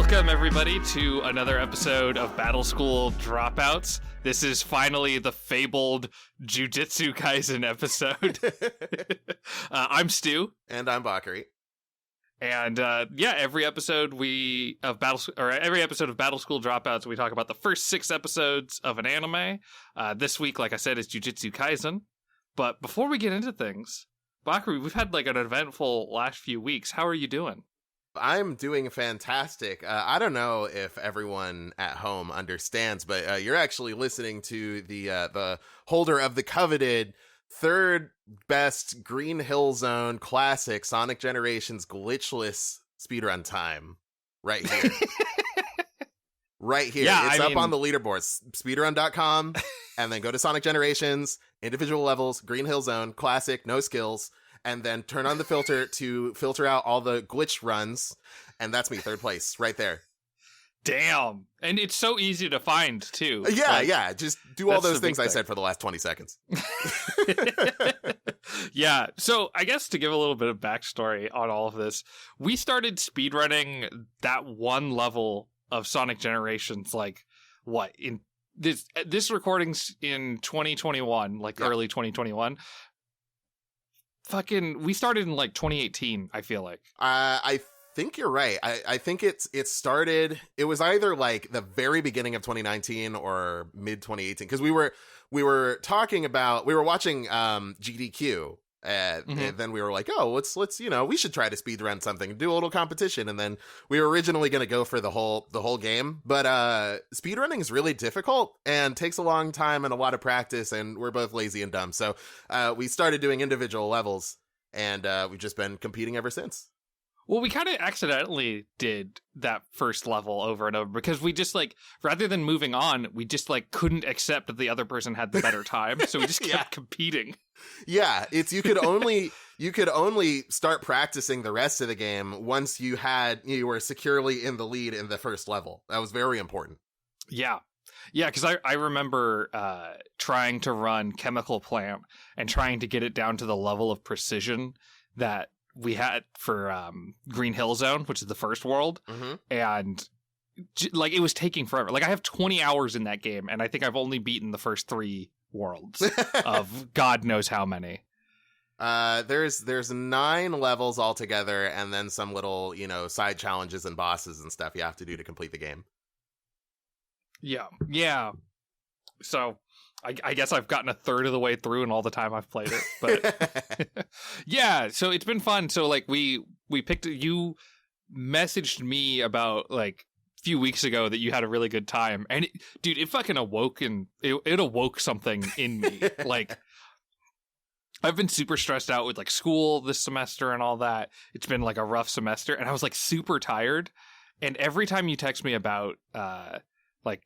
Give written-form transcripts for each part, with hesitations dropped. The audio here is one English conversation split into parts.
Welcome, everybody, to another episode of Battle School Dropouts. This is finally the fabled Jujutsu Kaisen episode. I'm Stew. And I'm Bakari. And every episode of Battle School Dropouts, we talk about the first 6 episodes of an anime. This week, like I said, is Jujutsu Kaisen. But before we get into things, Bakari, we've had like an eventful last few weeks. How are you doing? I'm doing fantastic. I don't know if everyone at home understands, but you're actually listening to the holder of the coveted third best Green Hill Zone classic Sonic Generations glitchless speedrun time right here. Right here. Yeah, it's up on the leaderboards, speedrun.com, and then go to Sonic Generations, individual levels, Green Hill Zone, classic, no skills, and then turn on the filter to filter out all the glitch runs, and that's me, third place, right there. Damn. And it's so easy to find, too. Yeah. Just do all those things I said for the last 20 seconds. Yeah. So I guess to give a little bit of backstory on all of this, we started speedrunning that one level of Sonic Generations, in this recording's in 2021, early 2021. We started in 2018, I feel like. I think you're right. I think it started, it was either the very beginning of 2019 or mid 2018, because we were watching GDQ, and then we were like, oh, let's we should try to speedrun something, do a little competition, and then we were originally going to go for the whole game, but speedrunning is really difficult and takes a long time and a lot of practice, and we're both lazy and dumb, so we started doing individual levels, and we've just been competing ever since. Well, we kind of accidentally did that first level over and over because we just rather than moving on, we just couldn't accept that the other person had the better time. So we just kept competing. Yeah, you could only start practicing the rest of the game once you were securely in the lead in the first level. That was very important. Yeah. Yeah, because I remember trying to run Chemical Plant and trying to get it down to the level of precision that we had for Green Hill Zone, which is the first world, and it was taking forever. I have 20 hours in that game, and I think I've only beaten the first 3 worlds of God knows how many. There's 9 levels altogether, and then some little side challenges and bosses and stuff you have to do to complete the game. Yeah. So I guess I've gotten a third of the way through in all the time I've played it, but yeah, so it's been fun. So we picked, you messaged me about a few weeks ago that you had a really good time, and it fucking awoke, and it awoke something in me. I've been super stressed out with school this semester and all that. It's been a rough semester, and I was super tired, and every time you text me about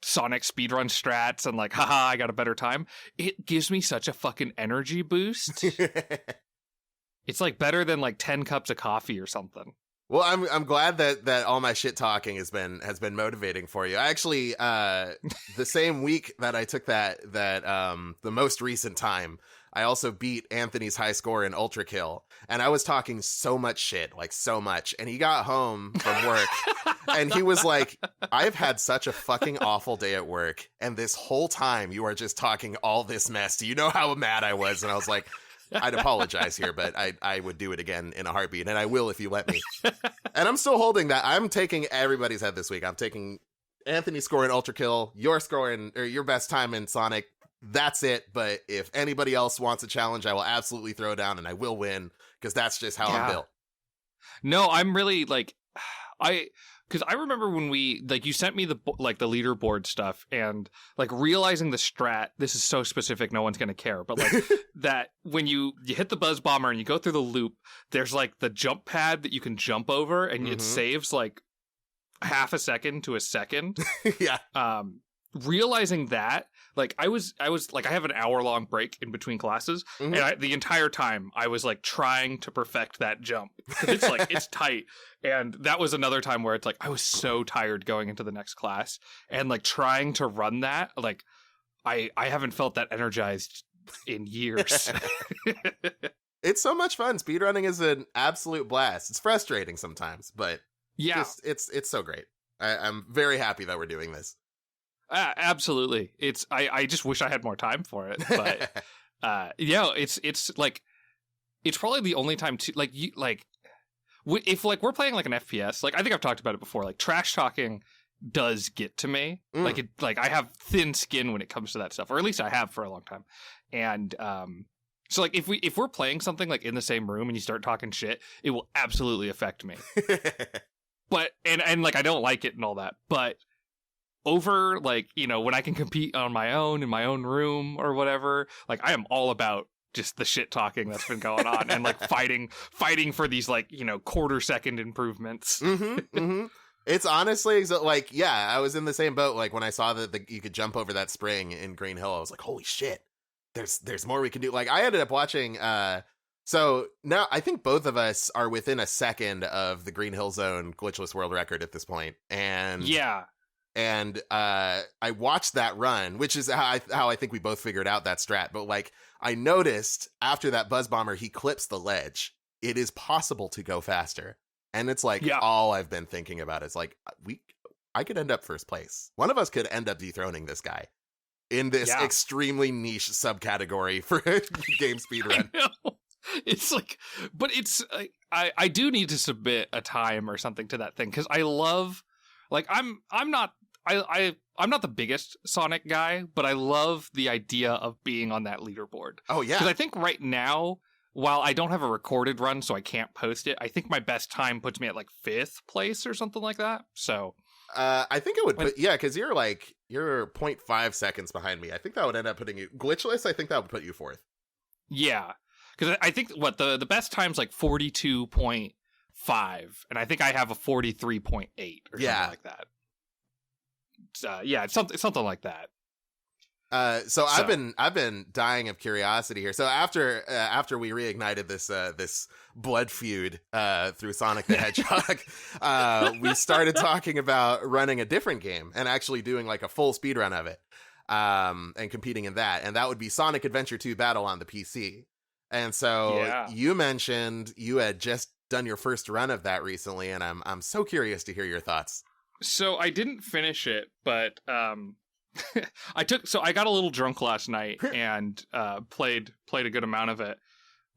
Sonic speedrun strats and haha, I got a better time, it gives me such a fucking energy boost. It's better than 10 cups of coffee or something. Well, I'm glad that all my shit talking has been motivating for you. I actually the same week that I took that the most recent time, I also beat Anthony's high score in Ultra Kill, and I was talking so much shit, so much, and he got home from work and he was like, I've had such a fucking awful day at work, and this whole time you are just talking all this mess. Do you know how mad I was? And I was like, I'd apologize here, but I would do it again in a heartbeat, and I will if you let me. And I'm still holding that. I'm taking everybody's head this week. I'm taking Anthony's score in Ultra Kill, your score or your best time in Sonic. That's it. But if anybody else wants a challenge, I will absolutely throw down, and I will win, because that's just how I'm built. No, I'm really because I remember when we you sent me the leaderboard stuff, and realizing the strat. This is so specific, no one's gonna care. But that when you hit the buzz bomber and you go through the loop, there's the jump pad that you can jump over, and it saves half a second to a second. Yeah. Realizing that, I have an hour-long break in between classes, and the entire time I was trying to perfect that jump, because it's it's tight. And that was another time where it's I was so tired going into the next class, and trying to run that, I haven't felt that energized in years. It's so much fun. Speedrunning is an absolute blast. It's frustrating sometimes, but yeah, it's so great. I'm very happy that we're doing this. Absolutely. I just wish I had more time for it, but it's like it's probably the only time to if like we're playing like an FPS, like I think I've talked about it before, like trash talking does get to me. Like I have thin skin when it comes to that stuff, or at least I have for a long time. And so like if we're playing something like in the same room and you start talking shit, it will absolutely affect me. But and like I don't like it and all that, but over like, you know, when I can compete on my own in my own room or whatever, like I am all about just the shit talking that's been going on and like fighting for these like, you know, quarter second improvements. It's honestly like, yeah, I was in the same boat. Like when I saw that you could jump over that spring in Green Hill, I was like, holy shit, there's more we can do. Like I ended up watching, so now I think both of us are within a second of the Green Hill Zone glitchless world record at this point. And I watched that run, which is how I think we both figured out that strat. But like I noticed after that buzz bomber, he clips the ledge. It is possible to go faster. And it's like all I've been thinking about is like I could end up first place. One of us could end up dethroning this guy in this extremely niche subcategory for game speedrun. It's like, but it's I do need to submit a time or something to that thing because I love, like I'm not the biggest Sonic guy, but I love the idea of being on that leaderboard. Oh yeah, because I think right now, while I don't have a recorded run, so I can't post it, I think my best time puts me at like 5th place or something like that. So I think it would put, because you're 0.5 seconds behind me. I think that would end up putting you glitchless. I think that would put you 4th. Yeah, because I think the best time's like 42.5, and I think I have a 43.8 or something like that. It's something like that. So I've been dying of curiosity here. So after we reignited this blood feud through Sonic the Hedgehog, we started talking about running a different game and actually doing like a full speed run of it, and competing in that, and that would be Sonic Adventure 2 Battle on the PC. And so you mentioned you had just done your first run of that recently, and I'm so curious to hear your thoughts. So I didn't finish it, but I got a little drunk last night and played a good amount of it,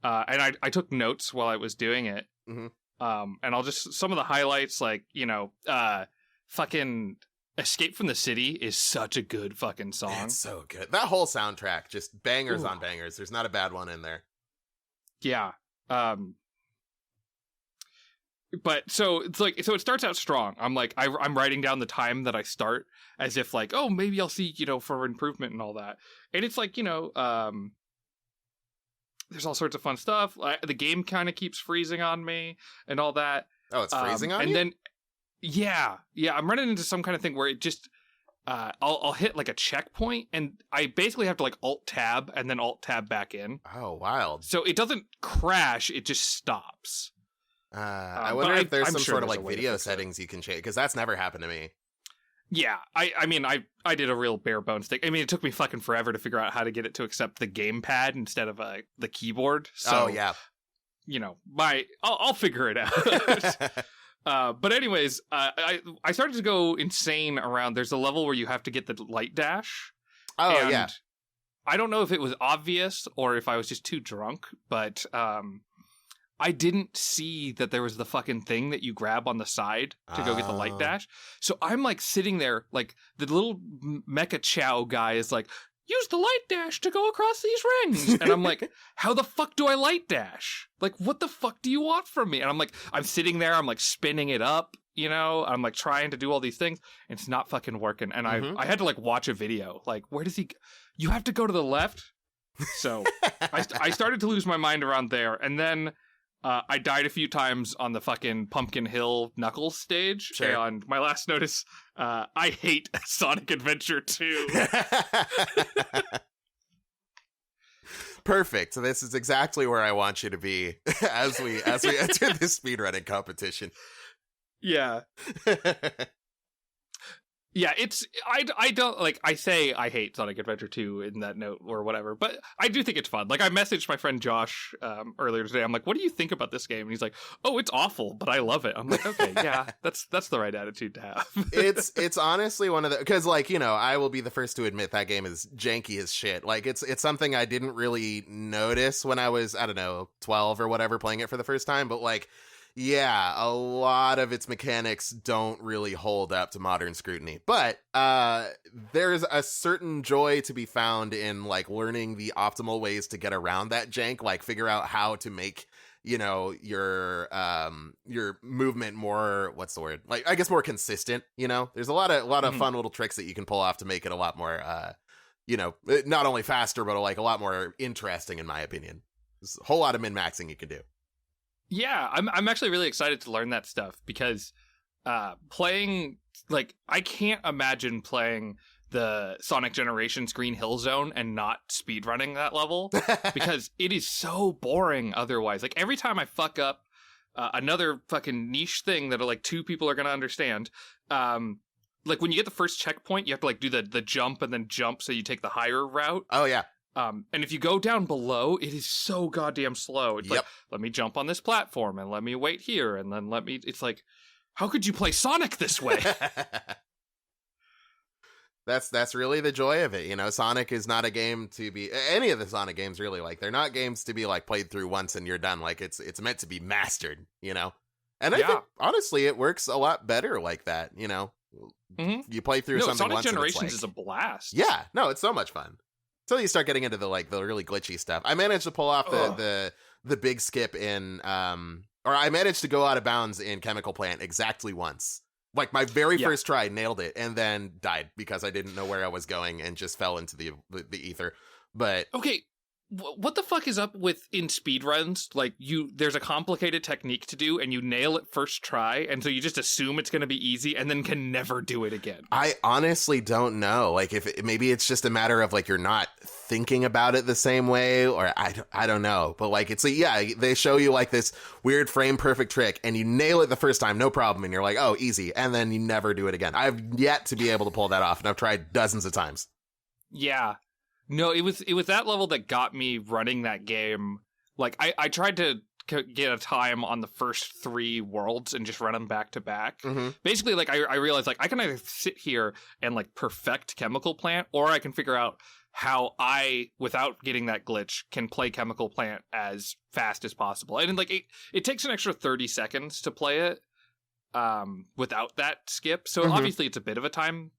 and I took notes while I was doing it. And I'll just, some of the highlights, like, you know, fucking Escape from the City is such a good fucking song. It's so good. That whole soundtrack, just bangers on bangers. There's not a bad one in there. Yeah. But so it's like, so it starts out strong. I'm like, I'm writing down the time that I start as if like, oh, maybe I'll see, you know, for improvement and all that. And it's like, you know, there's all sorts of fun stuff. The game kind of keeps freezing on me and all that. Oh, it's freezing on you? And then, yeah, I'm running into some kind of thing where it just, I'll hit like a checkpoint and I basically have to like Alt Tab and then Alt Tab back in. Oh, wild. So it doesn't crash, it just stops. I wonder if there's some sort of like video settings you can change, because that's never happened to me. Yeah, I mean, I did a real bare bones thing. I mean, it took me fucking forever to figure out how to get it to accept the gamepad instead of the keyboard. So, you know, I'll figure it out. But anyways, I started to go insane around. There's a level where you have to get the light dash. Oh, and yeah. I don't know if it was obvious or if I was just too drunk, but I didn't see that there was the fucking thing that you grab on the side to go get the light dash. So I'm like sitting there, like the little Mecha Chow guy is like, use the light dash to go across these rings. And I'm like, how the fuck do I light dash? Like, what the fuck do you want from me? And I'm like, I'm sitting there, I'm like spinning it up, you know, I'm like trying to do all these things. And it's not fucking working. And I had to like watch a video. Like, where does you have to go to the left. So I started to lose my mind around there. And then I died a few times on the fucking Pumpkin Hill Knuckles stage. Sure. And my last notice, I hate Sonic Adventure 2. Perfect. So this is exactly where I want you to be as we enter this speedrunning competition. Yeah. Yeah, I don't like I say I hate Sonic Adventure 2 in that note or whatever, but I do think it's fun. Like I messaged my friend Josh earlier today. I'm like, "What do you think about this game?" And he's like, "Oh, it's awful, but I love it." I'm like, "Okay, yeah, that's the right attitude to have." It's honestly one of the, because like, you know, I will be the first to admit that game is janky as shit. Like it's something I didn't really notice when I was, I don't know, 12 or whatever, playing it for the first time, but like, yeah, a lot of its mechanics don't really hold up to modern scrutiny. But there's a certain joy to be found in like learning the optimal ways to get around that jank, like figure out how to make, you know, your movement more, what's the word? Like I guess more consistent, you know? There's a lot of fun little tricks that you can pull off to make it a lot more you know, not only faster but like a lot more interesting in my opinion. There's a whole lot of min-maxing you can do. Yeah, I'm actually really excited to learn that stuff because playing, like, I can't imagine playing the Sonic Generations Green Hill Zone and not speedrunning that level because it is so boring otherwise. Like, every time I fuck up another fucking niche thing that like two people are going to understand, like when you get the first checkpoint, you have to like do the jump and then jump so you take the higher route. Oh, yeah. And if you go down below, it is so goddamn slow. It's like, let me jump on this platform and let me wait here and then it's like, how could you play Sonic this way? That's really the joy of it. You know, Sonic is not a game to be, any of the Sonic games really, like they're not games to be like played through once and you're done. Like it's meant to be mastered, you know? And I think honestly it works a lot better like that, you know? You play through something Sonic once Generations and it's is a blast. Yeah, no, it's so much fun. Until you start getting into the like the really glitchy stuff. I managed to pull off the big skip in or I managed to go out of bounds in Chemical Plant exactly once. Like my very first try, nailed it, and then died because I didn't know where I was going and just fell into the ether. But okay, what the fuck is up with in speedruns? Like there's a complicated technique to do, and you nail it first try, and so you just assume it's going to be easy, and then can never do it again. I honestly don't know. Like maybe it's just a matter of like you're not thinking about it the same way, or I don't know. But like it's they show you like this weird frame perfect trick, and you nail it the first time, no problem, and you're like, oh, easy, and then you never do it again. I've yet to be able to pull that off, and I've tried dozens of times. Yeah. No, it was that level that got me running that game. Like, I tried to get a time on the first 3 worlds and just run them back to back. Basically, like, I realized, like, I can either sit here and, like, perfect Chemical Plant, or I can figure out how I, without getting that glitch, can play Chemical Plant as fast as possible. And, like, it takes an extra 30 seconds to play it without that skip. So, obviously, it's a bit of a time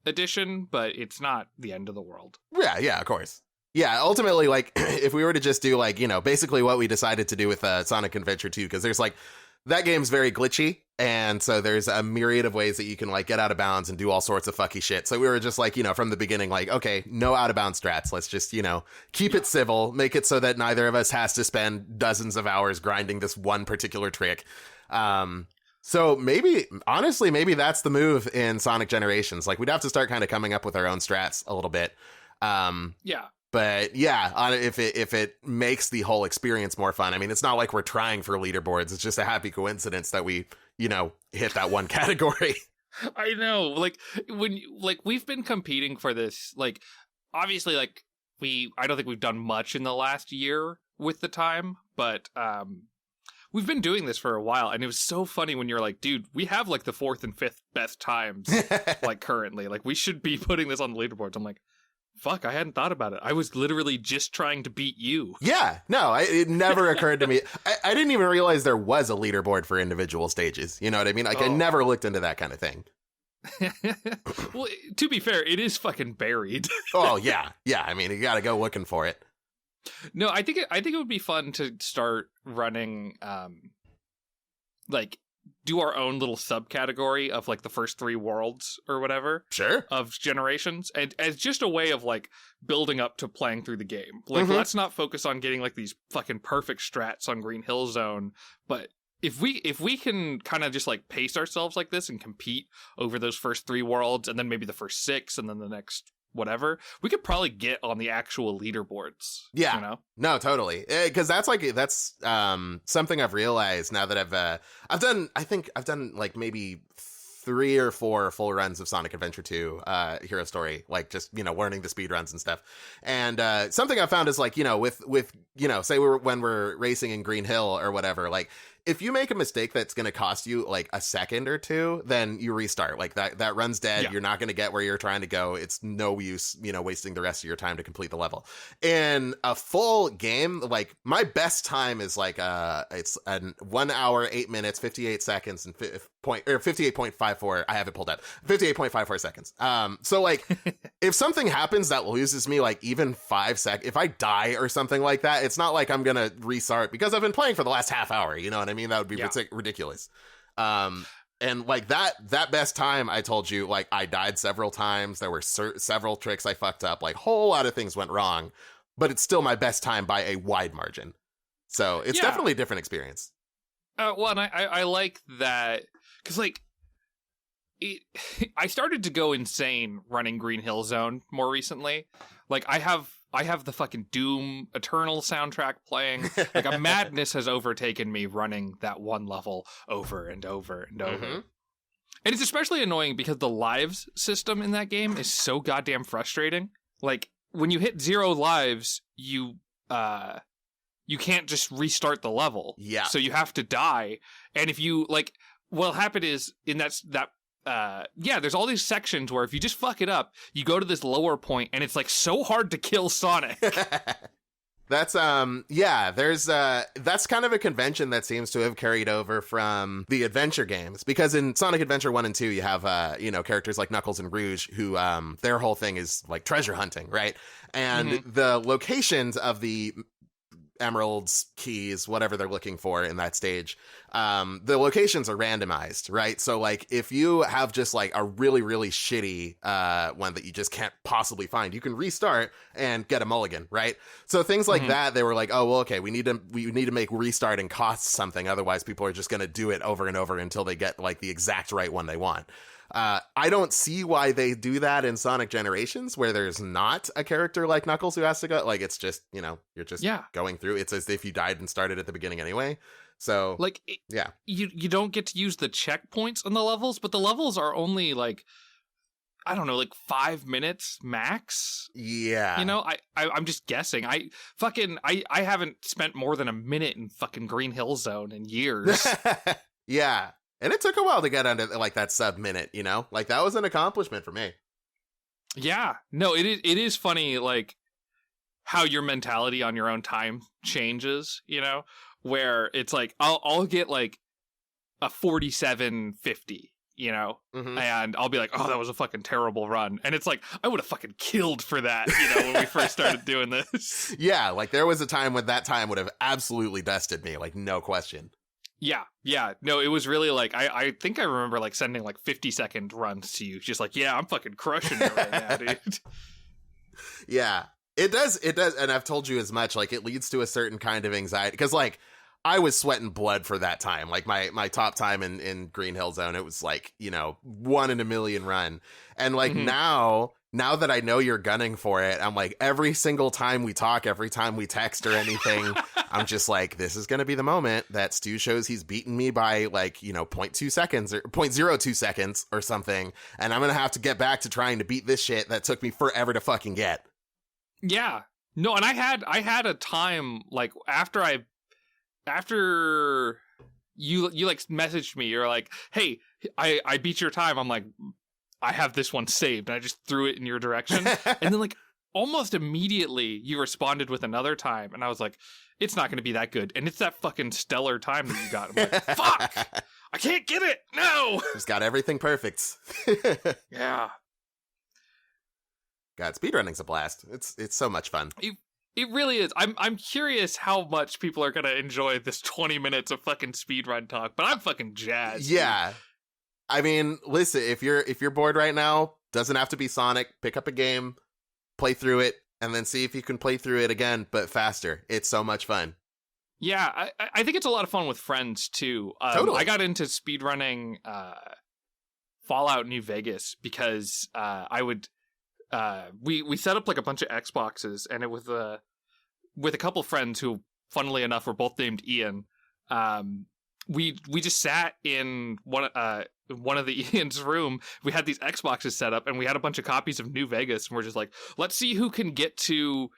addition, but it's not the end of the world. Yeah, of course. Yeah, ultimately, like, if we were to just do, like, you know, basically what we decided to do with Sonic Adventure 2, because there's, like, that game's very glitchy, and so there's a myriad of ways that you can, like, get out of bounds and do all sorts of fucky shit. So we were just, like, you know, from the beginning, like, okay, no out-of-bounds strats. Let's just, you know, keep it civil, make it so that neither of us has to spend dozens of hours grinding this one particular trick. So maybe, honestly, maybe that's the move in Sonic Generations. Like, we'd have to start kind of coming up with our own strats a little bit. But yeah, if it makes the whole experience more fun. I mean, it's not like we're trying for leaderboards. It's just a happy coincidence that we, you know, hit that one category. I know. Like, we've been competing for this. Like, obviously, like, I don't think we've done much in the last year with the time, but we've been doing this for a while, and it was so funny when you're like, dude, we have, like, the 4th and 5th best times, like, currently. Like, we should be putting this on the leaderboards. I'm like, fuck, I hadn't thought about it. I was literally just trying to beat you. Yeah, no, it never occurred to me. I didn't even realize there was a leaderboard for individual stages. You know what I mean? Like, I never looked into that kind of thing. Well, to be fair, it is fucking buried. Oh, yeah. I mean, you gotta go looking for it. No, I think it would be fun to start running, like, do our own little subcategory of, like, the first 3 worlds or whatever. Sure. Of Generations, and as just a way of, like, building up to playing through the game. Like, let's not focus on getting, like, these fucking perfect strats on Green Hill Zone, but if we can kind of just, like, pace ourselves like this and compete over those first 3 worlds, and then maybe the first 6, and then the next whatever, we could probably get on the actual leaderboards. Yeah, you know? No, totally. Because that's something I've realized now that I've done like maybe 3 or 4 full runs of Sonic Adventure 2 Hero Story, like just, learning the speed runs and stuff. And something I found is like, with say when we're racing in Green Hill or whatever, like if you make a mistake that's going to cost you like a second or two, then you restart. Like that run's dead. Yeah. You're not going to get where you're trying to go. It's no use, wasting the rest of your time to complete the level. In a full game, like my best time is like it's 1 hour, 8 minutes, 58 seconds and 58.54. I have it pulled up. 58.54 seconds. So like if something happens that loses me like even 5 seconds, if I die or something like that, it's not like I'm going to restart because I've been playing for the last half hour. You know what I mean? That would be ridiculous. And like that best time, I told you, like I died several times. There were several tricks I fucked up. Like whole lot of things went wrong, but it's still my best time by a wide margin. So it's definitely a different experience. Well, and I like that because like I started to go insane running Green Hill Zone more recently. Like I have the fucking Doom Eternal soundtrack playing. Like a madness has overtaken me running that one level over and over and over. Mm-hmm. And it's especially annoying because the lives system in that game is so goddamn frustrating. Like when you hit 0 lives, you can't just restart the level. Yeah. So you have to die. And if you like, what'll happen is in that there's all these sections where if you just fuck it up, you go to this lower point and it's like so hard to kill Sonic. That's that's kind of a convention that seems to have carried over from the adventure games, because in Sonic Adventure 1 and 2 you have characters like Knuckles and Rouge who their whole thing is like treasure hunting, right? And the locations of the emeralds, keys, whatever they're looking for in that stage, the locations are randomized, right? So like if you have just like a really, really shitty one that you just can't possibly find, you can restart and get a mulligan, right? So things like that, they were like, oh well, okay, we need to make restarting cost something, otherwise people are just going to do it over and over until they get like the exact right one they want. I don't see why they do that in Sonic Generations, where there's not a character like Knuckles who has to go. Like, it's just, you're just going through. It's as if you died and started at the beginning anyway. So, like, you don't get to use the checkpoints on the levels, but the levels are only like, I don't know, like 5 minutes max. Yeah. I'm just guessing. I haven't spent more than a minute in fucking Green Hill Zone in years. Yeah. And it took a while to get under like that sub-minute, like that was an accomplishment for me. Yeah, no, it is funny, like how your mentality on your own time changes, where it's like I'll get like a 47.50, and I'll be like, oh, that was a fucking terrible run, and it's like I would have fucking killed for that, when we first started doing this. Yeah, like there was a time when that time would have absolutely bested me, like no question. Yeah. No, it was really like, I think I remember like sending like 50-second runs to you. Just like, yeah, I'm fucking crushing it right now, dude. Yeah, it does. And I've told you as much, like it leads to a certain kind of anxiety. Because like I was sweating blood for that time. Like my top time in Green Hill Zone, it was like, 1 in a million run. And like now that I know you're gunning for it, I'm like, every single time we talk, every time we text or anything, I'm just like, this is going to be the moment that Stu shows he's beaten me by like, 0.2 seconds or 0.02 seconds or something. And I'm going to have to get back to trying to beat this shit that took me forever to fucking get. Yeah. No, and I had a time like after you like messaged me, you're like, hey, I beat your time. I'm like, I have this one saved. And I just threw it in your direction. And then like almost immediately you responded with another time. And I was like, it's not going to be that good. And it's that fucking stellar time that you got. I'm like, fuck, I can't get it. No. Just got everything perfect. Yeah. God, speedrunning's a blast. It's so much fun. It really is. I'm curious how much people are going to enjoy this 20 minutes of fucking speedrun talk, but I'm fucking jazzed. Yeah. Dude. I mean, listen, if you're bored right now, doesn't have to be Sonic. Pick up a game, play through it, and then see if you can play through it again, but faster. It's so much fun. Yeah, I think it's a lot of fun with friends, too. Totally. I got into speedrunning Fallout New Vegas because we set up like a bunch of Xboxes, and it was with a couple friends who, funnily enough, were both named Ian. We just sat in one one of the Ian's room, we had these Xboxes set up and we had a bunch of copies of New Vegas, and we're just like, let's see who can get to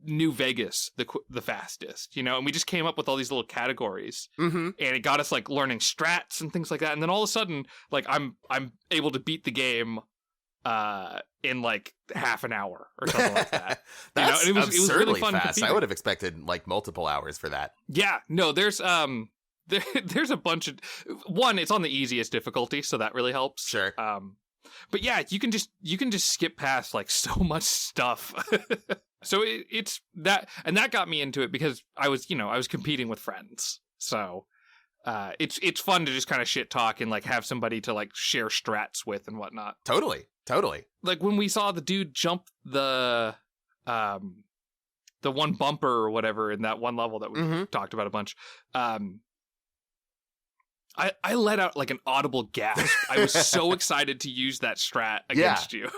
New Vegas the fastest, you know? And we just came up with all these little categories, and it got us like learning strats and things like that. And then all of a sudden, like I'm able to beat the game in like half an hour or something like that. That's you know? And absurdly it was really fun fast. competing. I would have expected like multiple hours for that. Yeah, no, there's a bunch of one. It's on the easiest difficulty, so that really helps. Sure. But yeah, you can just skip past like so much stuff. So it's that, and that got me into it because I was competing with friends. So it's fun to just kind of shit talk and like have somebody to like share strats with and whatnot. Totally. Like when we saw the dude jump the one bumper or whatever in that one level that we talked about a bunch. I let out like an audible gasp. I was so excited to use that strat against you.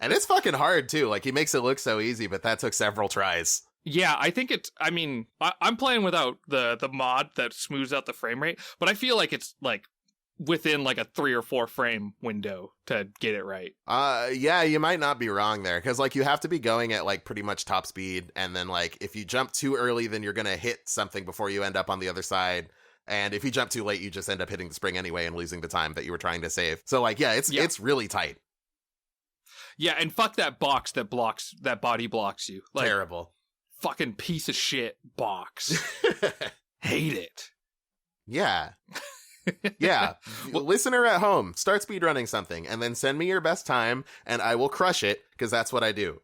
And it's fucking hard too. Like he makes it look so easy, but that took several tries. Yeah, I think I'm playing without the mod that smooths out the frame rate, but I feel like it's like within like a 3 or 4 frame window to get it right. Yeah, you might not be wrong there, because like you have to be going at like pretty much top speed, and then like if you jump too early, then you're gonna hit something before you end up on the other side. And if you jump too late, you just end up hitting the spring anyway and losing the time that you were trying to save. So like, yeah, it's really tight. Yeah, and fuck that box that body blocks you. Like, terrible. Fucking piece of shit box. Hate it. Yeah. Yeah. Listener at home, start speedrunning something and then send me your best time and I will crush it, because that's what I do.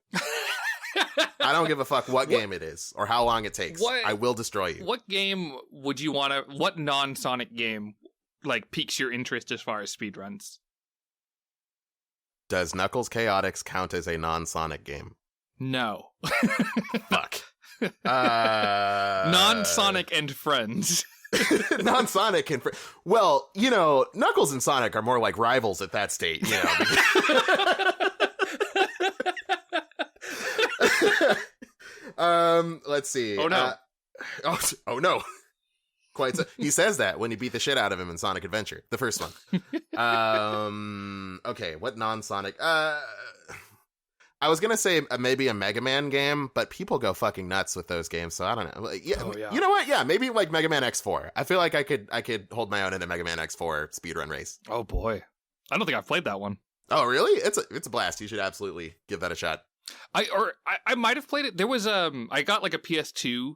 I don't give a fuck what game it is or how long it takes. I will destroy you. What game would you want to... What non-Sonic game, like, piques your interest as far as speedruns? Does Knuckles Chaotix count as a non-Sonic game? No. Fuck. Non-Sonic and Friends. Non-Sonic and... Well, you know, Knuckles and Sonic are more like rivals at that state, you know. Let's see. Oh no. Oh no. Quite so. He says that when you beat the shit out of him in Sonic Adventure, the first one. Okay, what non-Sonic? I was gonna say maybe a Mega Man game, but people go fucking nuts with those games, so I don't know. Yeah, You know what? Yeah, maybe like Mega Man X4. I feel like I could hold my own in a Mega Man X4 speedrun race. Oh boy, I don't think I've played that one. Oh really? It's a blast. You should absolutely give that a shot. I might have played it. There was I got like a PS2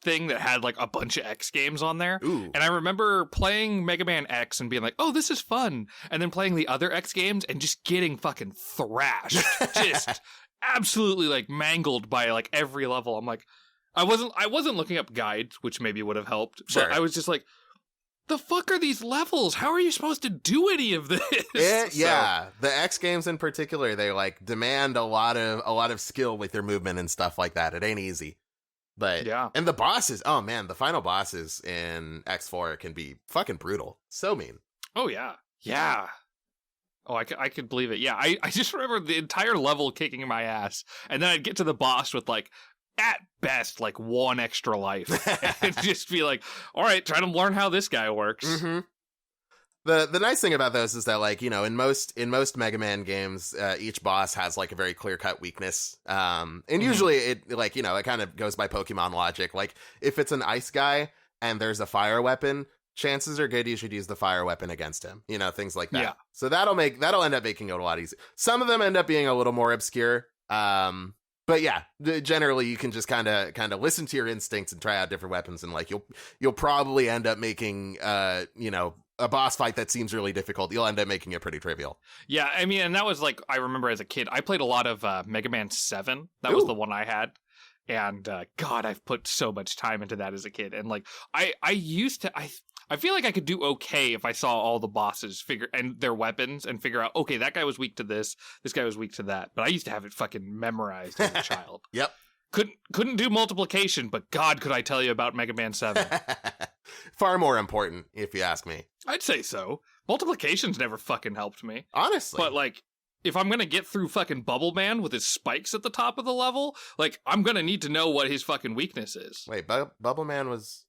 thing that had like a bunch of X games on there. Ooh. And I remember playing Mega Man X and being like, oh, this is fun. And then playing the other X games and just getting fucking thrashed. Just absolutely like mangled by like every level. I'm like, I wasn't looking up guides, which maybe would have helped. Sure. But I was just like, the fuck are these levels? How are you supposed to do any of this? Yeah, the X games in particular, they like demand a lot of skill with their movement and stuff like that. It ain't easy. But yeah, and the bosses, oh man, the final bosses in X4 can be fucking brutal. So mean. Oh yeah. Oh, I could believe it. Yeah, I just remember the entire level kicking my ass, and then I'd get to the boss with like, at best, like 1 extra life, and just be like, all right, try to learn how this guy works. Mm-hmm. The nice thing about those is that, like, you know, in most Mega Man games, each boss has like a very clear cut weakness, and usually it, like, you know, it kind of goes by Pokemon logic. Like if it's an ice guy and there's a fire weapon, chances are good you should use the fire weapon against him. You know, things like that. Yeah. So that'll end up making it a lot easier. Some of them end up being a little more obscure. But yeah, generally you can just kind of listen to your instincts and try out different weapons, and like you'll probably end up making you know, a boss fight that seems really difficult, you'll end up making it pretty trivial. Yeah, I mean, and that was like, I remember as a kid, I played a lot of Mega Man 7. That was the one I had. And God, I've put so much time into that as a kid. And like, I feel like I could do okay if I saw all the bosses and their weapons and figure out, okay, that guy was weak to this guy was weak to that. But I used to have it fucking memorized as a child. Yep. Couldn't do multiplication, but God, could I tell you about Mega Man 7. Far more important, if you ask me. I'd say so. Multiplication's never fucking helped me. Honestly. But like, if I'm gonna get through fucking Bubble Man with his spikes at the top of the level, like, I'm gonna need to know what his fucking weakness is. Wait, Bubble Man was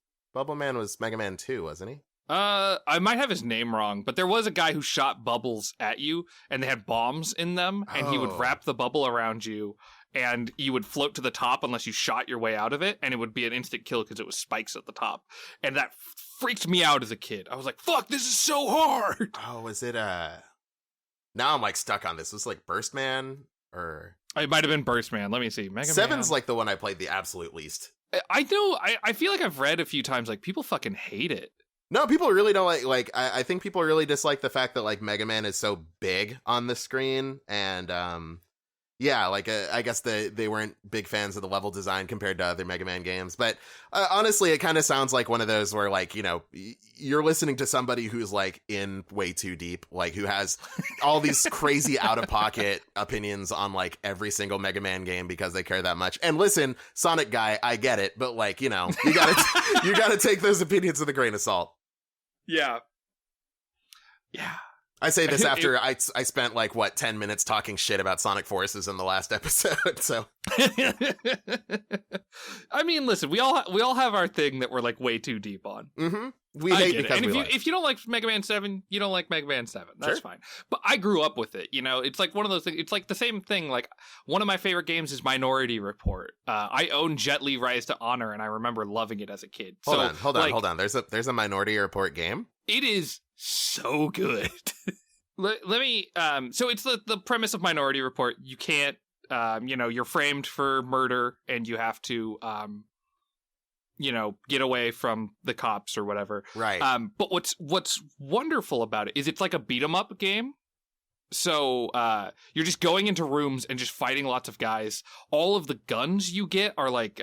Mega Man 2, wasn't he? I might have his name wrong, but there was a guy who shot bubbles at you, and they had bombs in them, and he would wrap the bubble around you, and you would float to the top unless you shot your way out of it, and it would be an instant kill because it was spikes at the top. And that freaked me out as a kid. I was like, fuck, this is so hard! Oh, was it, now I'm, like, stuck on this. Was it, like, Burst Man, or... It might have been Burst Man. Let me see. Mega 7's, Man. like, the one I played the absolute least. I know, I feel like I've read a few times, like, people fucking hate it. No, people really don't like I think people really dislike the fact that like Mega Man is so big on the screen, and yeah, like I guess they weren't big fans of the level design compared to other Mega Man games. But honestly, it kind of sounds like one of those where like, you know, you're listening to somebody who's like in way too deep, like who has all these crazy out of pocket opinions on like every single Mega Man game because they care that much. And listen, Sonic guy, I get it, but like, you know, you gotta take those opinions with a grain of salt. Yeah. Yeah. I say this after I spent like what 10 minutes talking shit about Sonic Forces in the last episode. So I mean, listen, we all have our thing that we're like way too deep on. Mm-hmm. We hate because and we if you don't like Mega Man 7, you don't like Mega Man 7. That's sure. fine. But I grew up with it. You know, it's like one of those things. It's like the same thing. Like one of my favorite games is Minority Report. I own Jet Li Rise to Honor, and I remember loving it as a kid. Hold on. There's a Minority Report game. It is so good. Let me. So it's the premise of Minority Report. You can't. You're framed for murder, and you have to. Get away from the cops or whatever. Right. But what's wonderful about it is it's like a beat 'em up game. So you're just going into rooms and just fighting lots of guys. All of the guns you get are like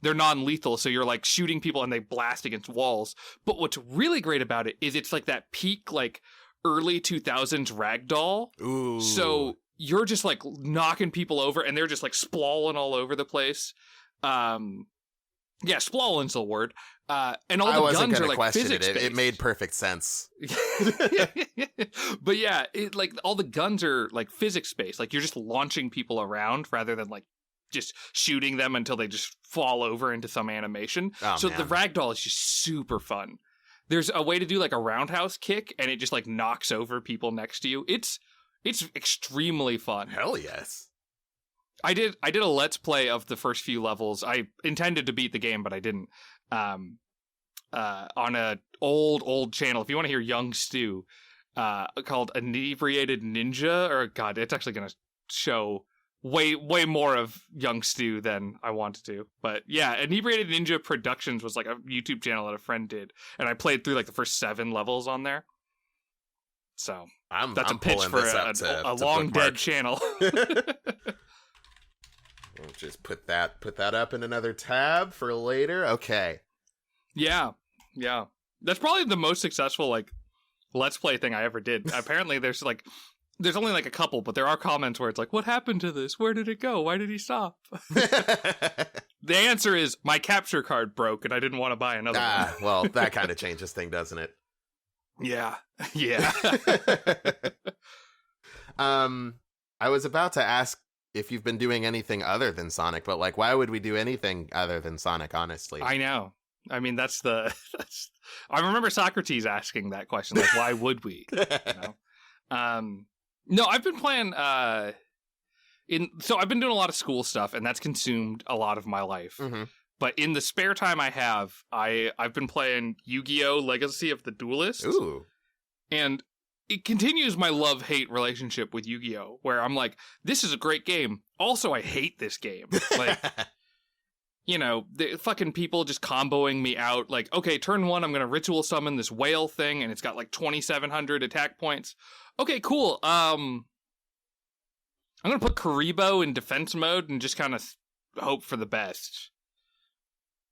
they're non-lethal, so you're like shooting people and they blast against walls. But what's really great about it is it's like that peak like early 2000s ragdoll. Ooh. So you're just like knocking people over and they're just like splalling all over the place. Yeah, splalling's the word. And all the guns are like physics-based. It made perfect sense. But yeah, like all the guns are like physics-based. Like you're just launching people around rather than like just shooting them until they just fall over into some animation. Oh, so man. the ragdoll is just super fun. There's a way to do like a roundhouse kick and it just like knocks over people next to you. It's extremly fun. Hell yes. I did a let's play of the first few levels. I intended to beat the game, but I didn't. On a old channel. If you want to hear Young Stew, called Inebriated Ninja, or God, it's actually going to show way more of Young Stew than I wanted to. But yeah, Inebriated Ninja Productions was like a YouTube channel that a friend did, and I played through like the first 7 levels on there. So that's a pitch for a long dead channel. We'll just put that up in another tab for later. Okay. Yeah. That's probably the most successful like let's play thing I ever did. Apparently there's only like a couple, but there are comments where it's like, what happened to this? Where did it go? Why did he stop? The answer is my capture card broke and I didn't want to buy another one. Well, that kind of changes thing, doesn't it? Yeah. I was about to ask if you've been doing anything other than Sonic, but like, why would we do anything other than Sonic, honestly? I know. I mean, I remember Socrates asking that question, like, why would we? You know? No, I've been playing, so I've been doing a lot of school stuff, and that's consumed a lot of my life. Mm-hmm. But in the spare time I have, I've been playing Yu-Gi-Oh! Legacy of the Duelist. Ooh. And it continues my love-hate relationship with Yu-Gi-Oh! Where I'm like, this is a great game. Also, I hate this game. Like, you know, the fucking people just comboing me out. Like, okay, turn 1, I'm going to ritual summon this whale thing, and it's got like 2,700 attack points. Okay, cool. I'm going to put Karibo in defense mode and just kind of hope for the best.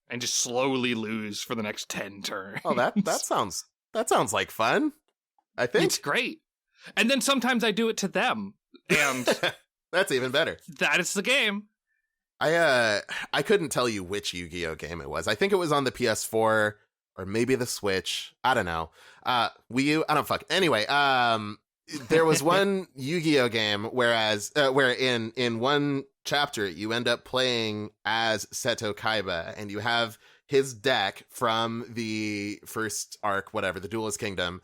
And just slowly lose for the next 10 turns. Oh, that sounds like fun. I think it's great. And then sometimes I do it to them. And that's even better. That is the game. I couldn't tell you which Yu-Gi-Oh game it was. I think it was on the PS4 or maybe the Switch. I don't know. Wii U? I don't fuck. Anyway, there was one Yu-Gi-Oh game where in one chapter you end up playing as Seto Kaiba and you have his deck from the first arc, whatever, the Duelist Kingdom,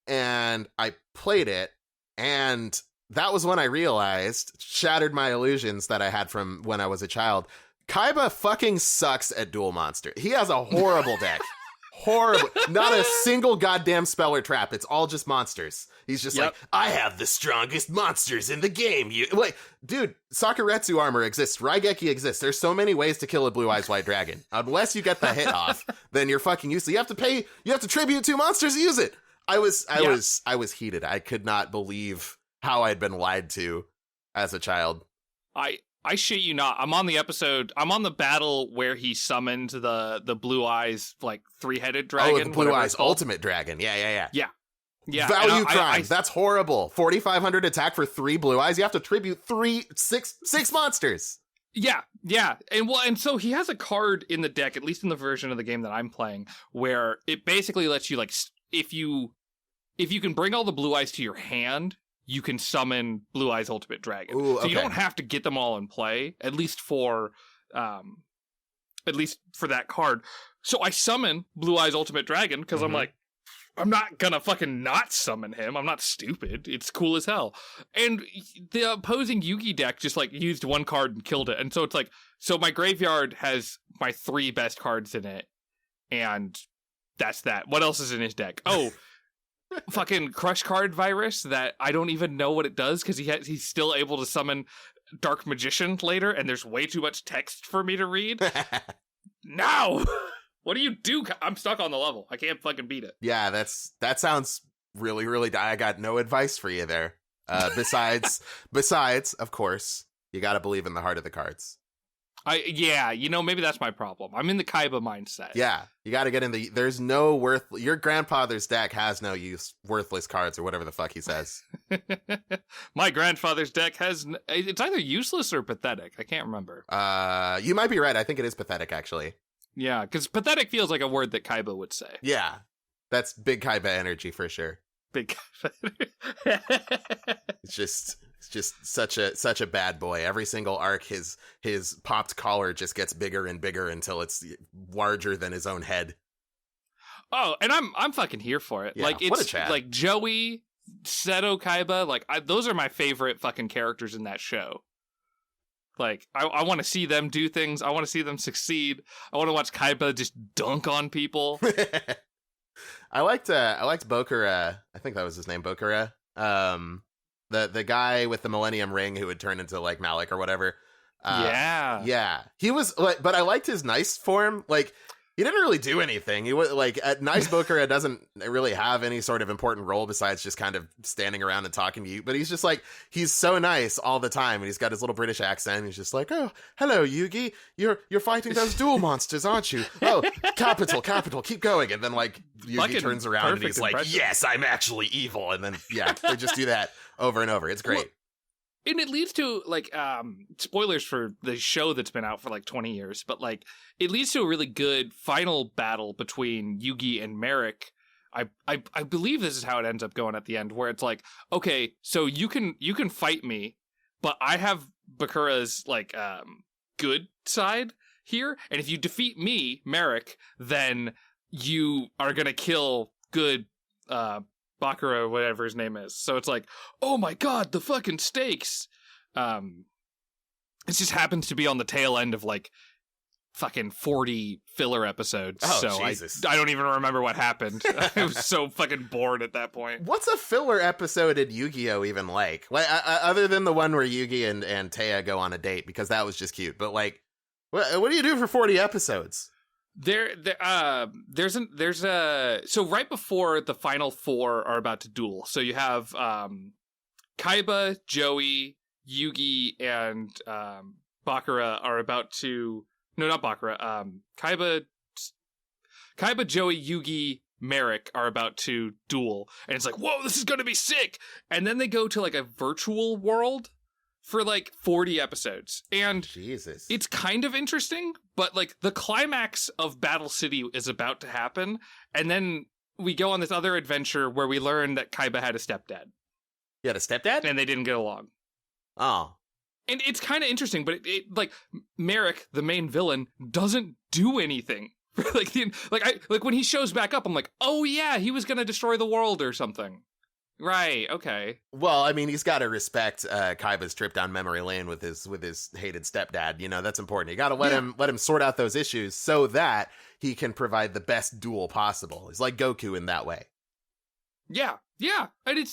and I played it, and that was when I realized, shattered my illusions that I had from when I was a child. Kaiba fucking sucks at Duel Monster. He has a horrible deck. Horrible. Not a single goddamn spell or trap. It's all just monsters. He's just like, I have the strongest monsters in the game. Like, dude, Sakuretsu armor exists. Raigeki exists. There's so many ways to kill a Blue Eyes White Dragon. Unless you get the hit off, then you're fucking useless. You have to tribute 2 monsters to use it. I was heated. I could not believe how I'd been lied to as a child. I shit you not. I'm on the battle where he summoned the Blue Eyes, like, 3-headed dragon. Oh, the Blue Eyes Ultimate Dragon. Yeah. Yeah. Value crime. That's horrible. 4,500 attack for 3 Blue Eyes. You have to tribute 6 monsters. Yeah. And so he has a card in the deck, at least in the version of the game that I'm playing, where it basically lets you, like, if you can bring all the Blue Eyes to your hand, you can summon Blue Eyes Ultimate Dragon. Ooh, so you don't have to get them all in play, at least for that card. So I summon Blue Eyes Ultimate Dragon because I'm like, I'm not gonna fucking not summon him. I'm not stupid. It's cool as hell. And the opposing Yugi deck just, like, used 1 card and killed it. And so it's like, so my graveyard has my 3 best cards in it, and that's that. What else is in his deck? Oh, fucking Crush Card Virus that I don't even know what it does because he's still able to summon Dark Magician later, and there's way too much text for me to read. No! What do you do? I'm stuck on the level. I can't fucking beat it. Yeah, that sounds really, really... I got no advice for you there. Besides, of course, you gotta believe in the heart of the cards. Maybe that's my problem. I'm in the Kaiba mindset. Yeah, you gotta get in the... There's your grandfather's deck has no use, worthless cards, or whatever the fuck he says. My grandfather's deck has... It's either useless or pathetic. I can't remember. You might be right. I think it is pathetic, actually. Yeah, because pathetic feels like a word that Kaiba would say. Yeah, that's big Kaiba energy for sure. Big Kaiba. It's just such a bad boy. Every single arc, his popped collar just gets bigger and bigger until it's larger than his own head. Oh, and I'm fucking here for it. Yeah, like, it's like Joey, Seto Kaiba, like, those are my favorite fucking characters in that show. Like, I want to see them do things. I want to see them succeed. I want to watch Kaiba just dunk on people. I liked Bokura. I think that was his name, Bokura. The guy with the Millennium Ring who would turn into, like, Malik or whatever. Yeah. He was, like, but I liked his nice form. Like, he didn't really do anything. He was like, Nice Bokura doesn't really have any sort of important role besides just kind of standing around and talking to you. But he's just like, he's so nice all the time, and he's got his little British accent. He's just like, oh, hello, Yugi. You're fighting those duel monsters, aren't you? Oh, capital, keep going. And then, like, Yugi fucking turns around and he's impression. like, yes, I'm actually evil. And then they just do that over and over. It's great. Well, and it leads to, like, spoilers for the show that's been out for, like, 20 years, but, like, it leads to a really good final battle between Yugi and Merrick. I believe this is how it ends up going at the end, where it's like, okay, so you can fight me, but I have Bakura's, like, good side here, and if you defeat me, Merrick, then you are gonna kill good, Bakura, whatever his name is. So it's like, oh my god, the fucking stakes. It just happens to be on the tail end of, like, fucking 40 filler episodes. Oh, so Jesus. I don't even remember what happened. I was so fucking bored at that point. What's a filler episode in Yu-Gi-Oh even like? Like, other than the one where Yugi and Taya go on a date, because that was just cute. But, like, what do you do for 40 episodes? So right before the final 4 are about to duel. So you have Kaiba, Joey, Yugi, and Bakura are about to... No, not Bakura. Kaiba, Joey, Yugi, Merrick are about to duel. And it's like, whoa, this is going to be sick! And then they go to, like, a virtual world for, like, 40 episodes. And Jesus. It's kind of interesting, but, like, the climax of Battle City is about to happen, and then we go on this other adventure where we learn that Kaiba had a stepdad. You had a stepdad? And they didn't get along. Oh. And it's kind of interesting, but like Merrick, the main villain, doesn't do anything. like when he shows back up, I'm like, oh yeah, he was gonna destroy the world or something. Right. Okay. Well, I mean, he's got to respect Kaiba's trip down memory lane with his hated stepdad. You know, that's important. You got to let him sort out those issues so that he can provide the best duel possible. He's like Goku in that way. Yeah. Yeah. And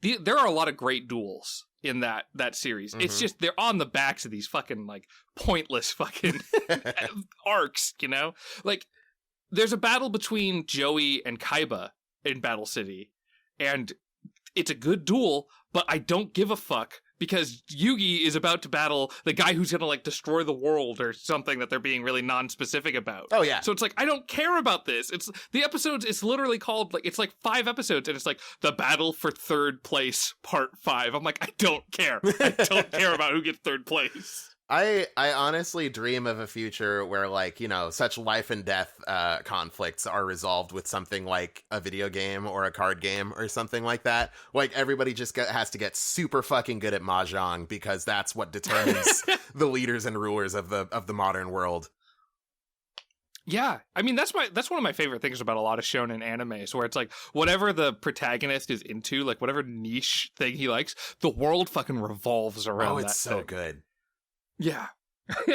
there are a lot of great duels in that series. It's just they're on the backs of these fucking like pointless fucking arcs, you know? Like there's a battle between Joey and Kaiba in Battle City, and it's a good duel, but I don't give a fuck because Yugi is about to battle the guy who's gonna like destroy the world or something that they're being really non-specific about. Oh yeah. So it's like, I don't care about this. It's the episodes, it's literally called like, it's like 5 episodes and it's like the battle for third place part 5. I'm like, I don't care. I don't care about who gets third place. I honestly dream of a future where, like, you know, such life and death conflicts are resolved with something like a video game or a card game or something like that. Like, everybody just has to get super fucking good at Mahjong because that's what determines the leaders and rulers of the modern world. Yeah, I mean, that's one of my favorite things about a lot of shonen animes, where it's like whatever the protagonist is into, like whatever niche thing he likes, the world fucking revolves around that. Oh, it's so good. Yeah.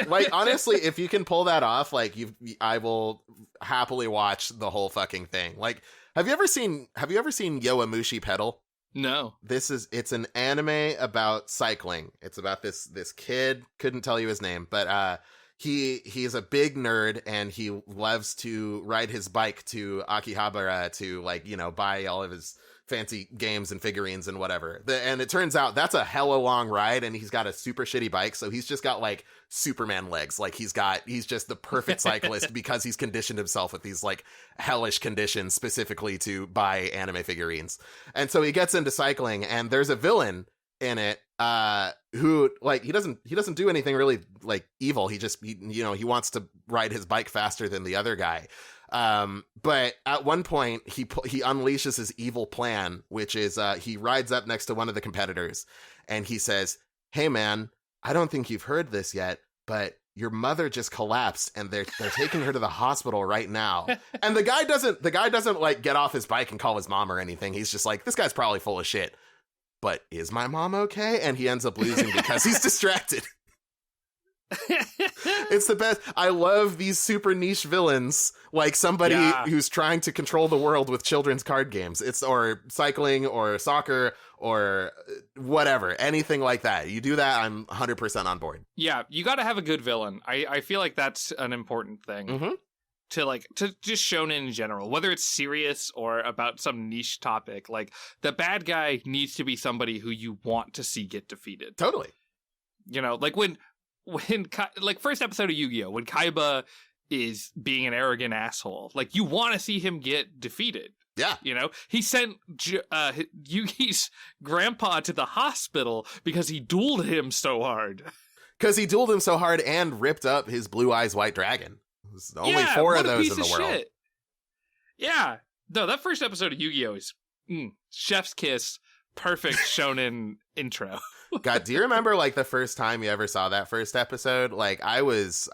Like, honestly, if you can pull that off, like, I will happily watch the whole fucking thing. Like, have you ever seen Yowamushi Pedal? No. It's an anime about cycling. It's about this kid, couldn't tell you his name, but he's a big nerd and he loves to ride his bike to Akihabara to, like, you know, buy all of his fancy games and figurines and whatever. And it turns out that's a hella long ride, and he's got a super shitty bike, so he's just got like Superman legs. Like he's just the perfect cyclist because he's conditioned himself with these like hellish conditions specifically to buy anime figurines. And so he gets into cycling, and there's a villain in it who, like, he doesn't do anything really like evil. He wants to ride his bike faster than the other guy. But at one point he unleashes his evil plan, which is he rides up next to one of the competitors and he says, "Hey man, I don't think you've heard this yet, but your mother just collapsed and they're taking her to the hospital right now." And the guy doesn't like get off his bike and call his mom or anything. He's just like, this guy's probably full of shit. But is my mom okay? And he ends up losing because he's distracted. It's the best. I love these super niche villains, like somebody who's trying to control the world with children's card games. Or cycling or soccer or whatever, anything like that. You do that, I'm 100% on board. Yeah, you got to have a good villain. I feel like that's an important thing. To just shonen in general, whether it's serious or about some niche topic. Like, the bad guy needs to be somebody who you want to see get defeated. Totally. You know, like when like first episode of Yu-Gi-Oh, when Kaiba is being an arrogant asshole, like you want to see him get defeated. Yeah. You know, he sent Yugi's grandpa to the hospital because he dueled him so hard. Because he dueled him so hard and ripped up his Blue Eyes White Dragon. There's only 4 of those in the world. Shit. Yeah. No, that first episode of Yu-Gi-Oh is chef's kiss, perfect shonen intro. God, do you remember like the first time you ever saw that first episode? Like I was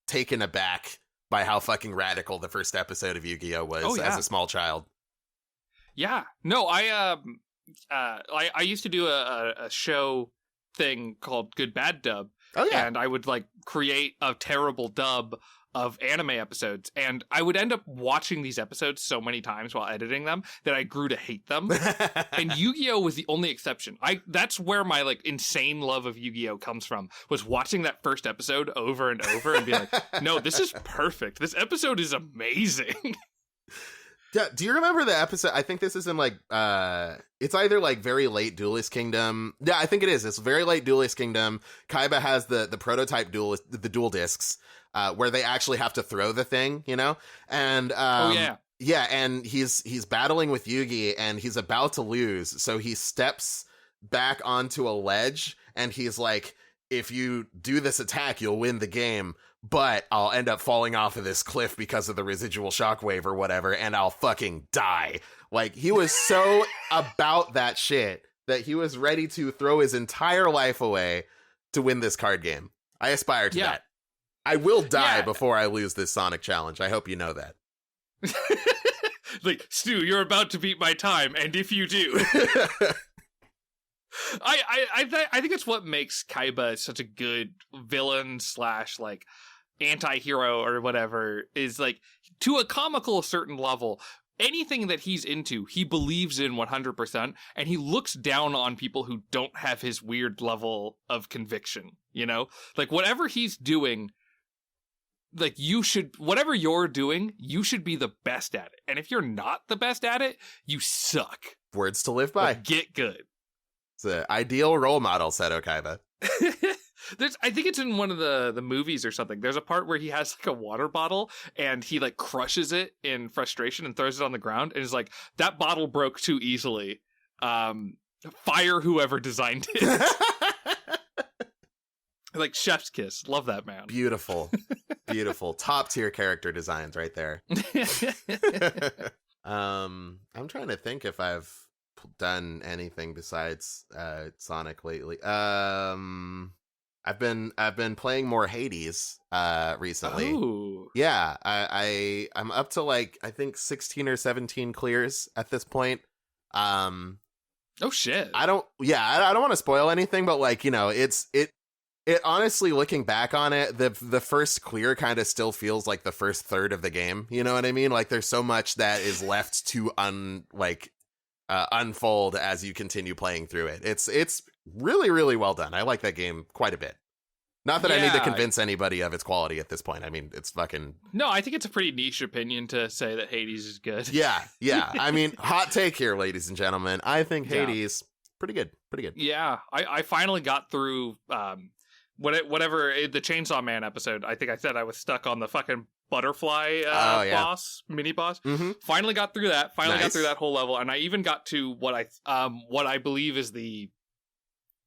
taken aback by how fucking radical the first episode of Yu-Gi-Oh was as a small child. Yeah. No, I used to do a show thing called Good Bad Dub. Oh yeah. And I would like create a terrible dub of anime episodes, and I would end up watching these episodes so many times while editing them that I grew to hate them. And Yu-Gi-Oh was the only exception. That's where my like insane love of Yu-Gi-Oh comes from, was watching that first episode over and over and being like, no, this is perfect. This episode is amazing. Yeah, do you remember the episode? I think this is in like it's either like Very Late Duelist Kingdom. Yeah, I think it is. It's Very Late Duelist Kingdom. Kaiba has the prototype duel discs where they actually have to throw the thing, you know? And yeah, and he's battling with Yugi and he's about to lose, so he steps back onto a ledge and he's like, if you do this attack, you'll win the game, but I'll end up falling off of this cliff because of the residual shockwave or whatever, and I'll fucking die. Like, he was so about that shit that he was ready to throw his entire life away to win this card game. I aspire to that. I will die before I lose this Sonic challenge. I hope you know that. Like, Stu, you're about to beat my time, and if you do... I think it's what makes Kaiba such a good villain / like anti-hero or whatever, is like, to a comical certain level, anything that he's into, he believes in 100%, and he looks down on people who don't have his weird level of conviction, you know? Like, whatever he's doing, like, whatever you're doing, you should be the best at it. And if you're not the best at it, you suck. Words to live by. Like, get good. It's an ideal role model, Seto Kaiba. I think it's in one of the movies or something. There's a part where he has like a water bottle and he like crushes it in frustration and throws it on the ground and is like, that bottle broke too easily. Fire whoever designed it. Like, chef's kiss. Love that man. Beautiful. Beautiful. Top tier character designs right there. I'm trying to think if I've done anything besides Sonic lately. I've been playing more Hades recently. Oh. Yeah, I'm up to like, I think 16 or 17 clears at this point. Oh shit. I don't want to spoil anything, but like, you know, it honestly, looking back on it, the first clear kind of still feels like the first third of the game. You know what I mean? Like, there's so much that is left to unfold as you continue playing through it. It's really, really well done. I like that game quite a bit. Not that I need to convince anybody of its quality at this point. I mean, it's fucking... No, I think it's a pretty niche opinion to say that Hades is good. Yeah. I mean, hot take here, ladies and gentlemen. I think Hades, pretty good. Yeah, I finally got through whatever the Chainsaw Man episode. I think I said I was stuck on the fucking butterfly mini boss. Mm-hmm. Finally got through that. Got through that whole level, and I even got to what I believe is the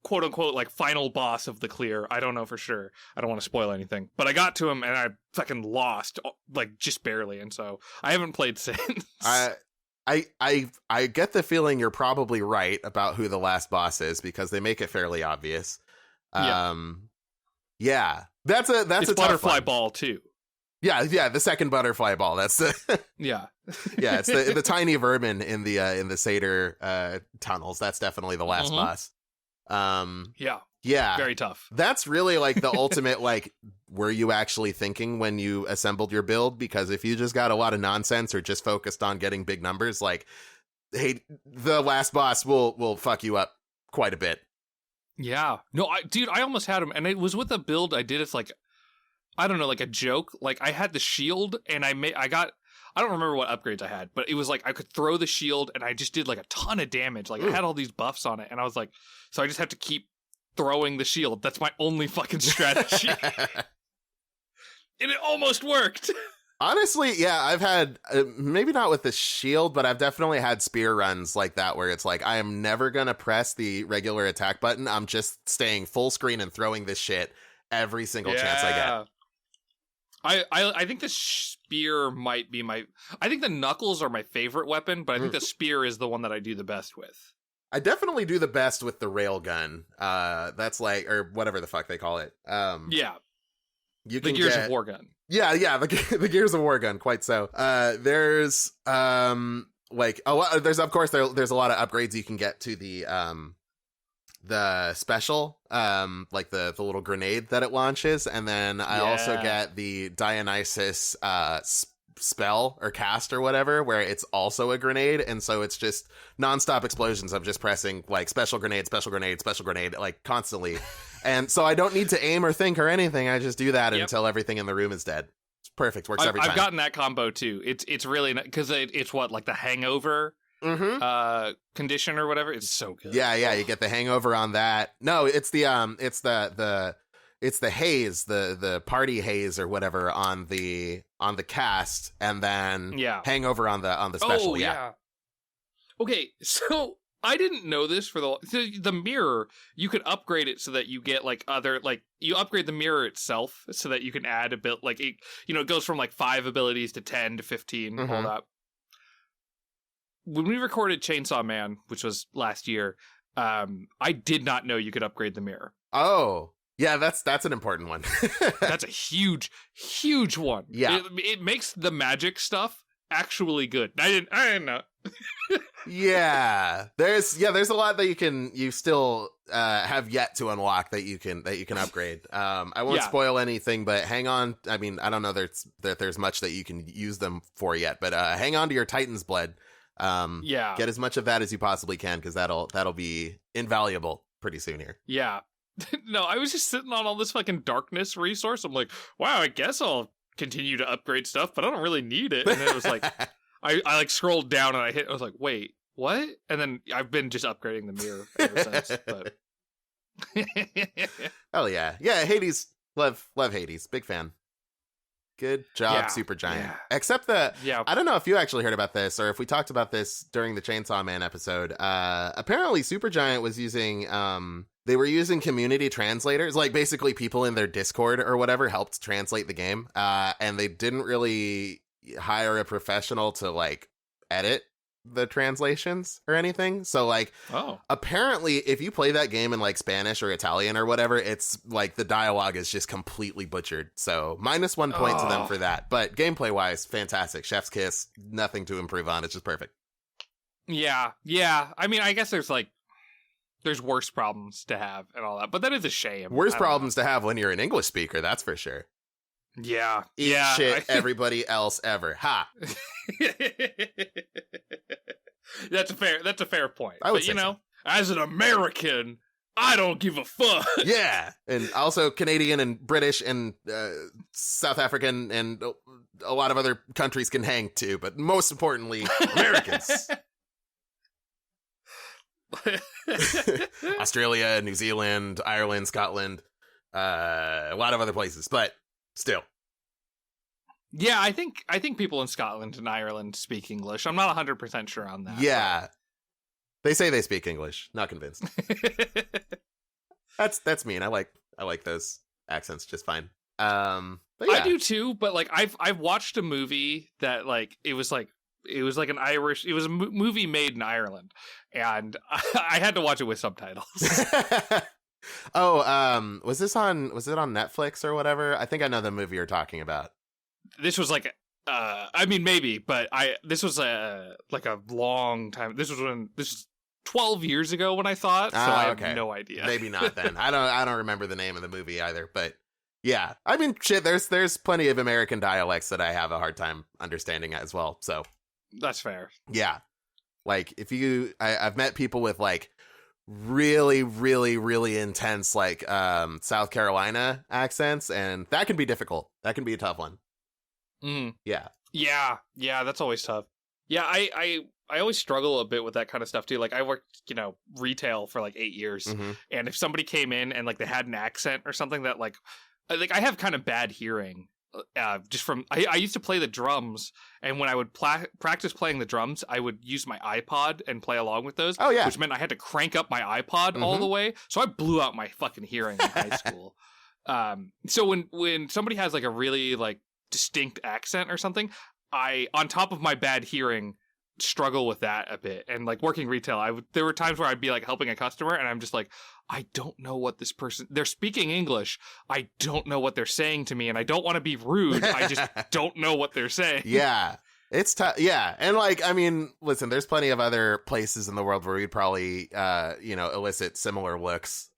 quote unquote like final boss of the clear. I don't know for sure. I don't want to spoil anything, but I got to him and I fucking lost like just barely, and so I haven't played since. I get the feeling you're probably right about who the last boss is because they make it fairly obvious. Yeah, that's a butterfly ball too. Yeah, the second butterfly ball. That's the yeah. It's the tiny vermin in the Seder tunnels. That's definitely the last boss. Yeah, very tough. That's really like the ultimate, like, were you actually thinking when you assembled your build? Because if you just got a lot of nonsense or just focused on getting big numbers, like, hey, the last boss will fuck you up quite a bit. Yeah. No, I almost had him, and it was with a build I did. It's like, I don't know, like a joke. Like, I had the shield, and I don't remember what upgrades I had, but it was like I could throw the shield, and I just did like a ton of damage. Like, I had all these buffs on it, and I was like, so I just have to keep throwing the shield. That's my only fucking strategy. And it almost worked. Honestly, yeah, I've had, maybe not with the shield, but I've definitely had spear runs like that where it's like, I am never going to press the regular attack button. I'm just staying full screen and throwing this shit every single chance I get. I think the spear might be I think the knuckles are my favorite weapon, but I think the spear is the one that I do the best with. I definitely do the best with the railgun. That's like, or whatever the fuck they call it. You can Gears of War gun. Yeah, the Gears of War gun, quite so. There's like a lot. There's of course there's a lot of upgrades you can get to the special, like the little grenade that it launches, and then I also get the Dionysus spell or cast or whatever, where it's also a grenade, and so it's just nonstop explosions of just pressing like special grenade, like constantly. And so I don't need to aim or think or anything. I just do that until everything in the room is dead. It's perfect. Works every time. I've gotten that combo too. It's really because it's what, like the hangover condition or whatever. It's so good. Yeah, you get the hangover on that. No, it's the haze, the party haze or whatever on the cast, and then hangover on the special. Oh, yeah. Okay, so I didn't know this for the mirror. You could upgrade it so that you get like other, like you upgrade the mirror itself so that you can add a bit, like it, it goes from like 5 abilities to 10 to 15, all that. When we recorded Chainsaw Man, which was last year, I did not know you could upgrade the mirror. Oh, yeah, that's an important one. That's a huge one. Yeah. It makes the magic stuff actually good. I didn't know. There's a lot that you still have yet to unlock that you can upgrade. I won't spoil anything, but hang on. I mean, I don't know that there's much that you can use them for yet, but hang on to your Titan's blood. Get as much of that as you possibly can, because that'll be invaluable pretty soon here. Yeah. No, I was just sitting on all this fucking darkness resource. I'm like, wow, I guess I'll continue to upgrade stuff, but I don't really need it. And then it was like, I like scrolled down and I was like, wait, what? And then I've been just upgrading the mirror ever since. But hell yeah. Yeah, Hades. Love Hades. Big fan. Good job, Supergiant. Yeah. Except that, I don't know if you actually heard about this or if we talked about this during the Chainsaw Man episode. Apparently, Supergiant was using, they were using community translators, like basically people in their Discord or whatever helped translate the game. And they didn't really hire a professional to like edit the translations or anything. So like, apparently if you play that game in like Spanish or Italian or whatever, it's like the dialogue is just completely butchered. So -1 point to them for that. But gameplay wise, fantastic. Chef's kiss, nothing to improve on. It's just perfect. Yeah. I mean, I guess there's worse problems to have and all that, but that is a shame. Worse problems to have when you're an English speaker, that's for sure. Yeah. Eat shit everybody else ever. Ha. That's a fair point. I would but so. As an American, I don't give a fuck. Yeah. And also Canadian and British and South African and a lot of other countries can hang too, but most importantly, Americans. Australia, New Zealand, Ireland, Scotland, a lot of other places, but still. Yeah, I think people in Scotland and Ireland speak English. I'm not 100% sure on that. Yeah. But they say they speak English. Not convinced. That's mean. I like those accents just fine. But yeah. I do too, but like I've watched a movie that like it was like an Irish, it was a movie made in Ireland, and I had to watch it with subtitles. Was it on Netflix or whatever? I think I know the movie you're talking about. This was like, I mean, maybe, but this was like a long time. This was 12 years ago when I saw it, so I have no idea. Maybe not then. I don't remember the name of the movie either, but yeah. I mean, shit, there's plenty of American dialects that I have a hard time understanding as well, so. That's fair. Yeah. Like, I've met people with like really, really, really intense like South Carolina accents, and that can be difficult. That can be a tough one. Yeah, that's always tough. Yeah, I always struggle a bit with that kind of stuff too. Like I worked, retail for like 8 years, and if somebody came in and like they had an accent or something that like I have kind of bad hearing, just from I used to play the drums, and when I would practice playing the drums, I would use my iPod and play along with those. Oh yeah, which meant I had to crank up my iPod all the way, so I blew out my fucking hearing in high school. So when somebody has like a really like distinct accent or something, I, on top of my bad hearing, struggle with that a bit. And like working retail, there were times where I'd be like helping a customer and I'm just like, I don't know what this person, they're speaking English, I don't know what they're saying to me, and I don't want to be rude, I just don't know what they're saying. Yeah, it's tough. Yeah, and like, I mean, listen, there's plenty of other places in the world where we'd probably elicit similar looks.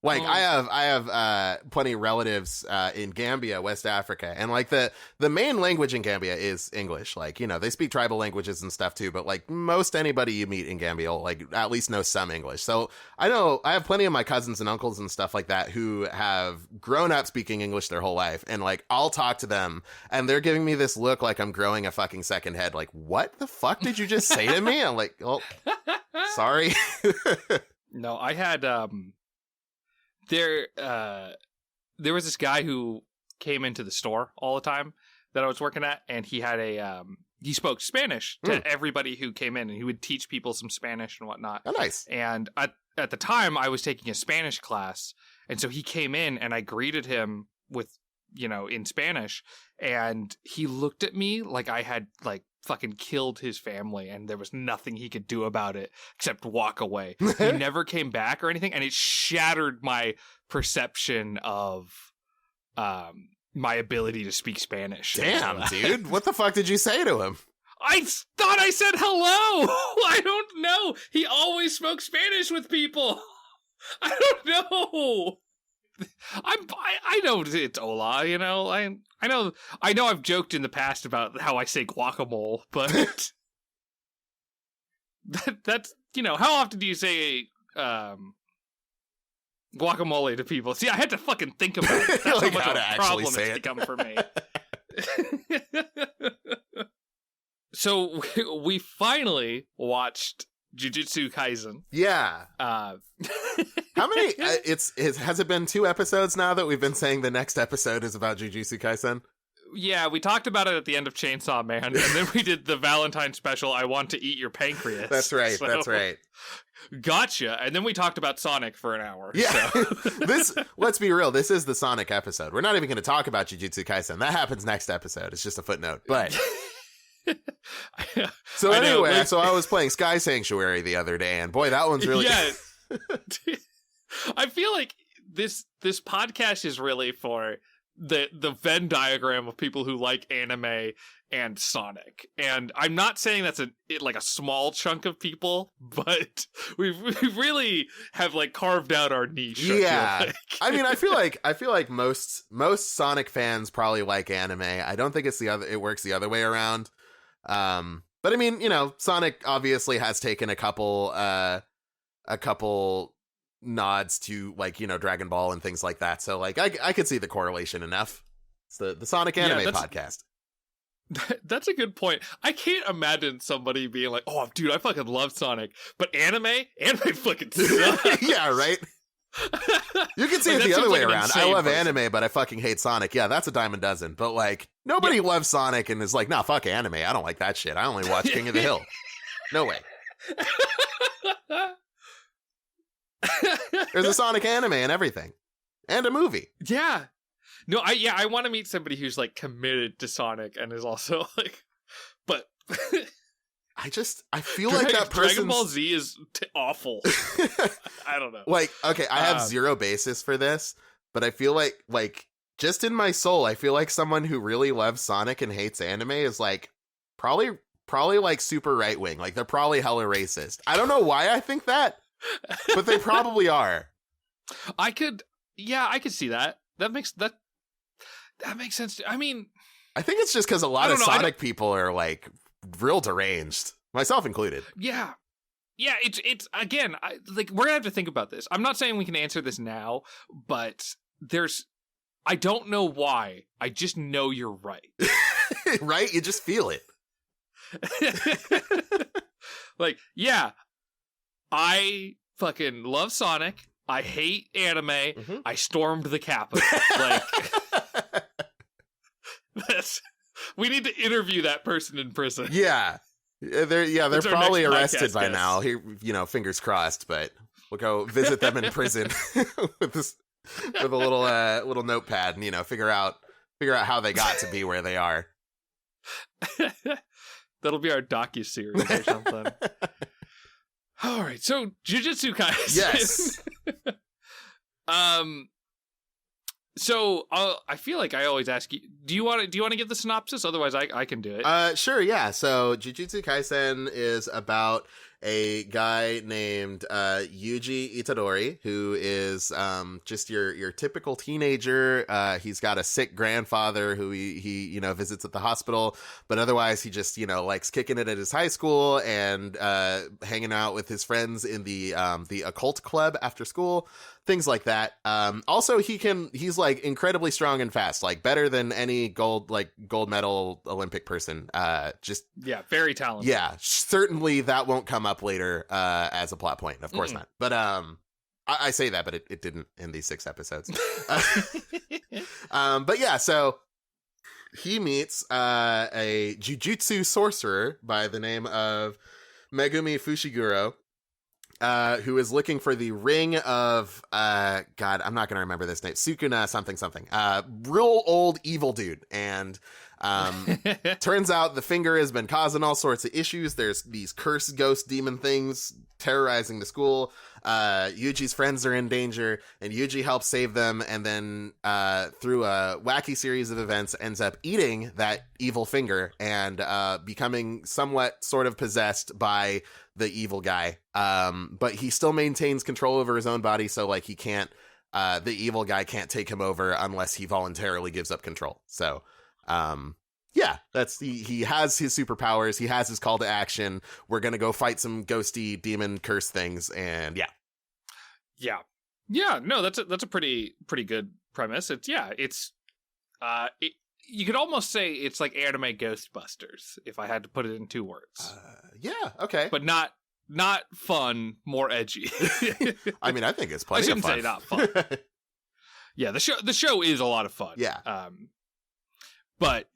Like I have plenty of relatives in Gambia, West Africa, and like the main language in Gambia is English. Like, they speak tribal languages and stuff too, but like most anybody you meet in Gambia will like at least know some English. So I have plenty of my cousins and uncles and stuff like that who have grown up speaking English their whole life, and like I'll talk to them and they're giving me this look like I'm growing a fucking second head. Like, what the fuck did you just say to me? I'm like, oh, sorry. No, I had there was this guy who came into the store all the time that I was working at, and he had he spoke Spanish to everybody who came in, and he would teach people some Spanish and whatnot. Oh, nice. And at the time, I was taking a Spanish class, and so he came in, and I greeted him with, in Spanish, and he looked at me like I had like fucking killed his family, and there was nothing he could do about it except walk away. He never came back or anything, and it shattered my perception of my ability to speak Spanish. Damn, dude. What the fuck did you say to him? I thought I said hello. I don't know. He always spoke Spanish with people. I don't know. I know it's hola, you know. I know I've joked in the past about how I say guacamole, but that's, you know, how often do you say guacamole to people? See, I had to fucking think about it. That's Like how much how of to a problem actually say it's it. become for me. So we finally watched Jujutsu Kaisen. Yeah. How many? Has it been 2 episodes now that we've been saying the next episode is about Jujutsu Kaisen? Yeah, we talked about it at the end of Chainsaw Man, and then we did the Valentine special, I Want to Eat Your Pancreas. That's right. So, That's right. Gotcha. And then we talked about Sonic for an hour. Yeah. So. Let's be real. This is the Sonic episode. We're not even going to talk about Jujutsu Kaisen. That happens next episode. It's just a footnote. But so anyway, so I was playing Sky Sanctuary the other day, and boy, that one's really yeah. I feel like this podcast is really for the Venn diagram of people who like anime and Sonic. And I'm not saying that's a small chunk of people, but we really have like carved out our niche. Yeah. I feel like most Sonic fans probably like anime. I don't think it works the other way around. But I mean, you know, Sonic obviously has taken a couple nods to, like, you know, Dragon Ball and things like that. So like I could see the correlation enough. It's the Sonic anime podcast. That's a good point. I can't imagine somebody being like, "Oh, dude, I fucking love Sonic," but anime fucking sucks. Yeah, right. You can see like, it the other way like around. I love person. anime, but I fucking hate Sonic. Yeah, that's a dime a dozen. But like, nobody loves Sonic and is like, "Nah, fuck anime. I don't like that shit. I only watch King of the Hill." No way. There's a Sonic anime and everything, and a movie. Yeah. No, I want to meet somebody who's like committed to Sonic and is also like, but I feel like that person's... Dragon Ball Z is awful. I don't know. Like, okay, I have zero basis for this, but I feel like just in my soul, I feel like someone who really loves Sonic and hates anime is like probably like super right wing. Like they're probably hella racist. I don't know why I think that, but they probably are. I could see that. That makes sense. I mean, I think it's just because a lot of Sonic people are like real deranged, myself included. Yeah. It's again, like we're gonna have to think about this. I'm not saying we can answer this now, but I don't know why. I just know you're right. Right? You just feel it. Like, yeah, I fucking love Sonic. I hate anime. Mm-hmm. I stormed the Capitol. Like, we need to interview that person in prison. Yeah. They're probably arrested by now. Here, you know, fingers crossed, but we'll go visit them in prison with a little notepad and, you know, figure out how they got to be where they are. That'll be our docuseries or something. All right, so Jujutsu Kaisen. Yes. So I feel like I always ask you. Do you want to give the synopsis? Otherwise, I can do it. Sure. Yeah. So Jujutsu Kaisen is about a guy named Yuji Itadori, who is just your typical teenager. He's got a sick grandfather who he you know visits at the hospital, but otherwise he just, you know, likes kicking it at his high school and hanging out with his friends in the occult club after school. Things like that. Also, he's like incredibly strong and fast, like better than any gold medal Olympic person. Very talented. Yeah, certainly that won't come up later as a plot point. Of course not. But I say that, but it didn't in these 6 episodes. But yeah, so he meets a jujutsu sorcerer by the name of Megumi Fushiguro. who is looking for the ring of God, I'm not gonna remember this name. Sukuna something. Real old evil dude. And turns out the finger has been causing all sorts of issues. There's these cursed ghost demon things terrorizing the school. Yuji's friends are in danger, and Yuji helps save them, and then through a wacky series of events ends up eating that evil finger and becoming somewhat sort of possessed by the evil guy. But he still maintains control over his own body, so like he can't the evil guy can't take him over unless he voluntarily gives up control. So yeah, that's he has his superpowers, he has his call to action. We're gonna go fight some ghosty demon curse things, and yeah. No, that's a pretty good premise. You could almost say it's like anime Ghostbusters, if I had to put it in 2 words. Yeah, okay, but not fun, more edgy. I mean, I think it's plenty of fun. I shouldn't say not fun. Yeah, the show is a lot of fun. Yeah, but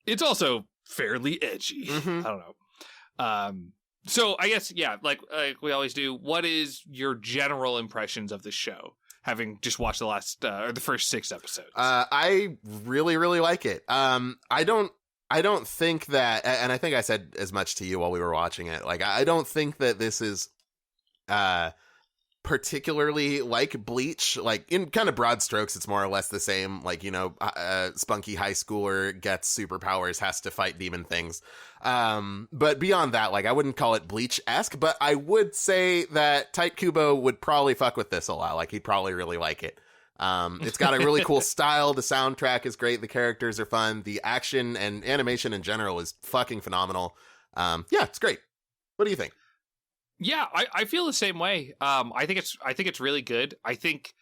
it's also fairly edgy. Mm-hmm. I don't know. So I guess, yeah, like we always do, what is your general impressions of the show, having just watched the first 6 episodes? I really, really like it. I don't think that, and I think I said as much to you while we were watching it, like, I don't think that this is particularly like Bleach. Like, in kind of broad strokes, it's more or less the same. Like, you know, spunky high schooler gets superpowers, has to fight demon things. But beyond that, like, I wouldn't call it Bleach-esque, but I would say that Tight Kubo would probably fuck with this a lot. Like, he'd probably really like it. It's got a really cool style. The soundtrack is great. The characters are fun. The action and animation in general is fucking phenomenal. Yeah, it's great. What do you think? Yeah, I feel the same way. I think it's really good. I think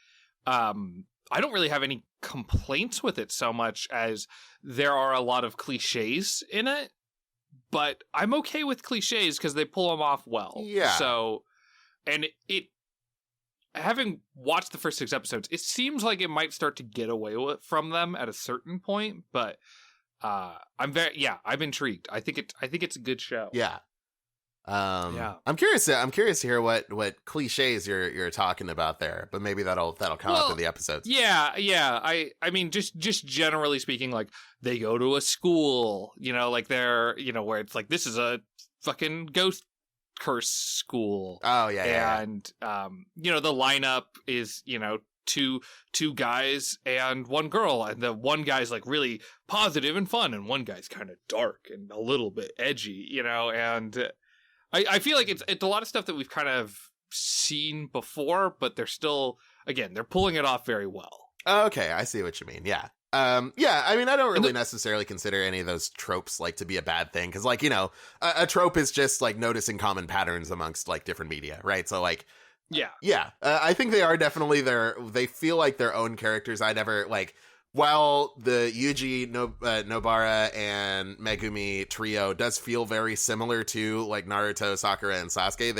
I don't really have any complaints with it so much as there are a lot of cliches in it, but I'm okay with cliches because they pull them off well. Yeah. So, and it having watched the first 6 episodes, it seems like it might start to get away from them at a certain point, but I'm intrigued. I think it's a good show. Yeah. Yeah. I'm curious to hear what cliches you're talking about there, but maybe that'll come up in the episodes. Yeah. I mean, just generally speaking, like, they go to a school, you know, like they're, you know, where it's like, this is a fucking ghost curse school. Oh yeah. And you know, the lineup is, you know, two guys and one girl, and the one guy's like really positive and fun, and one guy's kind of dark and a little bit edgy, you know, and I feel like it's a lot of stuff that we've kind of seen before, but they're still, again, they're pulling it off very well. Okay, I see what you mean. Yeah. Yeah, I mean, I don't really necessarily consider any of those tropes like to be a bad thing, because, like, you know, a trope is just like noticing common patterns amongst like different media, right? So like, yeah, I think they are definitely they feel like their own characters. I never like, while the Yuji, Nobara, and Megumi trio does feel very similar to like Naruto, Sakura, and Sasuke,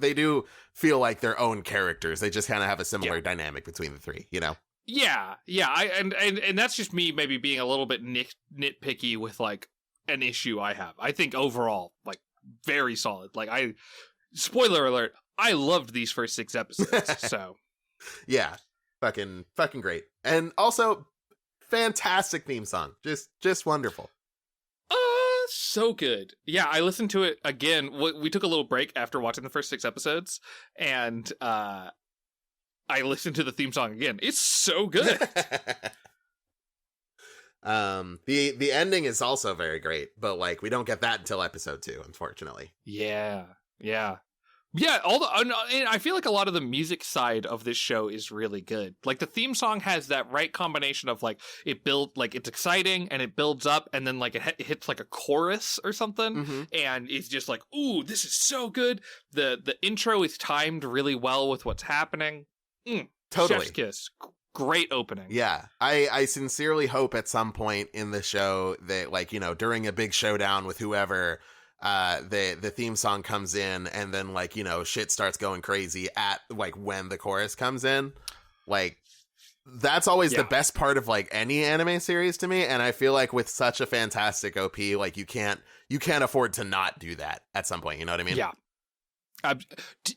they do feel like their own characters. They just kind of have a similar dynamic between the 3, you know? Yeah. And that's just me maybe being a little bit nitpicky with like an issue I have. I think overall, like, very solid. Like, spoiler alert, I loved these first 6 episodes. So yeah, fucking great. And also, fantastic theme song. Just wonderful. So good. Yeah, I listened to it again. We took a little break after watching the first 6 episodes, and I listened to the theme song again. It's so good. The ending is also very great, but like, we don't get that until episode 2, unfortunately. Yeah. And I feel like a lot of the music side of this show is really good. Like, the theme song has that right combination of like, it's exciting and it builds up, and then like it hits like a chorus or something, and it's just like, ooh, this is so good. The intro is timed really well with what's happening. Totally. Chef's kiss. Great opening. Yeah, I sincerely hope at some point in the show that, like, you know, during a big showdown with whoever, the theme song comes in, and then, like, you know, shit starts going crazy at like when the chorus comes in. Like, that's always the best part of like any anime series to me, and I feel like with such a fantastic OP, like, you can't afford to not do that at some point, you know what I mean?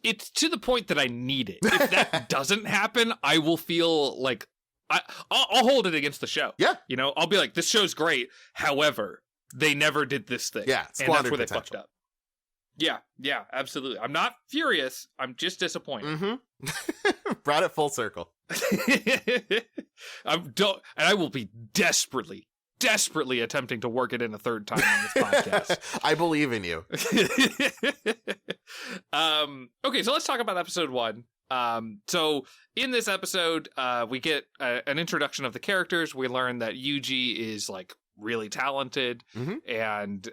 It's to the point that I need it. If that doesn't happen, I will feel like I'll hold it against the show. Yeah. You know, I'll be like, this show's great. However, they never did this thing. Yeah, and that's where they potential. fucked up. Yeah, absolutely. I'm not furious. I'm just disappointed. Mm-hmm. Brought it full circle. I will be desperately attempting to work it in a third time on this podcast. I believe in you. Okay, so let's talk about episode 1. So in this episode, we get an introduction of the characters. We learn that Yuji is like really talented, and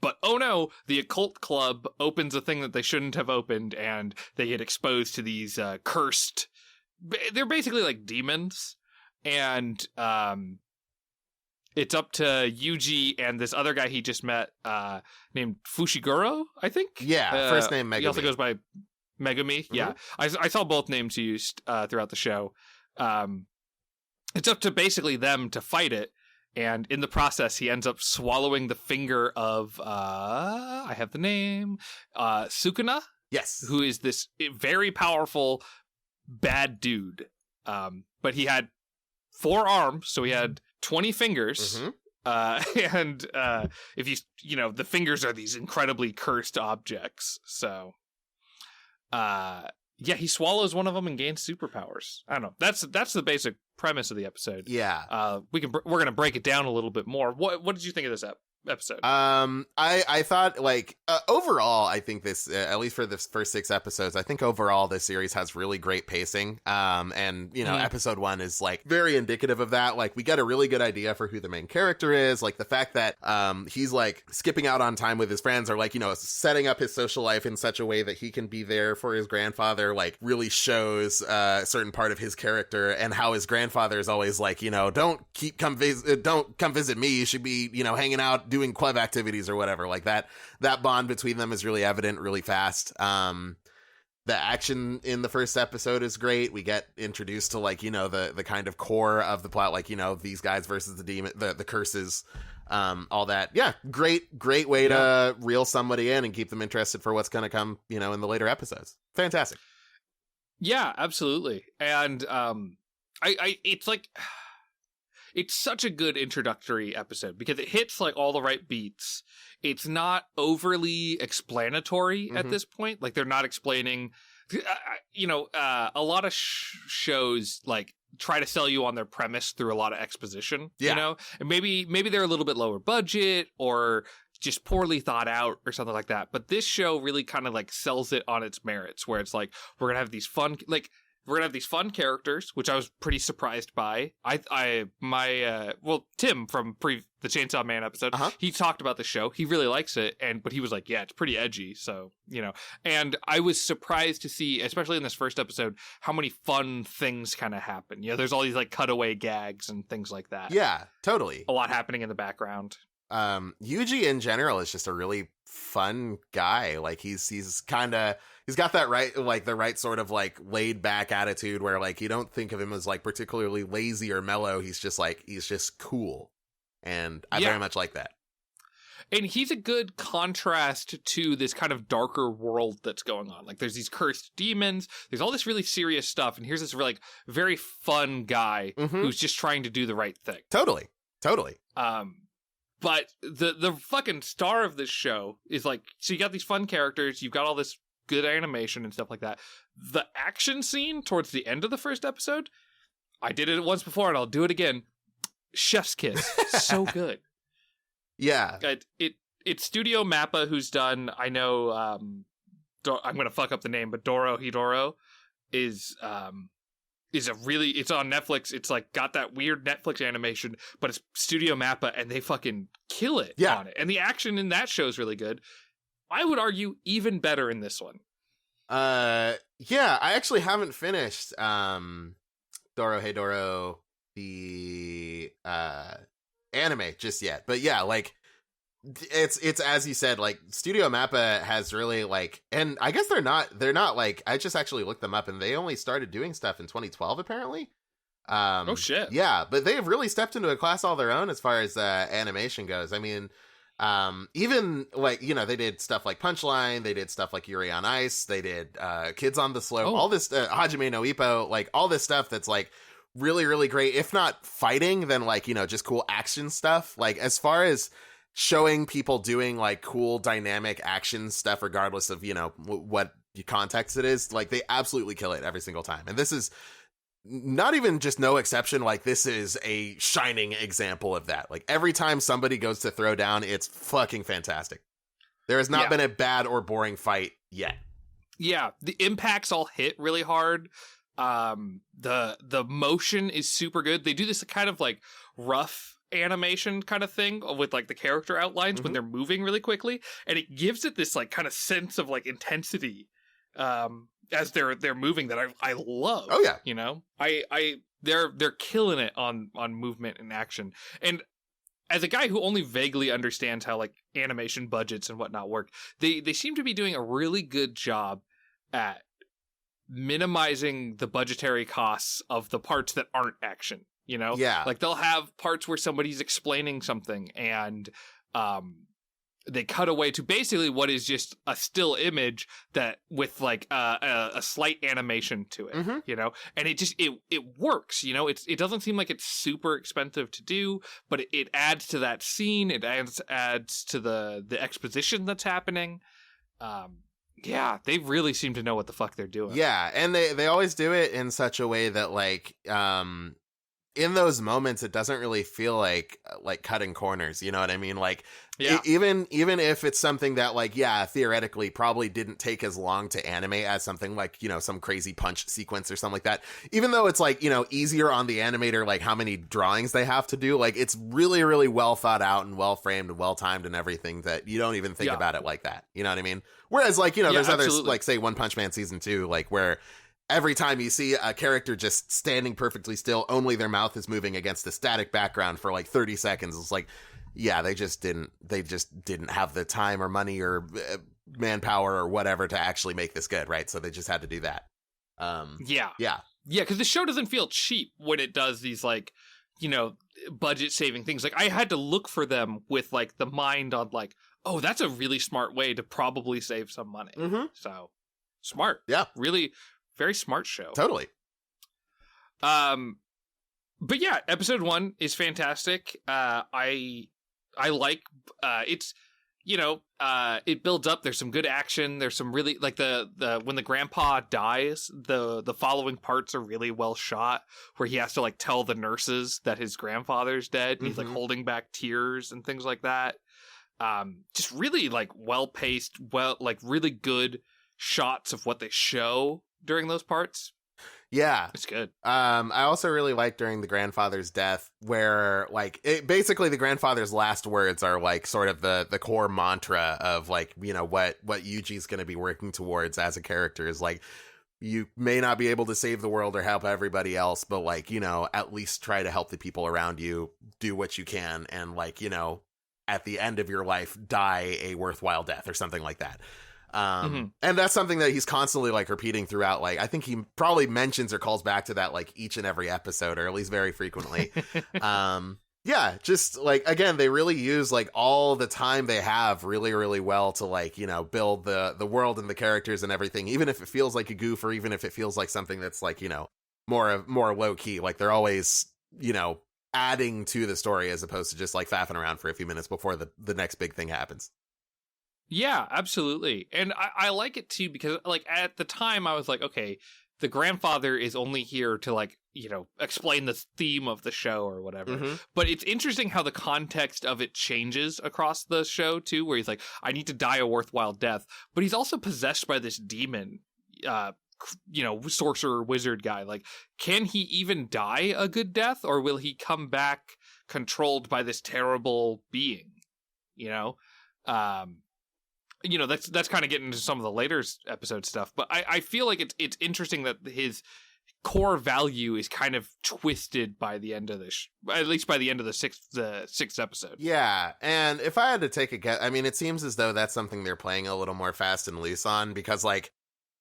but oh no, the occult club opens a thing that they shouldn't have opened, and they get exposed to these cursed. They're basically like demons, and it's up to Yuji and this other guy he just met, named Fushiguro, I think. Yeah, first name Megumi. He also goes by Megumi. Yeah, I saw both names used throughout the show. It's up to basically them to fight it, and in the process, he ends up swallowing the finger of I have the name, Sukuna. Yes, who is this very powerful bad dude. But he had 4 arms, so he had 20 fingers. And if the fingers are these incredibly cursed objects. So, he swallows one of them and gains superpowers. I don't know. That's the basic premise of the episode. Yeah. We're gonna break it down a little bit more. What did you think of this episode? I thought like overall, I think this at least for the first 6 episodes, I think overall this series has really great pacing. And episode 1 is like very indicative of that. Like we get a really good idea for who the main character is. Like the fact that he's like skipping out on time with his friends, or like setting up his social life in such a way that he can be there for his grandfather, like really shows a certain part of his character, and how his grandfather is always like, don't come visit me. You should be hanging out doing club activities or whatever. Like that bond between them is really evident really fast. The action in the first episode is great. We get introduced to like the kind of core of the plot, like these guys versus the demon, the curses, all that. Yeah, great way to reel somebody in and keep them interested for what's going to come in the later episodes. Fantastic. Yeah, absolutely. And it's like it's such a good introductory episode because it hits like all the right beats. It's not overly explanatory at this point. Like they're not explaining, a lot of shows like try to sell you on their premise through a lot of exposition, and maybe they're a little bit lower budget or just poorly thought out or something like that. But this show really kind of like sells it on its merits, where it's like, we're going to have these fun characters, which I was pretty surprised by. Tim from the Chainsaw Man episode, he talked about the show. He really likes it, but he was like, yeah, it's pretty edgy. So, and I was surprised to see, especially in this first episode, how many fun things kind of happen. There's all these like cutaway gags and things like that. Yeah, totally. A lot happening in the background. Yuji in general is just a really fun guy. Like he's got that the right sort of like laid back attitude where like you don't think of him as like particularly lazy or mellow. He's just cool, and I very much like that. And he's a good contrast to this kind of darker world that's going on. Like there's these cursed demons, there's all this really serious stuff, and here's this like very fun guy who's just trying to do the right thing. Totally. But the fucking star of this show is like, so you got these fun characters, you've got all this good animation and stuff like that. The action scene towards the end of the first episode, I did it once before and I'll do it again. Chef's kiss. So good. Yeah. It's Studio Mappa who's done, I know, I'm going to fuck up the name, but Doro Hidoro is it's on Netflix. It's like got that weird Netflix animation, but it's Studio Mappa and they fucking kill it on it. And the action in that show is really good. I would argue even better in this one. I actually haven't finished Doro Hidoro, the anime just yet. But yeah, like it's as you said, like Studio Mappa has really like, and I guess they're not like, I just actually looked them up and they only started doing stuff in 2012 apparently. Oh shit. Yeah, but they have really stepped into a class all their own as far as animation goes. I mean, Even like, you know, they did stuff like Punchline, they did stuff like Yuri on Ice, they did Kids on the Slope, all this Hajime no Ippo, like all this stuff that's like really, really great. If not fighting, then like, you know, just cool action stuff. Like as far as showing people doing like cool dynamic action stuff, regardless of, you know, what context it is, like they absolutely kill it every single time. And this is not even just no exception. Like this is a shining example of that. Like every time somebody goes to throw down, it's fucking fantastic. There has not been a bad or boring fight yet. Yeah, the impacts all hit really hard. The motion is super good. They do this kind of like rough animation kind of thing with like the character outlines when they're moving really quickly, and it gives it this like kind of sense of like intensity as they're moving that I love. Oh yeah, you know, they're killing it on movement and action. And as a guy who only vaguely understands how like animation budgets and whatnot work, they seem to be doing a really good job at minimizing the budgetary costs of the parts that aren't action. You know, like they'll have parts where somebody's explaining something and they cut away to basically what is just a still image that with like a slight animation to it, you know, and it just it works, you know. It doesn't seem like it's super expensive to do, but it adds to that scene. It adds to the exposition that's happening. Yeah, they really seem to know what the fuck they're doing. Yeah, and they always do it in such a way that like in those moments it doesn't really feel like cutting corners, you know what I mean? Like even if it's something that like theoretically probably didn't take as long to animate as something like, you know, some crazy punch sequence or something like that, even though it's like, you know, easier on the animator, like how many drawings they have to do, like it's really, really well thought out and well framed and well timed and everything that you don't even think about it like that, you know what I mean? Whereas like, you know, there's others like say One Punch Man season 2, like where every time you see a character just standing perfectly still, only their mouth is moving against a static background for like 30 seconds. It's like, yeah, they just didn't have the time or money or manpower or whatever to actually make this good, right? So they just had to do that. Yeah, because the show doesn't feel cheap when it does these like, you know, budget saving things. Like I had to look for them with like the mind on like, oh, that's a really smart way to probably save some money. So smart. Yeah, really. Very smart show. Totally. But yeah, episode 1 is fantastic. I like it's, you know, it builds up. There's some good action. There's some really like the when the grandpa dies, the following parts are really well shot, where he has to like tell the nurses that his grandfather's dead, and he's like holding back tears and things like that. Just really like well paced, like really good shots of what they show during those parts. Yeah, it's good. I also really like during the grandfather's death, where like basically the grandfather's last words are like sort of the core mantra of like, you know, what Yuji's going to be working towards as a character is like, you may not be able to save the world or help everybody else, but like, you know, at least try to help the people around you, do what you can, and like, you know, at the end of your life, die a worthwhile death or something like that. And that's something that he's constantly like repeating throughout. Like, I think he probably mentions or calls back to that like each and every episode, or at least very frequently. Yeah, just like, again, they really use like all the time they have really, really well to like, you know, build the world and the characters and everything, even if it feels like a goof, or even if it feels like something that's like, you know, more low key. Like they're always, you know, adding to the story as opposed to just like faffing around for a few minutes before the next big thing happens. Yeah, absolutely. And I like it too, because like at the time I was like, okay, the grandfather is only here to like, you know, explain the theme of the show or whatever. But it's interesting how the context of it changes across the show too, where he's like, I need to die a worthwhile death, but he's also possessed by this demon, you know, sorcerer wizard guy. Like, can he even die a good death, or will he come back controlled by this terrible being? You know, that's kind of getting into some of the later episode stuff, but I feel like it's interesting that his core value is kind of twisted by the end of this, at least by the end of the sixth episode. Yeah, and if I had to take a guess, I mean, it seems as though that's something they're playing a little more fast and loose on, because like,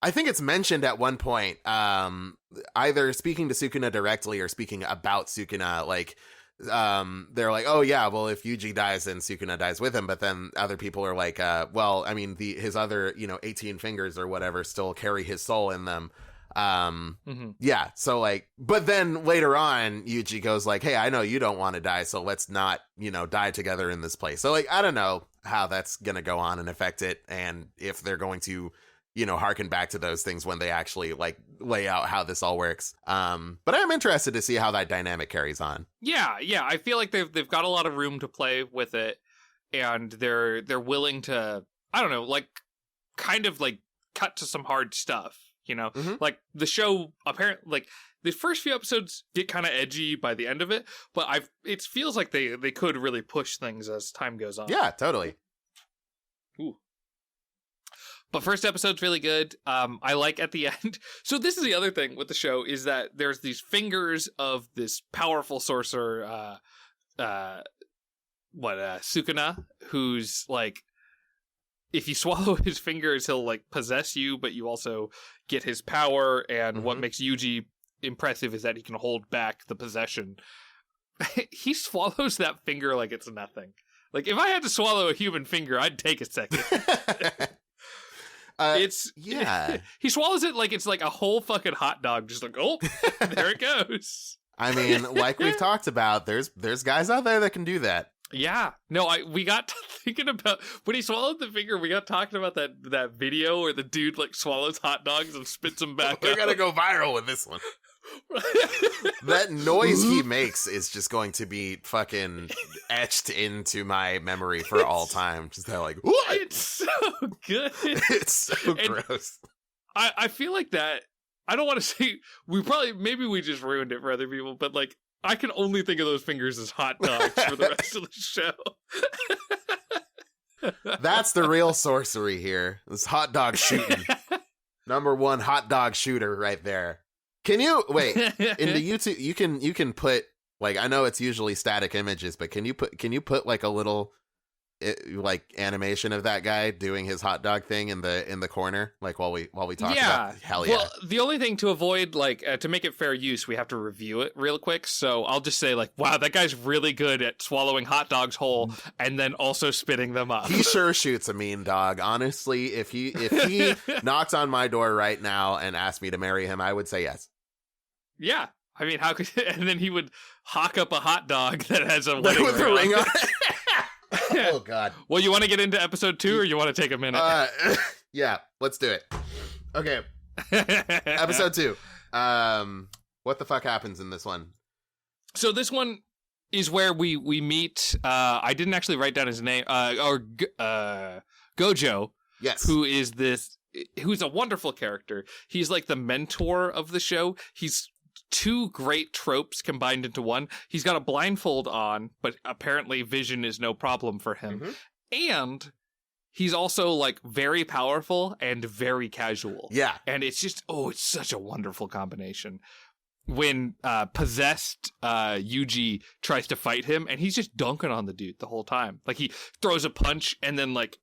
I think it's mentioned at one point, either speaking to Sukuna directly or speaking about Sukuna, like, they're like, oh yeah, well, if Yuji dies, then Sukuna dies with him. But then other people are like, well, I mean, his other, 18 fingers or whatever still carry his soul in them. Yeah, so like, but then later on, Yuji goes like, hey, I know you don't want to die, so let's not, die together in this place. So like, I don't know how that's gonna go on and affect it, and if they're going to, harken back to those things when they actually like lay out how this all works. But I'm interested to see how that dynamic carries on. Yeah, I feel like they've got a lot of room to play with it, and they're willing to, I don't know, like kind of like cut to some hard stuff. Like the show apparently, like the first few episodes get kind of edgy by the end of it, but it feels like they could really push things as time goes on. Yeah, totally. Ooh. But first episode's really good. I like at the end. So this is the other thing with the show is that there's these fingers of this powerful sorcerer, Sukuna, who's like, if you swallow his fingers, he'll like possess you, but you also get his power. And what makes Yuji impressive is that he can hold back the possession. He swallows that finger like it's nothing. Like if I had to swallow a human finger, I'd take a second. He swallows it like it's like a whole fucking hot dog, just like, oh, there it goes. I mean, like we've talked about, there's guys out there that can do that. Yeah. No, we got thinking about when he swallowed the finger, we got talking about that video where the dude like swallows hot dogs and spits them back We're out. gonna go viral with this one. That noise he makes is just going to be fucking etched into my memory for all time. Just that like, what? It's so good. It's so gross. I feel like that, I don't want to say, maybe we just ruined it for other people, but like, I can only think of those fingers as hot dogs for the rest of the show. That's the real sorcery here. This hot dog shooting. Number one hot dog shooter right there. Can you wait in the YouTube? You can put like, I know it's usually static images, but can you put like a little like animation of that guy doing his hot dog thing in the corner, like while we talk about? Hell yeah. Well, the only thing to avoid, like to make it fair use, we have to review it real quick. So I'll just say like, wow, that guy's really good at swallowing hot dogs whole and then also spitting them up. He sure shoots a mean dog. Honestly, if he knocks on my door right now and asked me to marry him, I would say yes. Yeah. I mean, how could, and then he would hawk up a hot dog that has a with a ring on it. Oh God. Well, you want to get into episode 2 or you want to take a minute? Yeah, let's do it. Okay. Episode 2. What the fuck happens in this one? So this one is where we meet, I didn't actually write down his name, Gojo. Yes. Who's a wonderful character. He's like the mentor of the show. He's 2 great tropes combined into one. He's got a blindfold on, but apparently vision is no problem for him. And he's also like very powerful and very casual. Yeah. And it's just, it's such a wonderful combination. When possessed Yuji tries to fight him, and he's just dunking on the dude the whole time. Like he throws a punch and then like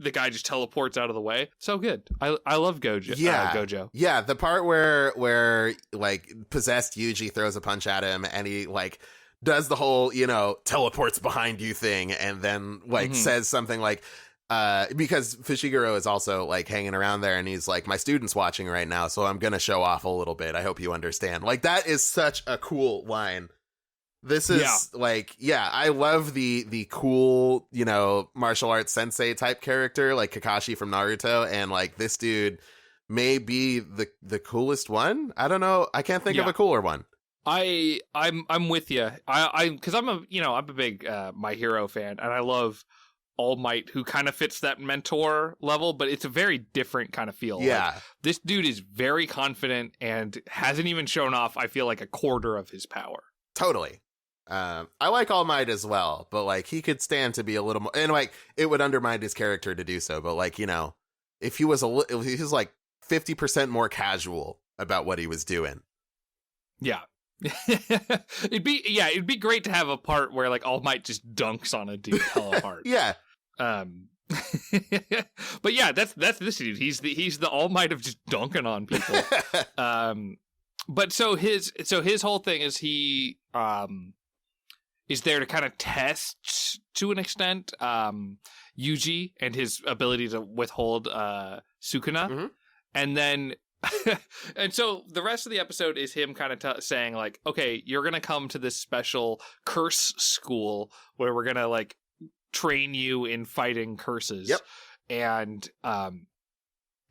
the guy just teleports out of the way. So good. I love Gojo. Yeah. Gojo. Yeah, the part where like possessed Yuji throws a punch at him and he like does the whole, teleports behind you thing and then like says something like because Fushiguro is also like hanging around there and he's like, my student's watching right now, so I'm going to show off a little bit. I hope you understand. Like that is such a cool line. This is I love the cool, martial arts sensei type character like Kakashi from Naruto, and like this dude may be the coolest one. I don't know. I can't think of a cooler one. I'm with you. Because I'm a big My Hero fan, and I love All Might, who kind of fits that mentor level, but it's a very different kind of feel. Yeah. Like, this dude is very confident and hasn't even shown off, I feel like, a quarter of his power. Totally. I like All Might as well, but like he could stand to be a little more, and like it would undermine his character to do so. But like, if he was if he was like 50% more casual about what he was doing. Yeah. it'd be great to have a part where like All Might just dunks on a dude hella hard. Yeah. But yeah, that's this dude. He's the All Might of just dunking on people. But so his whole thing is he is there to kind of test to an extent Yuji and his ability to withhold Sukuna. And then and so the rest of the episode is him kind of saying like, okay, you're gonna come to this special curse school where we're gonna like train you in fighting curses. And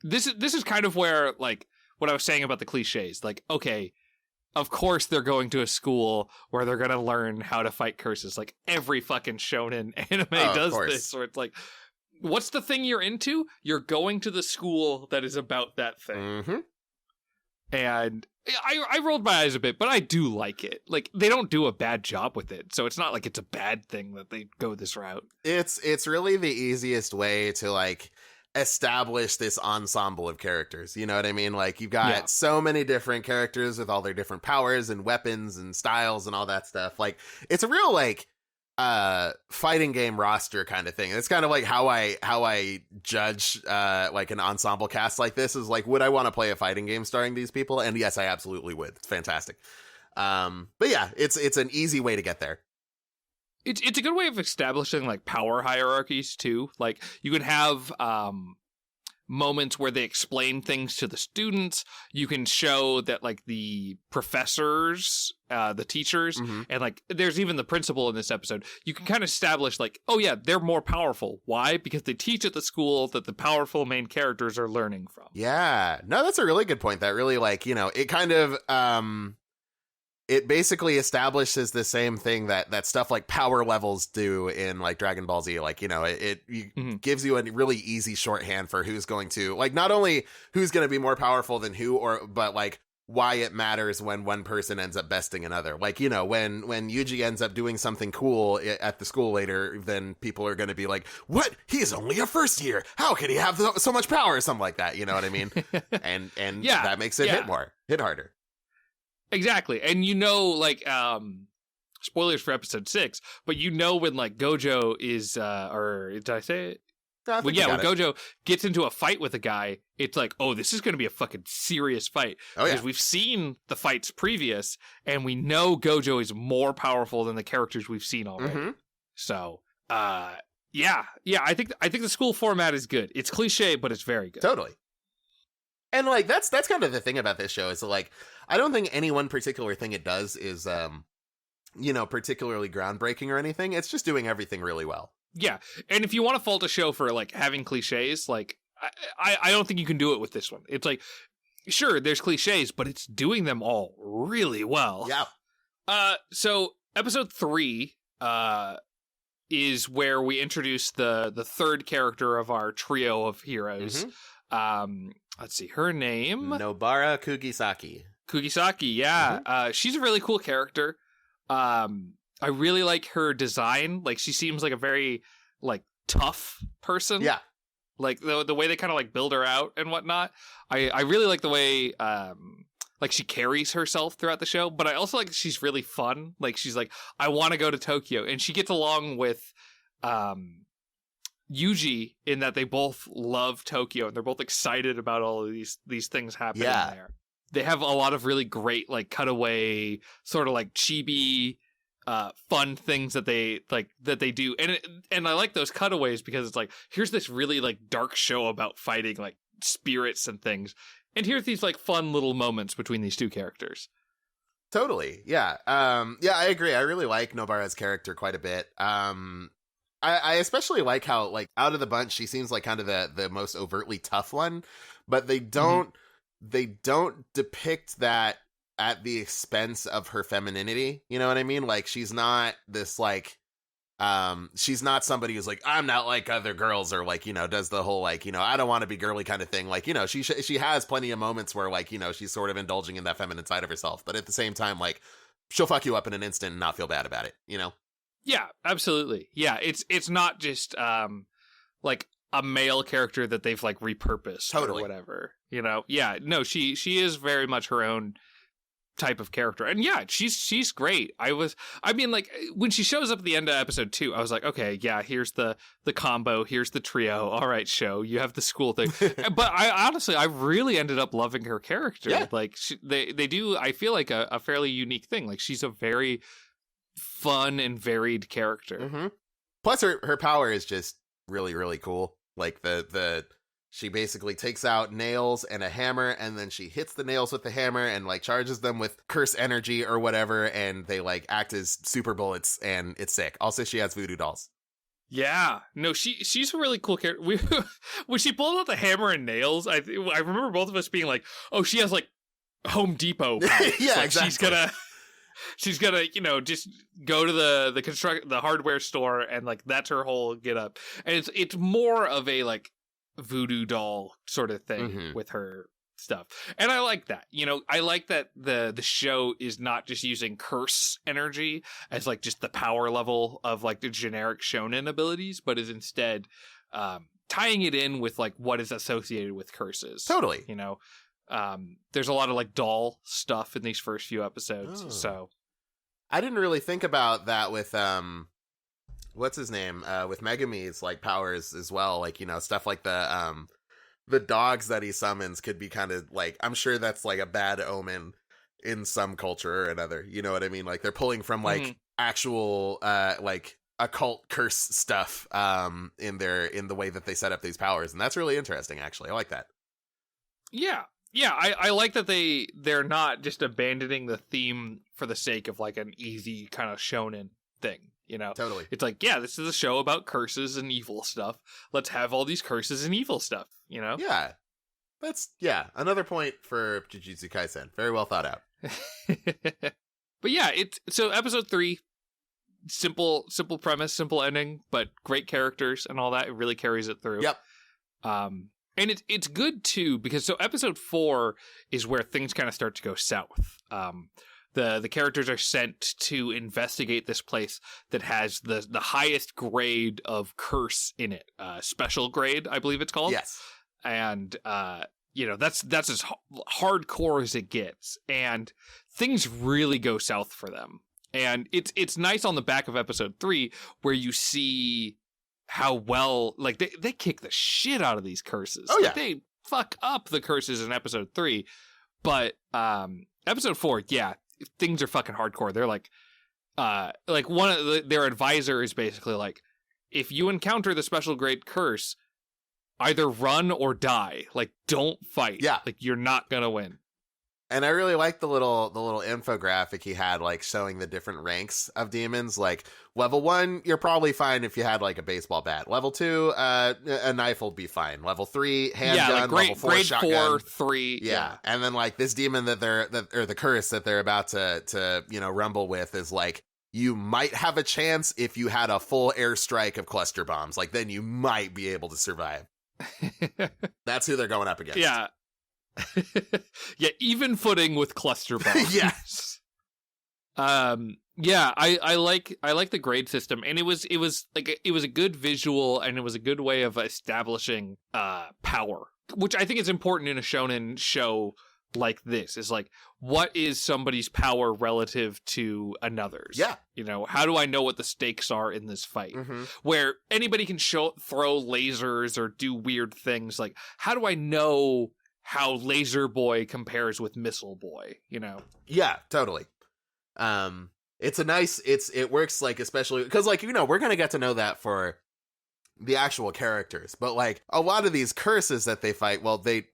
this is kind of where like what I was saying about the cliches, like, okay, of course they're going to a school where they're going to learn how to fight curses. Like every fucking shonen anime does this, where it's like, what's the thing you're into? You're going to the school that is about that thing. And I rolled my eyes a bit, but I do like it. Like they don't do a bad job with it. So it's not like it's a bad thing that they go this route. It's really the easiest way to like establish this ensemble of characters. You know what I mean? Like you've got so many different characters with all their different powers and weapons and styles and all that stuff. Like it's a real like fighting game roster kind of thing. It's kind of like how I judge like an ensemble cast like this is like, would I want to play a fighting game starring these people? And yes, I absolutely would. It's fantastic. But yeah, it's an easy way to get there. It's a good way of establishing like power hierarchies too. Like you can have moments where they explain things to the students. You can show that like the professors, the teachers, and like there's even the principal in this episode. You can kind of establish like, oh yeah, they're more powerful. Why? Because they teach at the school that the powerful main characters are learning from. Yeah, no, that's a really good point. That really like, you know, it kind of it basically establishes the same thing that stuff like power levels do in like Dragon Ball Z. Like, you know, it gives you a really easy shorthand for who's going to like, not only who's going to be more powerful than who, but like why it matters when one person ends up besting another. Like, you know, when Yuji ends up doing something cool at the school later, then people are going to be like, what? He's only a first year. How can he have so much power? Or something like that. You know what I mean? and that makes it hit harder. Exactly. And you know, like, spoilers for episode 6, but you know when, like, Gojo is, or did I say it? No, when Gojo gets into a fight with a guy, it's like, oh, this is going to be a fucking serious fight. Because we've seen the fights previous, and we know Gojo is more powerful than the characters we've seen already. So, I think the school format is good. It's cliche, but it's very good. Totally. And like that's kind of the thing about this show is like I don't think any one particular thing it does is you know, particularly groundbreaking or anything. It's just doing everything really well. Yeah. And if you want to fault a show for like having cliches, like I don't think you can do it with this one. It's like, sure, there's cliches, but it's doing them all really well. Yeah. So episode 3 is where we introduce the third character of our trio of heroes. Let's see, her name? Nobara Kugisaki. Kugisaki, yeah. She's a really cool character. I really like her design. Like, she seems like a very, like, tough person. Yeah. Like, the way they kind of, like, build her out and whatnot. I really like the way, like, she carries herself throughout the show. But I also like she's really fun. Like, she's like, I want to go to Tokyo. And she gets along with, Yuji in that they both love Tokyo and they're both excited about all of these things happening there. They have a lot of really great like cutaway sort of like chibi fun things that they do, and I like those cutaways because it's like, here's this really like dark show about fighting like spirits and things, and here's these like fun little moments between these two characters. Totally. Yeah. I agree. I really like Nobara's character quite a bit. I especially like how, like, out of the bunch, she seems like kind of the most overtly tough one, but they don't depict that at the expense of her femininity. You know what I mean? Like, she's not this, like, she's not somebody who's like, I'm not like other girls, or like, you know, does the whole, like, you know, I don't want to be girly kind of thing. Like, you know, she has plenty of moments where, like, you know, she's sort of indulging in that feminine side of herself, but at the same time, like, she'll fuck you up in an instant and not feel bad about it, you know? Yeah, absolutely. Yeah, it's not just like a male character that they've like repurposed or whatever. You know? Yeah, no, she is very much her own type of character. And yeah, she's great. I mean, like, when she shows up at the end of episode 2, I was like, okay, yeah, here's the combo, here's the trio. All right, show, you have the school thing. But I really ended up loving her character. Yeah. Like, they do, I feel like a fairly unique thing. Like, she's a very fun and varied character. Mm-hmm. Plus, her power is just really, really cool. Like, she basically takes out nails and a hammer, and then she hits the nails with the hammer and, like, charges them with curse energy or whatever, and they, like, act as super bullets, and it's sick. Also, she has voodoo dolls. Yeah, no, she's a really cool character. When she pulled out the hammer and nails, I remember both of us being like, "Oh, she has like Home Depot powers." Yeah, like, exactly. She's gonna, just go to the hardware store and like that's her whole get up. And it's more of a like voodoo doll sort of thing with her stuff. And I like that. I like that the show is not just using curse energy as like just the power level of like the generic shonen abilities, but is instead tying it in with like what is associated with curses. Totally. There's a lot of like doll stuff in these first few episodes. Oh. So I didn't really think about that with what's his name? With Megumi's like powers as well. Like, stuff like the dogs that he summons could be kind of like, I'm sure that's like a bad omen in some culture or another. You know what I mean? Like they're pulling from like actual like occult curse stuff in the way that they set up these powers, and that's really interesting. Actually, I like that. Yeah. I like that they're not just abandoning the theme for the sake of like an easy kind of shonen thing. Totally. It's like, yeah, this is a show about curses and evil stuff. Let's have all these curses and evil stuff, Yeah. That's, another point for Jujutsu Kaisen. Very well thought out. But yeah, so episode 3, simple premise, simple ending, but great characters and all that. It really carries it through. Yep. And it's good too, because so episode 4 is where things kind of start to go south. The characters are sent to investigate this place that has the highest grade of curse in it. Special grade, I believe it's called. Yes. And, that's as hardcore as it gets. And things really go south for them. And it's nice on the back of episode 3 where you see how well, like, they kick the shit out of these curses. Oh, yeah. Like, they fuck up the curses in episode 3. But episode 4, yeah, things are fucking hardcore. They're like one of their advisor is basically like, if you encounter the special grade curse, either run or die. Like, don't fight. Yeah. Like, you're not gonna win. And I really like the little infographic he had, like, showing the different ranks of demons. Like, level 1, you're probably fine if you had, like, a baseball bat. Level 2, a knife will be fine. Level 3, handgun. Like level 4, grade shotgun. 4, 3. Yeah. And then, like, this demon or the curse that they're about to rumble with is, like, you might have a chance if you had a full airstrike of cluster bombs. Like, then you might be able to survive. That's who they're going up against. Yeah. Yeah, even footing with cluster bombs. Yes. Yeah, I like the grade system, and it was a good visual, and it was a good way of establishing power, which I think is important in a shonen show like this. Is like, what is somebody's power relative to another's? Yeah. How do I know what the stakes are in this fight? Where anybody can throw lasers or do weird things. Like, how do I know how Laser Boy compares with Missile Boy, Yeah, totally. It works, like, especially because, like, we're gonna get to know that for the actual characters, but like a lot of these curses that they fight, well, they,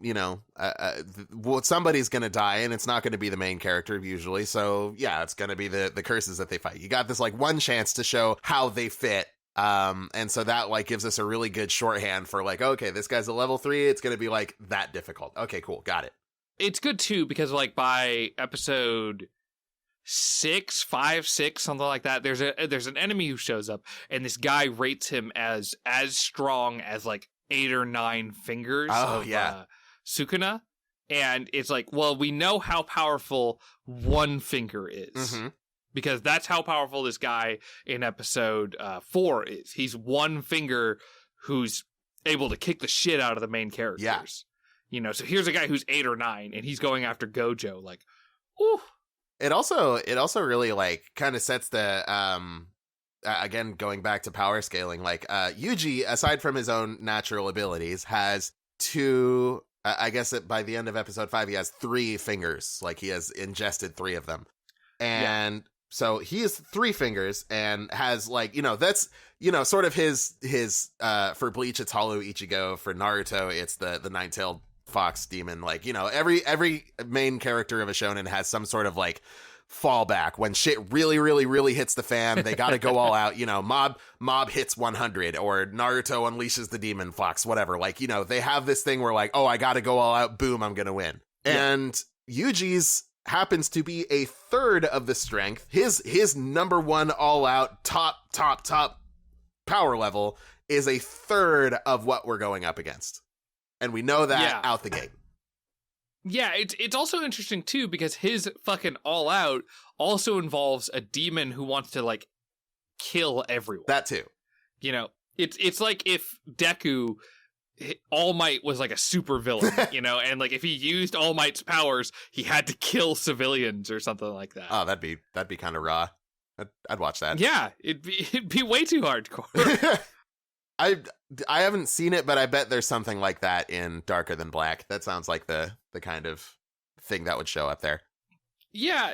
somebody's gonna die, and it's not gonna be the main character usually. So yeah, it's gonna be the curses that they fight. You got this like one chance to show how they fit. And so that like gives us a really good shorthand for like, okay, this guy's a level 3. It's going to be like that difficult. Okay, cool. Got it. It's good too, because like by episode 6, something like that, there's an enemy who shows up, and this guy rates him as strong as like 8 or 9 fingers of Sukuna. And it's like, well, we know how powerful one finger is. Because that's how powerful this guy in episode 4 is. He's one finger who's able to kick the shit out of the main characters. Yeah. So here's a guy who's 8 or 9, and he's going after Gojo. Like, ooh. It also really like kind of sets the again, going back to power scaling. Like Yuji, aside from his own natural abilities, has 2. I guess by the end of episode 5, he has 3 fingers. Like he has ingested 3 of them, and So he is 3 fingers and has like, that's, sort of his for Bleach, it's Hollow Ichigo. For Naruto, it's the 9-tailed fox demon. Like, every main character of a shonen has some sort of like fallback when shit really, really, really hits the fan. They got to go all out. Mob hits 100, or Naruto unleashes the demon fox, whatever. Like, they have this thing where like, oh, I got to go all out. Boom, I'm gonna win. Yeah. And Yuji's happens to be a third of the strength. His number one all out top power level is a third of what we're going up against, and we know that out the gate. Yeah, it's also interesting, too, because his fucking all out also involves a demon who wants to, like, kill everyone. That, too. It's like if Deku, All Might was, like, a super villain, and, like, if he used All Might's powers, he had to kill civilians or something like that. Oh, that'd be kind of raw. I'd watch that. Yeah, it'd be way too hardcore. I haven't seen it, but I bet there's something like that in Darker Than Black. That sounds like the kind of thing that would show up there. Yeah,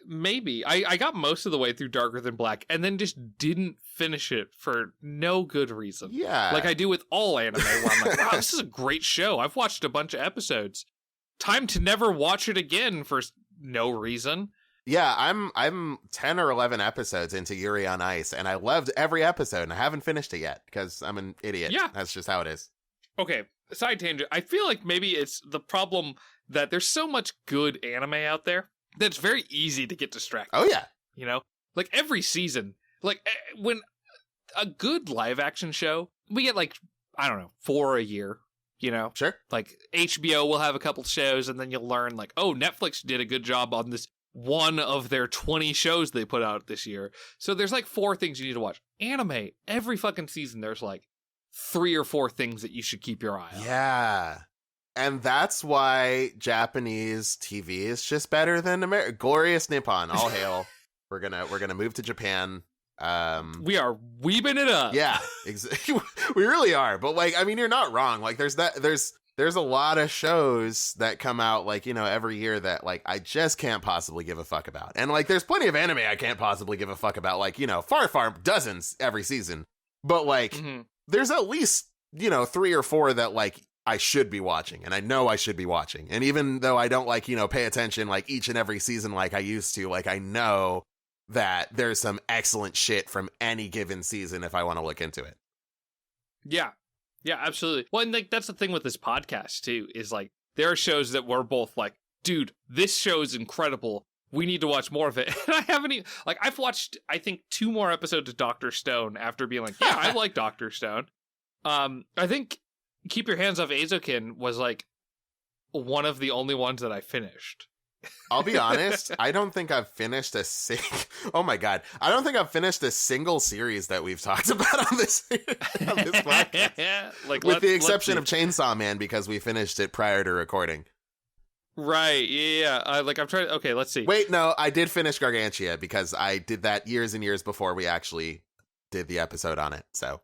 maybe. I got most of the way through Darker Than Black and then just didn't finish it for no good reason. Yeah. Like I do with all anime, where I'm like, wow, this is a great show. I've watched a bunch of episodes. Time to never watch it again for no reason. Yeah, I'm 10 or 11 episodes into Yuri on Ice, and I loved every episode, and I haven't finished it yet, because I'm an idiot. Yeah. That's just how it is. Okay, side tangent. I feel like maybe it's the problem that there's so much good anime out there that it's very easy to get distracted. Oh, yeah. Like every season, like when a good live action show, we get like, I don't know, 4 a year. Sure. Like HBO will have a couple shows, and then you'll learn like, oh, Netflix did a good job on this one of their 20 shows they put out this year. So there's like 4 things you need to watch. Anime, every fucking season, there's like 3 or 4 things that you should keep your eye on. Yeah. And that's why Japanese TV is just better than America. Glorious Nippon, all hail. We're gonna move to Japan. We are weebing it up. Yeah, we really are. But like, I mean, you're not wrong. Like, there's a lot of shows that come out like, every year that like I just can't possibly give a fuck about. And like there's plenty of anime I can't possibly give a fuck about, like, far dozens every season. But like there's at least, 3 or 4 that like I should be watching, and I know I should be watching. And even though I don't like, pay attention like each and every season like I used to, like I know that there's some excellent shit from any given season if I want to look into it. Yeah. Yeah, absolutely. Well, and like that's the thing with this podcast too, is like there are shows that we're both like, dude, this show is incredible. We need to watch more of it. And I haven't even, like, I've watched, I think, 2 more episodes of Dr. Stone after being like, yeah, I like Dr. Stone. I think Keep Your Hands Off Eizouken was like one of the only ones that I finished. I'll be honest, I don't think I've finished oh my god, I don't think I've finished a single series that we've talked about on this podcast. Like, with the exception of Chainsaw Man, because we finished it prior to recording. Right, yeah. I'm trying to, okay, let's see. Wait, no, I did finish Gargantia, because I did that years and years before we actually did the episode on it, so.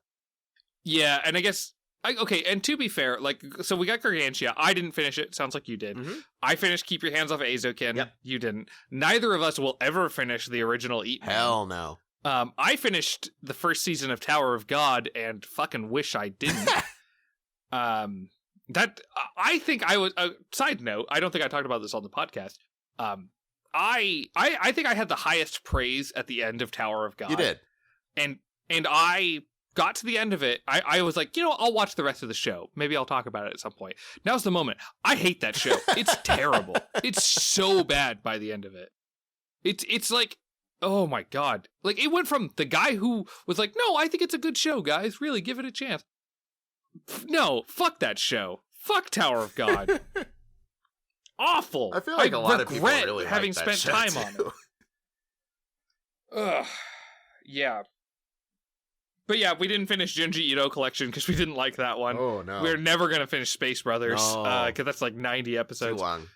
Yeah, and I guess, okay, and to be fair, like, so we got Gargantia. I didn't finish it. Sounds like you did. Mm-hmm. I finished Keep Your Hands Off Eizouken. Yep. You didn't. Neither of us will ever finish the original Eat Man. Hell no. I finished the first season of Tower of God and fucking wish I didn't. That I think I was. Side note, I don't think I talked about this on the podcast. I think I had the highest praise at the end of Tower of God. You did, and I got to the end of it. I was like, I'll watch the rest of the show. Maybe I'll talk about it at some point. Now's the moment. I hate that show. It's terrible. It's so bad by the end of it. It's like, oh my god. Like, it went from the guy who was like, no, I think it's a good show, guys. Really, give it a chance. No, fuck that show. Fuck Tower of God. Awful. I feel like a lot of people really having like that spent show time too. on it. Ugh. Yeah. But yeah, we didn't finish Junji Ito Collection because we didn't like that one. Oh, no. We're never going to finish Space Brothers No. because that's like 90 episodes. Too long.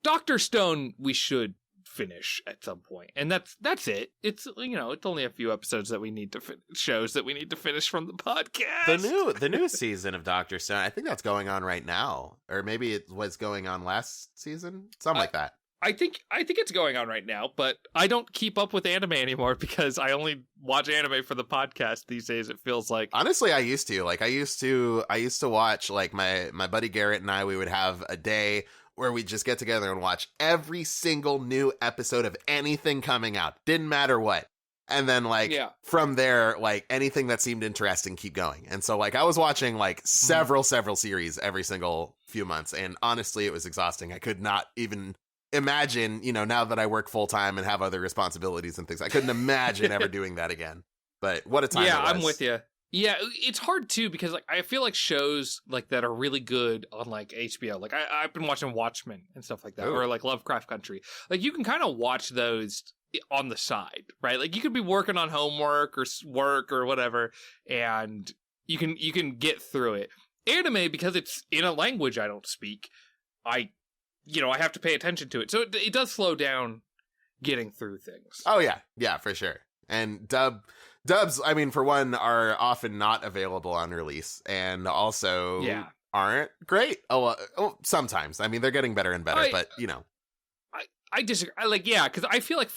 Dr. Stone, we should finish at some point. And that's it. It's, it's only a few episodes that we need to shows that we need to finish from the podcast. The new season of Dr. Stone, I think that's going on right now. Or maybe it was going on last season. Something like that. I think it's going on right now, but I don't keep up with anime anymore because I only watch anime for the podcast these days. It feels like. Honestly, I used to watch, like, my buddy Garrett and I. We would have a day where we'd just get together and watch every single new episode of anything coming out. Didn't matter what. And then, like, from there, like, anything that seemed interesting, keep going. And so, like, I was watching, like, several series every single few months. And honestly, it was exhausting. I could not even imagine, you know, now that I work full time and have other responsibilities and things, I couldn't imagine ever doing that again. But what a time it was. I'm with you. Yeah, it's hard too because, like, I feel like shows like that are really good on, like, HBO. Like, I've been watching Watchmen and stuff like that, or like Lovecraft Country. Like, you can kind of watch those on the side, right? Like, you could be working on homework or work or whatever, and you can get through it. Anime, because it's in a language I don't speak, I have to pay attention to it. So it does slow down getting through things. Oh, yeah. Yeah, for sure. And dubs, I mean, for one, are often not available on release, and also aren't great. Oh, sometimes. I mean, they're getting better and better, but, you know. I disagree. Because I feel like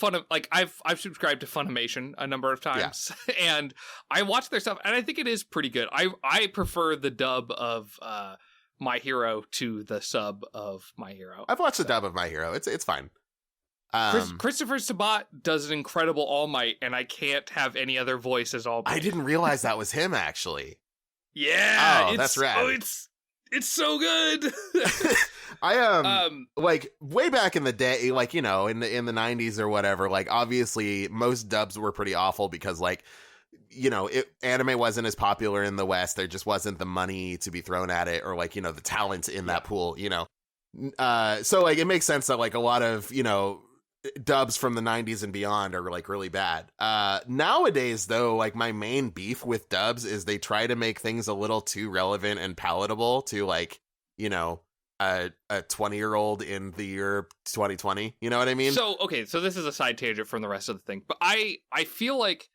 I've subscribed to Funimation a number of times, and I watch their stuff, and I think it is pretty good. I prefer the dub of My Hero to the sub of My Hero. I've watched the dub of My Hero. It's fine. Christopher Sabat does an incredible All Might, and I can't have any other voice as All Might. I didn't realize that was him, actually. Yeah. That's rad. Oh, it's so good. I like, way back in the day, like, you know, in the 90s or whatever, like, obviously most dubs were pretty awful because, like, you know, anime wasn't as popular in the West. There just wasn't the money to be thrown at it, or, like, you know, the talent in that pool, you know. So, like, it makes sense that, like, a lot of, you know, dubs from the 90s and beyond are, like, really bad. Nowadays, though, like, my main beef with dubs is they try to make things a little too relevant and palatable to, like, you know, a 20-year-old in the year 2020. You know what I mean? So this is a side tangent from the rest of the thing, but I feel like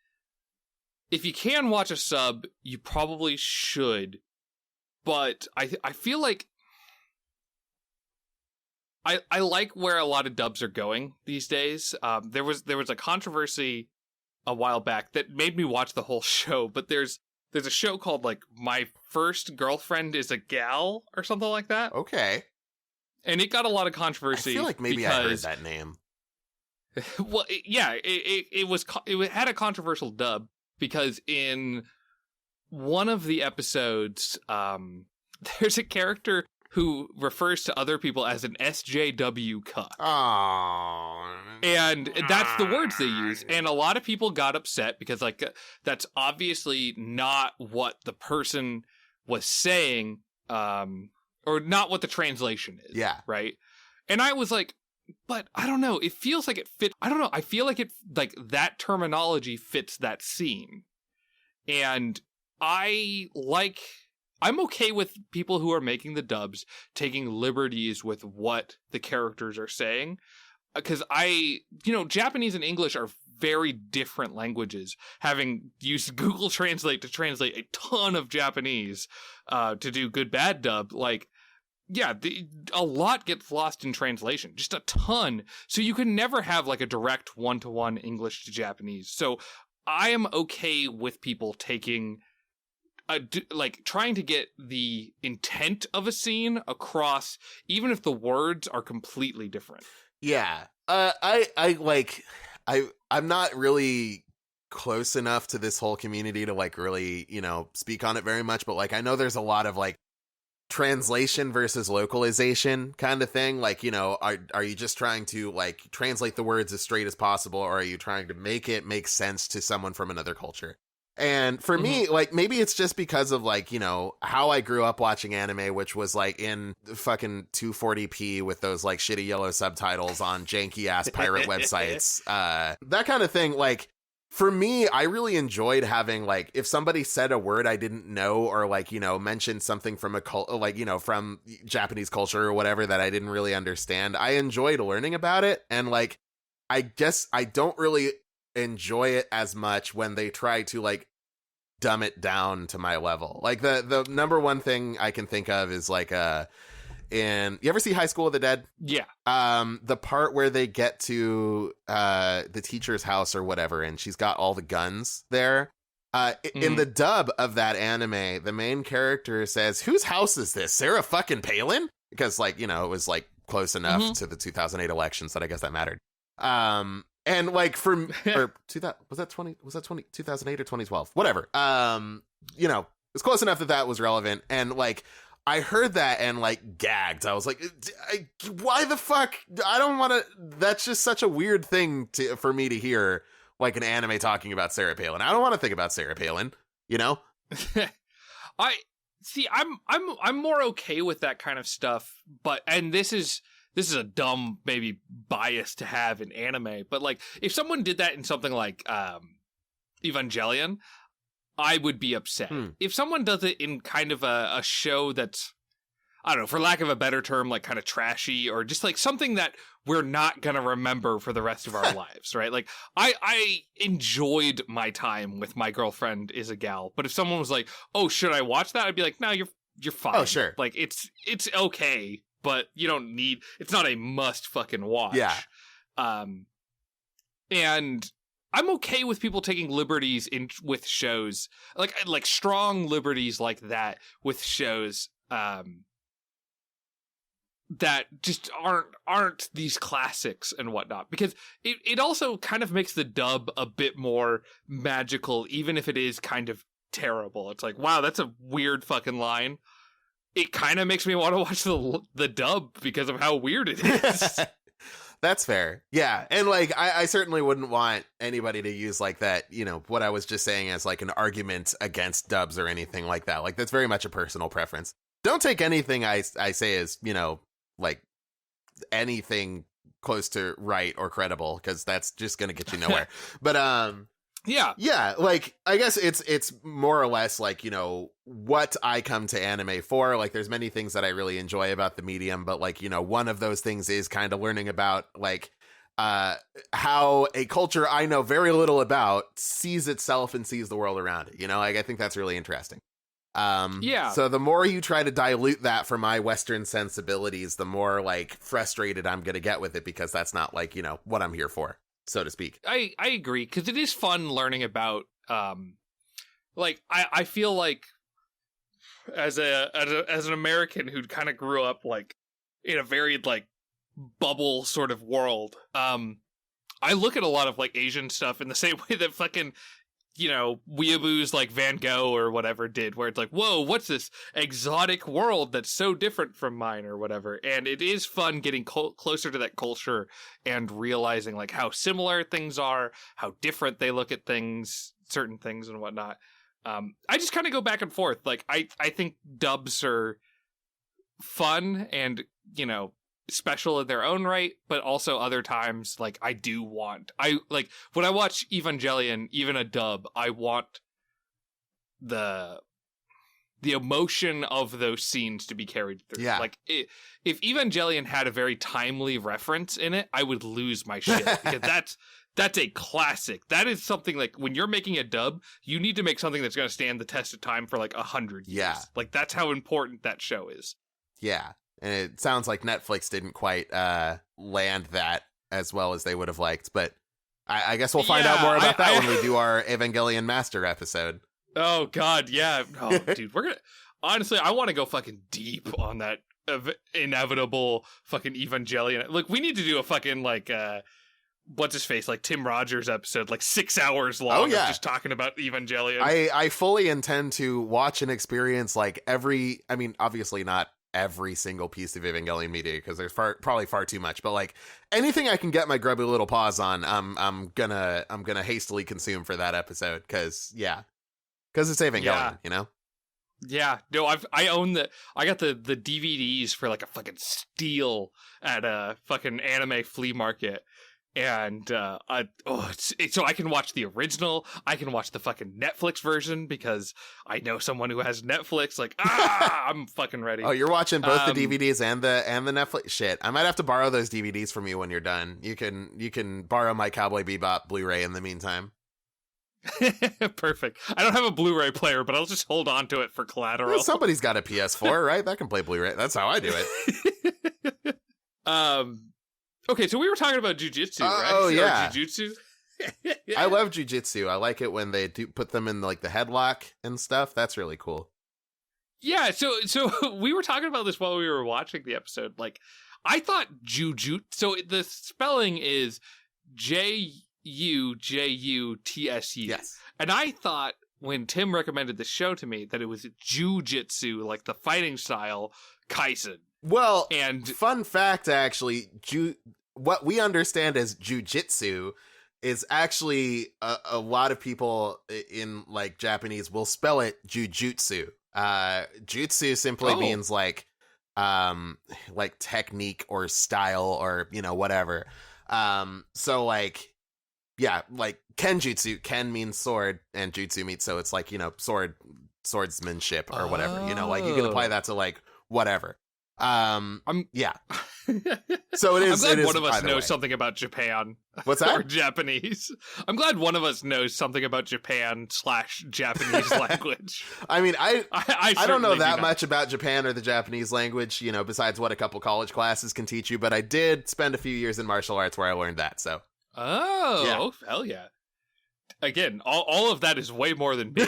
if you can watch a sub, you probably should. But I feel like I like where a lot of dubs are going these days. There was a controversy a while back that made me watch the whole show, but there's a show called, like, My First Girlfriend is a Gal or something like that. Okay. And it got a lot of controversy. I feel like maybe I heard that name. Well, it had a controversial dub because in one of the episodes, there's a character who refers to other people as an SJW cuck. Oh. And that's the words they use. And a lot of people got upset because, like, that's obviously not what the person was saying, or not what the translation is. Yeah. Right? And I was like, but I don't know. It feels like it fit. I don't know. I feel like that terminology fits that scene. And I'm okay with people who are making the dubs taking liberties with what the characters are saying. Because Japanese and English are very different languages. Having used Google Translate to translate a ton of Japanese to do good, bad dub, like, yeah, a lot gets lost in translation. Just a ton. So you can never have, like, a direct one-to-one English to Japanese. So I am okay with people taking... trying to get the intent of a scene across, even if the words are completely different. Yeah. I'm not really close enough to this whole community to, like, really, you know, speak on it very much, but, like, I know there's a lot of, like, translation versus localization kind of thing. Like, you know, are you just trying to, like, translate the words as straight as possible, or are you trying to make it make sense to someone from another culture? And for me, like, maybe it's just because of, like, you know, how I grew up watching anime, which was, like, in fucking 240p with those, like, shitty yellow subtitles on janky ass pirate websites. That kind of thing. Like, for me, I really enjoyed having, like, if somebody said a word I didn't know, or, like, you know, mentioned something from like, you know, from Japanese culture or whatever that I didn't really understand, I enjoyed learning about it. And, like, I guess I don't really enjoy it as much when they try to, like, dumb it down to my level. Like, the number one thing I can think of is, like, in, you ever see High School of the Dead? Yeah. The part where they get to the teacher's house or whatever, and she's got all the guns there. In the dub of that anime, the main character says, "Whose house is this? Sarah fucking Palin?" Because, like, you know, it was like close enough to the 2008 elections that I guess that mattered. And like from or 2000, was that 2008 or 2012? Whatever. You know, it's close enough that was relevant. And like, I heard that and like gagged. I was like, why the fuck? I don't want to. That's just such a weird thing for me to hear. Like an anime talking about Sarah Palin. I don't want to think about Sarah Palin, you know? I see. I'm more okay with that kind of stuff, but this is a dumb maybe bias to have in anime. But like, if someone did that in something like Evangelion, I would be upset. If someone does it in kind of a show that's, I don't know, for lack of a better term, like kind of trashy or just like something that we're not going to remember for the rest of our lives, right? Like I enjoyed my time with My Girlfriend is a Gal, but if someone was like, "Oh, should I watch that?" I'd be like, "No, you're fine." Oh, sure. Like it's okay, but you don't need, it's not a must fucking watch. Yeah. And I'm okay with people taking liberties with shows, like strong liberties like that with shows that just aren't these classics and whatnot, because it also kind of makes the dub a bit more magical, even if it is kind of terrible. It's like, wow, that's a weird fucking line. It kind of makes me want to watch the dub because of how weird it is. That's fair. Yeah. And like, I certainly wouldn't want anybody to use like that, you know, what I was just saying as like an argument against dubs or anything like that. Like, that's very much a personal preference. Don't take anything I say as, you know, like anything close to right or credible, because that's just going to get you nowhere. But yeah, like, I guess it's more or less like, you know, what I come to anime for. Like, there's many things that I really enjoy about the medium, but like, you know, one of those things is kind of learning about like how a culture I know very little about sees itself and sees the world around it. You know, like, I think that's really interesting. Yeah. So the more you try to dilute that for my Western sensibilities, the more like frustrated I'm going to get with it, because that's not like, you know, what I'm here for, so to speak. I agree, because it is fun learning about, like, I feel like as an American who kind of grew up like in a very like bubble sort of world, I look at a lot of like Asian stuff in the same way that fucking, you know, weeaboos like Van Gogh or whatever did, where it's like, whoa, what's this exotic world that's so different from mine or whatever. And it is fun getting closer to that culture and realizing like how similar things are, how different they look at things, certain things and whatnot. I just kind of go back and forth. Like, I think dubs are fun and, you know, special in their own right, but also other times, like, I like when I watch Evangelion, even a dub, I want the emotion of those scenes to be carried through. Yeah. Like, if Evangelion had a very timely reference in it, I would lose my shit, because that's a classic. That is something like, when you're making a dub, you need to make something that's going to stand the test of time for like 100 years. Yeah. Like, that's how important that show is. Yeah. And it sounds like Netflix didn't quite land that as well as they would have liked. But I guess we'll find out more about that when we do our Evangelion Master episode. Oh, God, yeah. Oh, dude, we're going to... Honestly, I want to go fucking deep on that inevitable fucking Evangelion. Look, we need to do a fucking, like, what's his face? Like, Tim Rogers episode, like 6 hours long. Oh, yeah. Of just talking about Evangelion. I fully intend to watch and experience, like, obviously not every single piece of Evangelion media, because there's probably far too much, but like anything I can get my grubby little paws on, I'm gonna hastily consume for that episode, because it's Evangelion, you know. Yeah, no, I got the DVDs for like a fucking steal at a fucking anime flea market. And so I can watch the original, I can watch the fucking Netflix version, because I know someone who has Netflix. Like, I'm fucking ready. Oh, you're watching both the DVDs and the Netflix shit. I might have to borrow those DVDs from you when you're done. You can borrow my Cowboy Bebop Blu-ray in the meantime. Perfect. I don't have a Blu-ray player, but I'll just hold on to it for collateral. Well, somebody's got a PS4, right? That can play Blu-ray. That's how I do it. Okay, so we were talking about jujitsu, right? Oh, yeah. Or jujutsu. I love jujitsu. I like it when they do put them in like the headlock and stuff. That's really cool. Yeah, so we were talking about this while we were watching the episode. Like, I thought jujutsu. So the spelling is Jujutsu. Yes. And I thought when Tim recommended the show to me that it was jujitsu, like the fighting style Kaisen. Well, And fun fact, actually, what we understand as jujitsu is actually a lot of people in like Japanese will spell it jujutsu. Jutsu simply means like technique or style or, you know, whatever. So like, yeah, like kenjutsu, ken means sword and jutsu means, so it's like, you know, swordsmanship or whatever, you know, like you can apply that to like whatever. Yeah. So it is. I'm glad it is one of us knows way. something about Japan. What's that? Or Japanese. I'm glad one of us knows something about Japan/Japanese language. I mean, I don't know that do much about Japan or the Japanese language, you know, besides what a couple college classes can teach you. But I did spend a few years in martial arts where I learned that. So. Oh, Yeah. Hell yeah. Again, all of that is way more than me.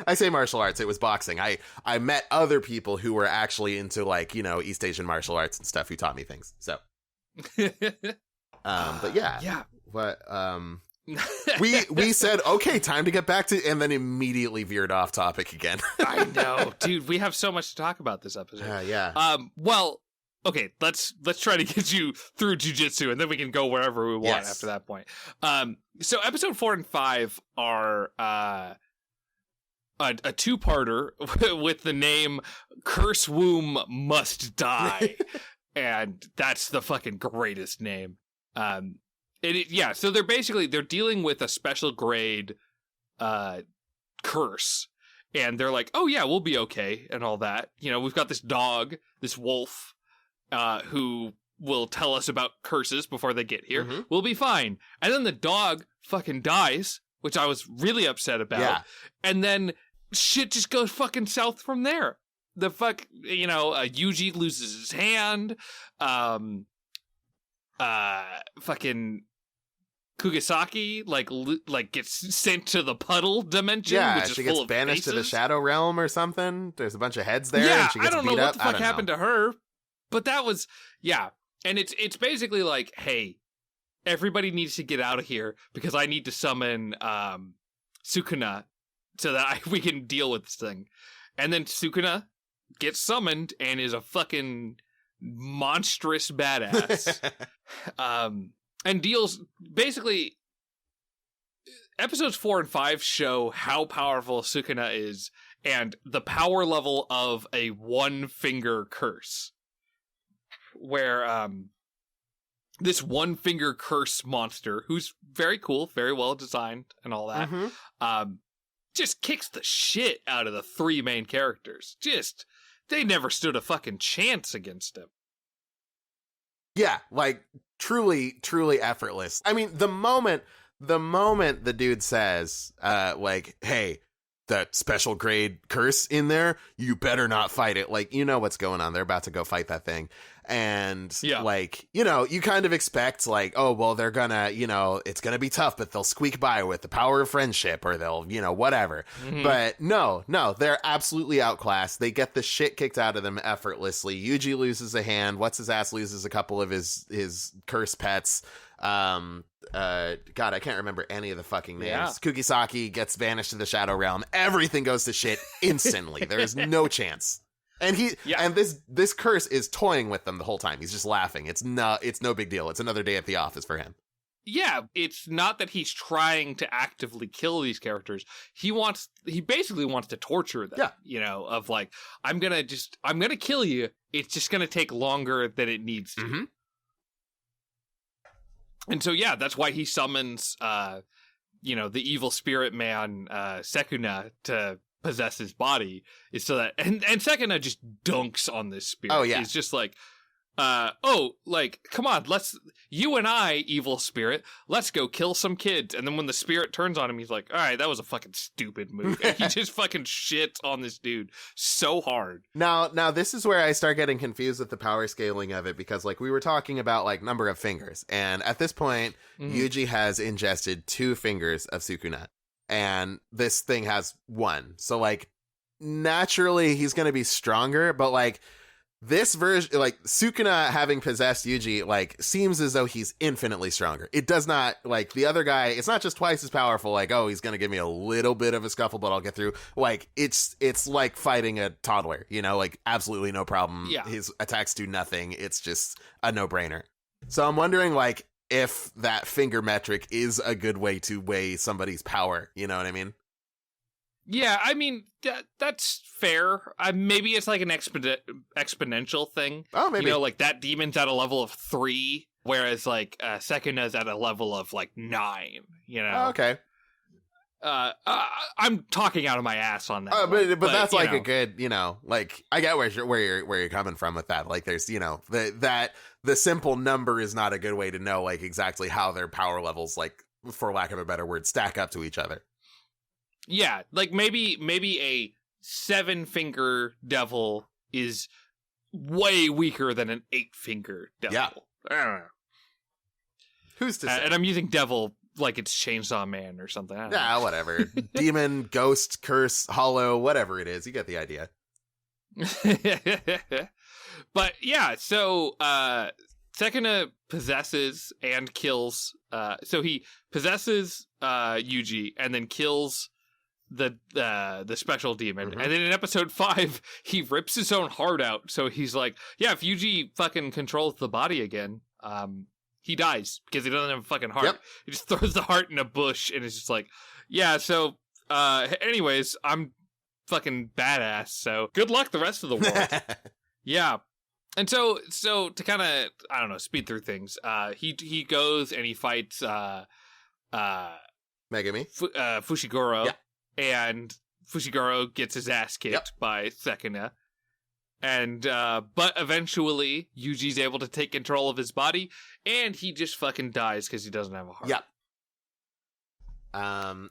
I say martial arts. It was boxing. I met other people who were actually into like, you know, East Asian martial arts and stuff who taught me things. So, but yeah. What, we said, okay, time to get back to, and then immediately veered off topic again. I know, dude, we have so much to talk about this episode. Yeah. Well, okay, let's try to get you through jujitsu, and then we can go wherever we want after that point. So episode 4 and 5 are a two-parter with the name "Curse Womb Must Die," and that's the fucking greatest name. So they're dealing with a special grade curse, and they're like, "Oh yeah, we'll be okay," and all that. You know, we've got this dog, this wolf. Who will tell us about curses before they get here. Mm-hmm. We'll be fine. And then the dog fucking dies, which I was really upset about. Yeah. And then shit just goes fucking south from there. The Yuji loses his hand. Fucking Kugisaki like gets sent to the puddle dimension. Yeah, which is she full gets of banished to the faces. Shadow Realm or something. There's a bunch of heads there. Yeah, and she gets I don't know beat what up. the fuck happened to her, but that was and it's basically like, hey, everybody needs to get out of here because I need to summon Sukuna so that we can deal with this thing. And then Sukuna gets summoned and is a fucking monstrous badass. And deals basically. Episodes 4 and 5 show how powerful Sukuna is and the power level of a one-finger curse. Where this one-finger curse monster, who's very cool, very well designed and all that, just kicks the shit out of the three main characters. They never stood a fucking chance against him. Yeah, like, truly, truly effortless. I mean, the moment the dude says, like, hey, that special grade curse in there, you better not fight it. Like, you know what's going on. They're about to go fight that thing. And like, you know, you kind of expect like, oh, well, they're gonna, you know, it's gonna be tough, but they'll squeak by with the power of friendship or they'll, you know, whatever. Mm-hmm. But no, they're absolutely outclassed. They get the shit kicked out of them effortlessly. Yuji loses a hand. What's his ass loses a couple of his curse pets. God, I can't remember any of the fucking names. Yeah. Kugisaki gets banished to the Shadow Realm. Everything goes to shit instantly. There is no chance. And this curse is toying with them the whole time. He's just laughing. It's no big deal. It's another day at the office for him. Yeah, it's not that he's trying to actively kill these characters. He basically wants to torture them. Yeah. You know, of like, I'm gonna kill you. It's just gonna take longer than it needs to. Mm-hmm. And so, yeah, that's why he summons, the evil spirit man, Sekuna, to possess his body, is so that, and Sekuna just dunks on this spirit. Oh, yeah. He's just like, like, come on, you and I, evil spirit, let's go kill some kids. And then when the spirit turns on him, he's like, all right, that was a fucking stupid move. And he just fucking shits on this dude so hard. Now this is where I start getting confused with the power scaling of it, because like we were talking about like number of fingers. And at this point, Yuji has ingested 2 fingers of Sukuna. And this thing has 1. So like naturally he's going to be stronger, but like this version, like Sukuna having possessed Yuji, like seems as though he's infinitely stronger. It does not, like the other guy, it's not just twice as powerful, like, oh, he's going to give me a little bit of a scuffle, but I'll get through. Like it's like fighting a toddler, you know, like absolutely no problem. Yeah. His attacks do nothing. It's just a no-brainer. So I'm wondering like if that finger metric is a good way to weigh somebody's power. You know what I mean? Yeah, I mean, that's fair. Maybe it's like an exponential thing. Oh, maybe. You know, like that demon's at a level of 3, whereas like Sekunda's at a level of like 9, you know? Oh, okay. I'm talking out of my ass on that. But that's like a good, you know, like I get where you're coming from with that. Like there's, you know, that the simple number is not a good way to know like exactly how their power levels, like for lack of a better word, stack up to each other. Yeah, like maybe a 7-finger devil is way weaker than an 8-finger devil. Yeah. I don't know. Who's to say? And I'm using devil like it's Chainsaw Man or something. I don't know. Whatever. Demon, ghost, curse, hollow, whatever it is. You get the idea. But yeah, so Sekuna possesses and kills. So he possesses Yuji and then kills the special demon. And then in episode 5 he rips his own heart out. So he's like, yeah, if Yuji fucking controls the body again, he dies because he doesn't have a fucking heart. Yep. He just throws the heart in a bush and it's just like, yeah, so anyways, I'm fucking badass, so good luck the rest of the world. Yeah. And so to kind of, I don't know, speed through things, he goes and he fights Megami Fushiguro. Yeah. And Fushiguro gets his ass kicked by Sekuna. And, but eventually, Yuji's able to take control of his body, and he just fucking dies because he doesn't have a heart. Yeah.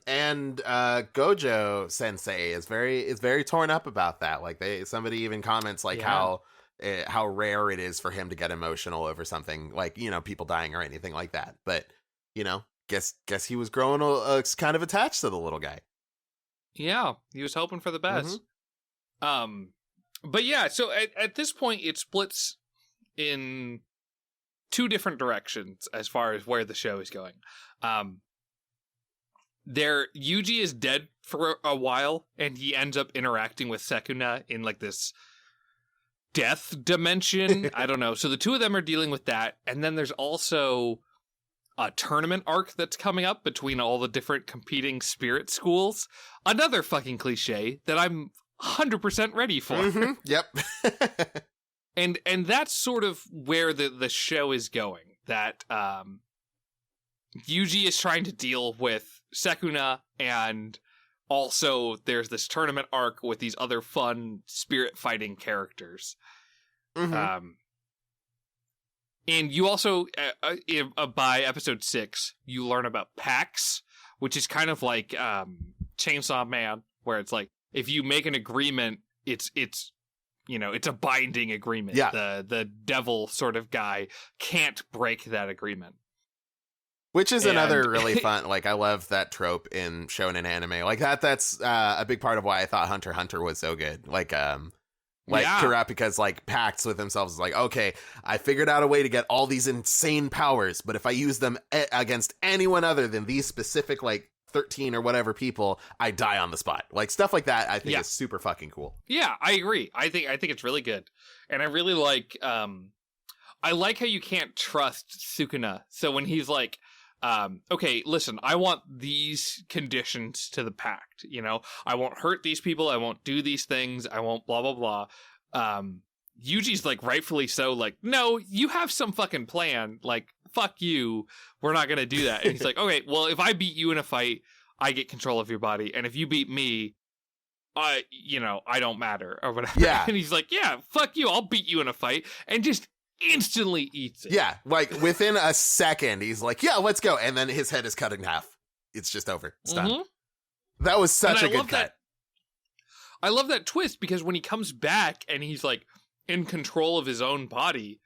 And Gojo Sensei is very torn up about that. Like somebody even comments like how rare it is for him to get emotional over something like, you know, people dying or anything like that. But, you know, guess he was growing kind of attached to the little guy. Yeah, he was hoping for the best. But yeah, so at this point, it splits in 2 different directions as far as where the show is going. Yuji is dead for a while, and he ends up interacting with Sekuna in like this death dimension. I don't know. So the 2 of them are dealing with that, and then there's also a tournament arc that's coming up between all the different competing spirit schools. Another fucking cliche that I'm 100% ready for. Yep. And that's sort of where the show is going. That Yuji is trying to deal with Sekuna, and also there's this tournament arc with these other fun spirit fighting characters. And you also, by episode 6, you learn about pacts, which is kind of like Chainsaw Man, where it's like, if you make an agreement, it's you know, it's a binding agreement. Yeah. The devil sort of guy can't break that agreement. Which is another really fun, like, I love that trope in shonen anime. Like, that's a big part of why I thought Hunter x Hunter was so good. Like Kurapika's, like, pacts with themselves is like, okay, I figured out a way to get all these insane powers, but if I use them against anyone other than these specific, like, 13 or whatever people, I die on the spot. Like, stuff like that, I think is super fucking cool. Yeah, I agree. I think it's really good. And I really like, I like how you can't trust Sukuna. So when he's like, okay, listen, I want these conditions to the pact, you know, I won't hurt these people, I won't do these things, I won't blah, blah, blah. Yuji's like, rightfully so, like, no, you have some fucking plan, like, fuck you, we're not gonna do that. And he's like, okay, well, if I beat you in a fight, I get control of your body, and if you beat me, you know, I don't matter, or whatever. Yeah. And he's like, yeah, fuck you, I'll beat you in a fight, and just instantly eats it. Yeah, like within a second, he's like, yeah, let's go. And then his head is cut in half. It's just over. It's done. That was such a good cut. I love that twist because when he comes back and he's like in control of his own body,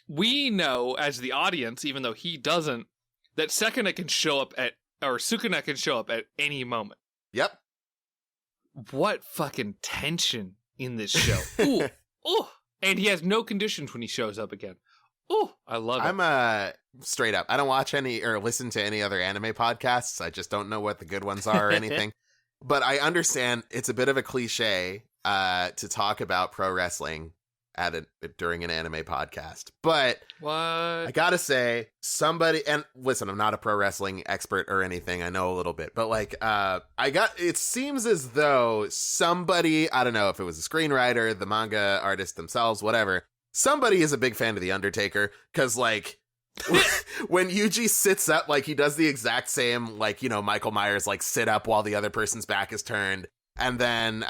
we know as the audience, even though he doesn't, that Sukuna can show up at any moment. Yep. What fucking tension in this show. Ooh. Ooh. And he has no conditions when he shows up again. Ooh, I love it. I'm straight up. I don't watch any or listen to any other anime podcasts. I just don't know what the good ones are or anything. But I understand it's a bit of a cliche to talk about pro wrestling during an anime podcast. But what? I gotta say, somebody, and listen, I'm not a pro wrestling expert or anything. I know a little bit, but like, it seems as though somebody, I don't know if it was a screenwriter, the manga artist themselves, whatever, somebody is a big fan of The Undertaker, because like, when Yuji sits up, like he does the exact same, like, you know, Michael Myers, like sit up while the other person's back is turned. And then,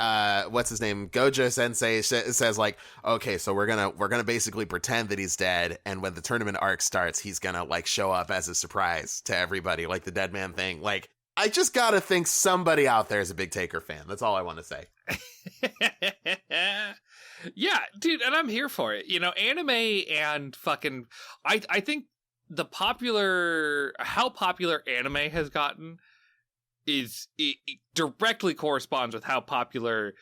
what's his name? Gojo Sensei says like, okay, so we're gonna basically pretend that he's dead. And when the tournament arc starts, he's gonna like show up as a surprise to everybody, like the dead man thing. Like, I just gotta think somebody out there is a big Taker fan. That's all I want to say. Yeah, dude. And I'm here for it. You know, anime and fucking, I think how popular anime has gotten it directly corresponds with how popular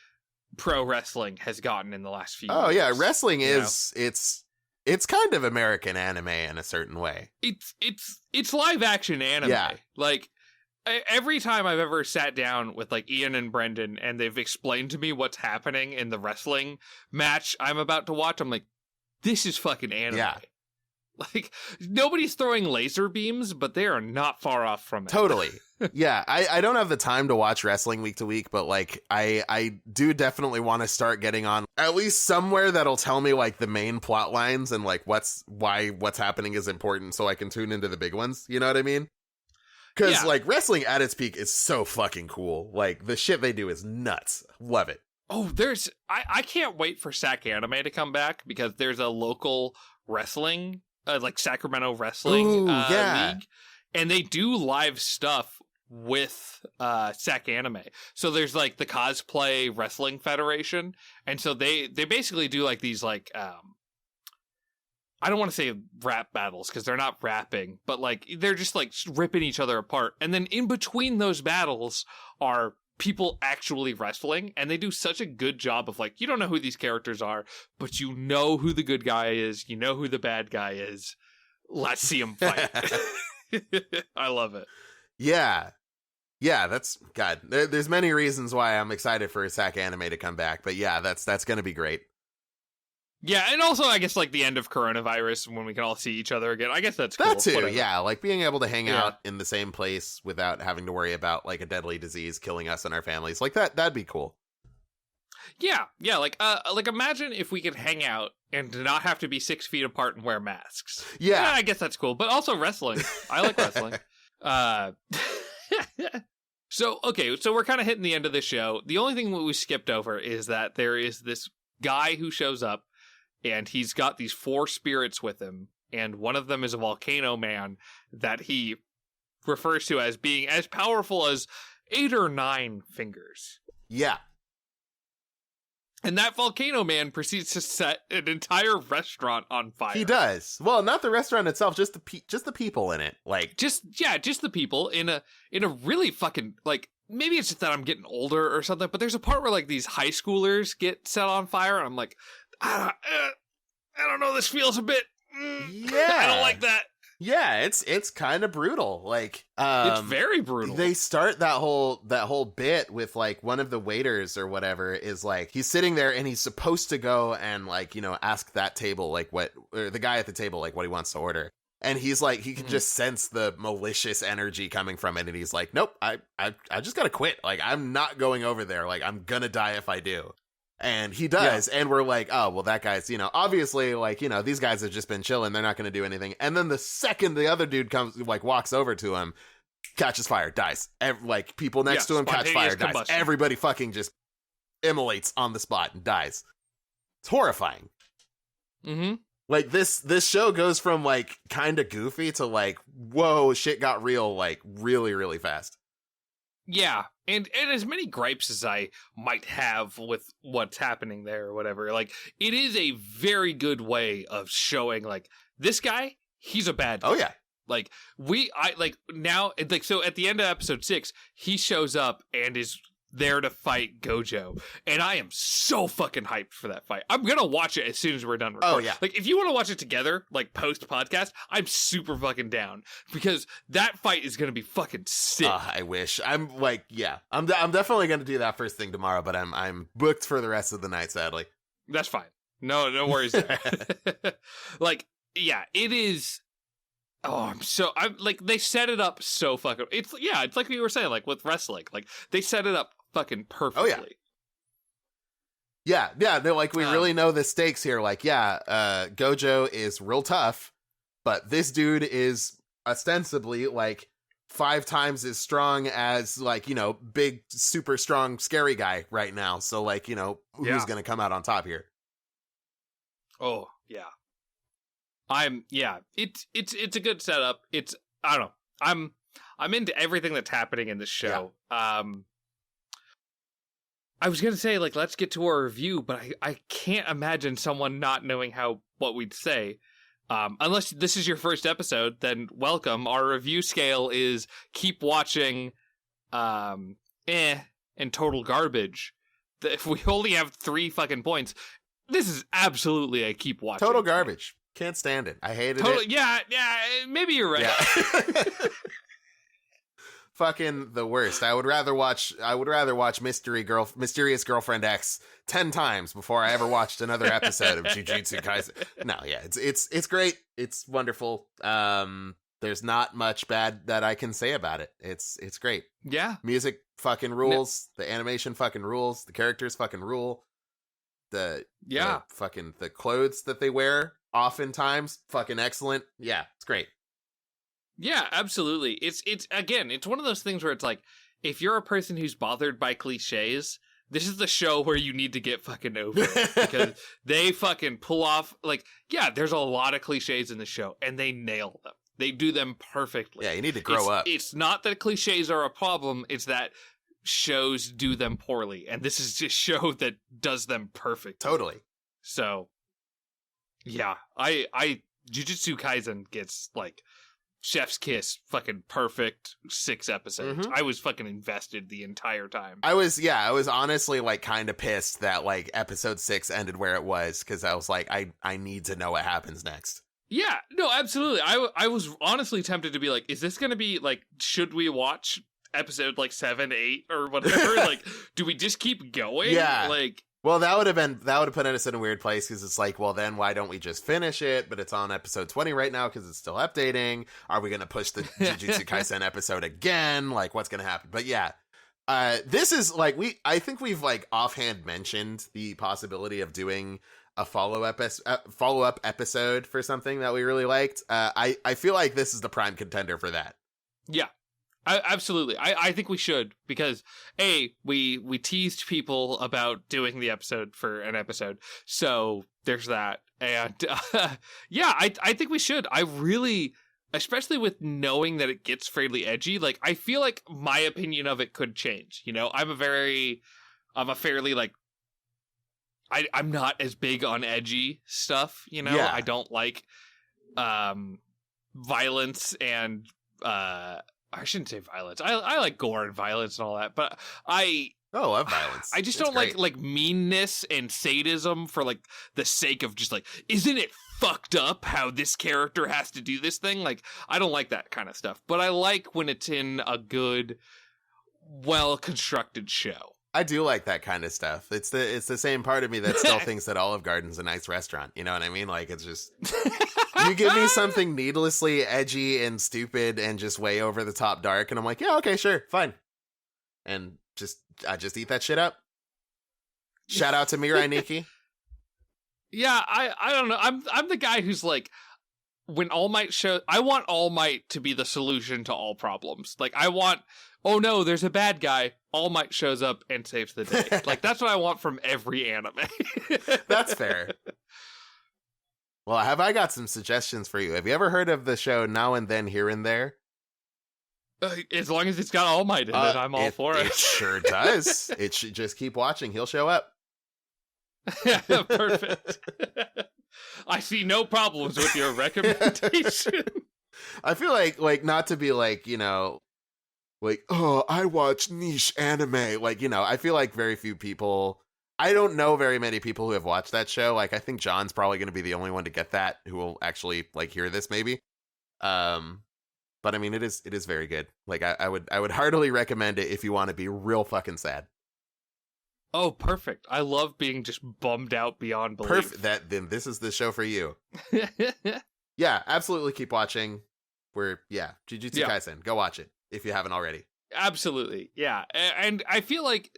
pro wrestling has gotten in the last few years. Oh yeah, wrestling is it's kind of American anime in a certain way. It's live action anime. Yeah. Like every time I've ever sat down with like Ian and Brendan and they've explained to me what's happening in the wrestling match I'm about to watch, I'm like, this is fucking anime. Yeah. Like, nobody's throwing laser beams, but they are not far off from it. Totally. Yeah, I don't have the time to watch wrestling week to week, but like I do definitely want to start getting on at least somewhere that'll tell me like the main plot lines and like what's happening is important so I can tune into the big ones. You know what I mean? Because like wrestling at its peak is so fucking cool. Like the shit they do is nuts. Love it. Oh, I can't wait for SAC Anime to come back because there's a local wrestling like Sacramento Wrestling League, and they do live stuff with SAC Anime. So there's like the Cosplay Wrestling Federation, and so they basically do like these like I don't want to say rap battles because they're not rapping, but like they're just like ripping each other apart, and then in between those battles are people actually wrestling, and they do such a good job of like, you don't know who these characters are, but you know who the good guy is, you know who the bad guy is. Let's see them fight. I love it. Yeah, that's God. There's many reasons why I'm excited for SAC Anime to come back, but yeah, that's gonna be great. Yeah, and also I guess like the end of coronavirus when we can all see each other again. I guess that's cool. That too, Whatever. yeah. Like being able to hang out in the same place without having to worry about like a deadly disease killing us and our families. Like that'd be cool. Yeah, like imagine if we could hang out and not have to be 6 feet apart and wear masks. Yeah, I guess that's cool. But also wrestling. I like wrestling. So we're kind of hitting the end of the show. The only thing we skipped over is that there is this guy who shows up, and he's got these 4 spirits with him, and one of them is a volcano man that he refers to as being as powerful as 8 or 9 fingers. Yeah. And that volcano man proceeds to set an entire restaurant on fire. He does. Well, not the restaurant itself, just the people in it. Like just the people in a really fucking like, maybe it's just that I'm getting older or something, but there's a part where like these high schoolers get set on fire, and I'm like, I don't know, this feels a bit I don't like that. Yeah, it's kind of brutal. Like it's very brutal. They start that whole bit with like one of the waiters or whatever is like, he's sitting there and he's supposed to go and like, you know, ask that table like or the guy at the table like what he wants to order. And he's like, he can just sense the malicious energy coming from it, and he's like, nope, I just gotta quit. Like, I'm not going over there. Like, I'm gonna die if I do. And he does, and we're like, oh, well, that guy's, you know, obviously, like, you know, these guys have just been chilling, they're not going to do anything. And then the second the other dude comes, like, walks over to him, catches fire, dies. Like, people next to him catch fire, dies. Combustion. Everybody fucking just immolates on the spot and dies. It's horrifying. Mm-hmm. Like this show goes from like kind of goofy to like, whoa, shit got real like really, really fast. Yeah, and as many gripes as I might have with what's happening there or whatever, like, it is a very good way of showing, like, this guy, he's a bad guy. Oh, yeah. Like, now, like, so at the end of episode 6, he shows up and is there to fight Gojo, and I am so fucking hyped for that fight. I'm gonna watch it as soon as we're done recording. Oh, yeah. Like, if you want to watch it together, like, post-podcast, I'm super fucking down, because that fight is gonna be fucking sick. I wish. I'm like, yeah. I'm definitely gonna do that first thing tomorrow, but I'm booked for the rest of the night, sadly. That's fine. No worries there. Like, yeah, it is... Oh, I'm like, they set it up so fucking... It's like we were saying, like, with wrestling. Like, they set it up fucking perfectly. Oh, yeah. Yeah, they're like, we really know the stakes here. Like, Gojo is real tough, but this dude is ostensibly, like, 5 times as strong as, like, you know, big, super strong, scary guy right now. So, like, you know, who's gonna come out on top here? Oh, yeah. It's a good setup. I don't know. I'm into everything that's happening in this show. Yeah. I was gonna say, like, let's get to our review, but I can't imagine someone not knowing what we'd say. Unless this is your first episode, then welcome. Our review scale is keep watching, and total garbage. If we only have 3 fucking points, this is absolutely a keep watching. Total garbage. Can't stand it. I hated it. Yeah, maybe you're right. Yeah. Fucking the worst. I would rather watch Mysterious Girlfriend X 10 times before I ever watched another episode of Jujutsu Kaisen. No, yeah, it's great. It's wonderful. There's not much bad that I can say about it. It's great. Yeah. Music fucking rules. The animation fucking rules. The characters fucking rule. The clothes that they wear oftentimes fucking excellent. Yeah, it's great. Yeah, absolutely. It's one of those things where it's like, if you're a person who's bothered by cliches, this is the show where you need to get fucking over it, because they fucking pull off, like, yeah, there's a lot of cliches in the show, and they nail them. They do them perfectly. Yeah, you need to grow up. It's not that cliches are a problem, it's that shows do them poorly, and this is a show that does them perfect. Totally. So, yeah, I Jujutsu Kaisen gets, like, chef's kiss, fucking perfect 6 episodes. I was fucking invested the entire time. I was honestly, like, kind of pissed that, like, episode 6 ended where it was, because I was like, I need to know what happens next. Yeah, no, absolutely. I was honestly tempted to be like, is this gonna be, like, should we watch episode, like, 7, 8, or whatever? Like, do we just keep going? Yeah. Like... Well, that would have put us in a weird place, because it's like, well, then why don't we just finish it? But it's on episode 20 right now because it's still updating. Are we going to push the Jujutsu Kaisen episode again? Like, what's going to happen? But yeah, this is like, I think we've, like, offhand mentioned the possibility of doing a follow-up episode for something that we really liked. I feel like this is the prime contender for that. Yeah. Absolutely. I think we should, because we teased people about doing the episode for an episode. So there's that. And yeah, I think we should. I really, especially with knowing that it gets fairly edgy, like, I feel like my opinion of it could change. You know, I'm a fairly, like, I'm not as big on edgy stuff, you know? Yeah. I don't like violence and I shouldn't say violence. I like gore and violence and all that, but I love violence. I just don't like meanness and sadism for, like, the sake of just, like, isn't it fucked up how this character has to do this thing? Like, I don't like that kind of stuff, but I like when it's in a good, well-constructed show. I do like that kind of stuff. It's the same part of me that still thinks that Olive Garden's a nice restaurant. You know what I mean? Like, it's just... You give me something needlessly edgy and stupid and just way over the top dark, and I'm like, yeah, okay, sure, fine. And I just eat that shit up. Shout out to Mirai Nikki. Yeah, I don't know. I'm the guy who's like, when All Might I want All Might to be the solution to all problems. Like, I want, oh no, there's a bad guy. All Might shows up and saves the day. Like, that's what I want from every anime. That's fair. Well, have I got some suggestions for you? Have you ever heard of the show Now and Then, Here and There? As long as it's got All Might in it, I'm all for it. It sure does. It should just keep watching. He'll show up. Perfect. I see no problems with your recommendation. I feel like not to be like, oh, I watch niche anime. Like, I feel like very few people, I don't know very many people who have watched that show. Like, I think John's probably going to be the only one to get that who will actually like hear this maybe. But I mean, it is very good. Like, I would heartily recommend it if you want to be real fucking sad. Oh, perfect. I love being just bummed out beyond belief. Perfect. Then this is the show for you. Yeah, absolutely keep watching. Jujutsu Kaisen. Go watch it if you haven't already. Absolutely. Yeah. And I feel like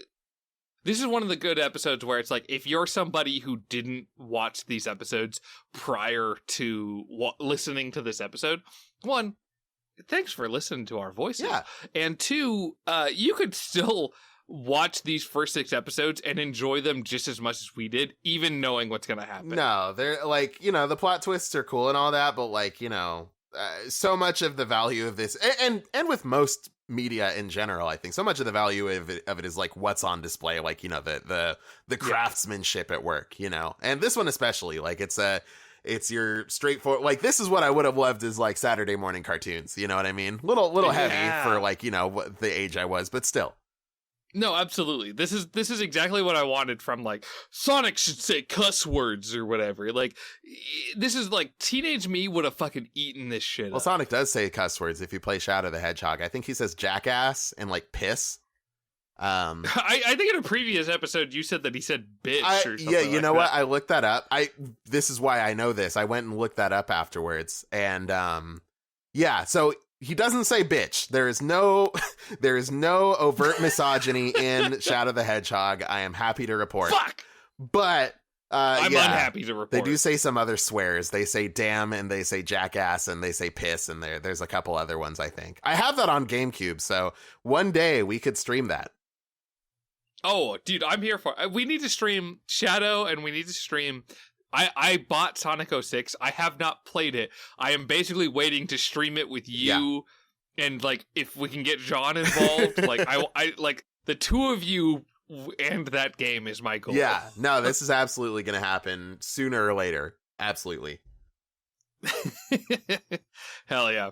this is one of the good episodes where it's like, if you're somebody who didn't watch these episodes prior to listening to this episode, one, thanks for listening to our voices. Yeah. And two, you could still watch these first 6 episodes and enjoy them just as much as we did, even knowing what's going to happen. No, they're like, the plot twists are cool and all that, but like, so much of the value of this, and with most media in general, I think so much of the value of it is like what's on display, like, the craftsmanship at work, and this one especially, like it's your straightforward, like, this is what I would have loved as like Saturday morning cartoons, you know what I mean? Little heavy for like, what the age I was, but still. No, absolutely. This is exactly what I wanted from, like, Sonic should say cuss words or whatever. Like, this is like teenage me would have fucking eaten this shit Well, up. Sonic does say cuss words if you play Shadow the Hedgehog. I think he says jackass and like piss. I think in a previous episode you said that he said bitch or something. Yeah, you know like what? I looked that up. This is why I know this. I went and looked that up afterwards, and so he doesn't say bitch. There is no overt misogyny in Shadow the Hedgehog. I am happy to report. Fuck! But I'm unhappy to report. They do say some other swears. They say damn, and they say jackass, and they say piss, and there's a couple other ones, I think. I have that on GameCube, so one day we could stream that. Oh, dude, I'm here for it. We need to stream Shadow, and we need to stream... I bought Sonic 06. I have not played it. I am basically waiting to stream it with you, and like if we can get John involved, like I like the two of you and that game is my goal. Yeah, no, this is absolutely going to happen sooner or later. Absolutely. Hell yeah.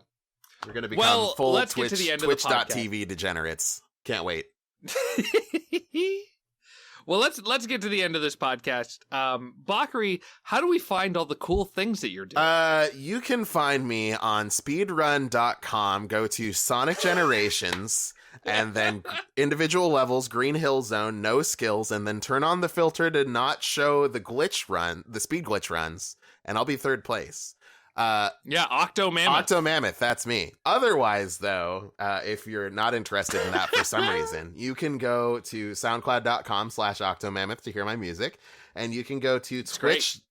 We're going to become full Twitch, get to the end Twitch.tv degenerates. Can't wait. Well, let's get to the end of this podcast. Bakari, how do we find all the cool things that you're doing? You can find me on speedrun.com. Go to Sonic Generations, and then individual levels, Green Hill Zone, no skills, and then turn on the filter to not show the speed glitch runs, and I'll be 3rd place. Octo Mammoth, that's me. Otherwise, though, if you're not interested in that for some reason, you can go to soundcloud.com/octomammoth to hear my music, and you can go to twitter.com/bakfu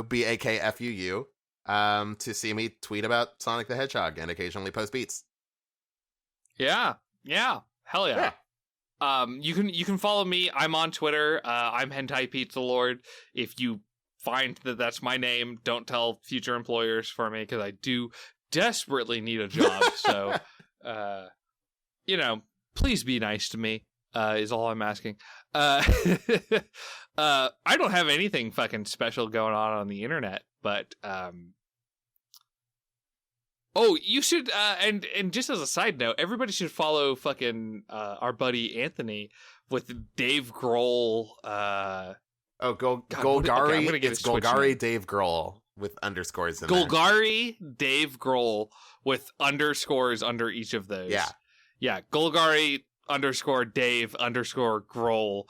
BAKFUU to see me tweet about Sonic the Hedgehog and occasionally post beats. Yeah, hell yeah. You can follow me. I'm on Twitter. I'm Hentai Pizza Lord. If you find that that's my name, don't tell future employers for me, because I do desperately need a job. So, please be nice to me. Is all I'm asking. I don't have anything fucking special going on the internet, but oh, you should, and just as a side note, everybody should follow fucking our buddy Anthony with Dave Grohl. Golgari. It's Golgari Dave Grohl with underscores in Golgari Dave Grohl with underscores under each of those. Yeah. Golgari _Dave _Grohl.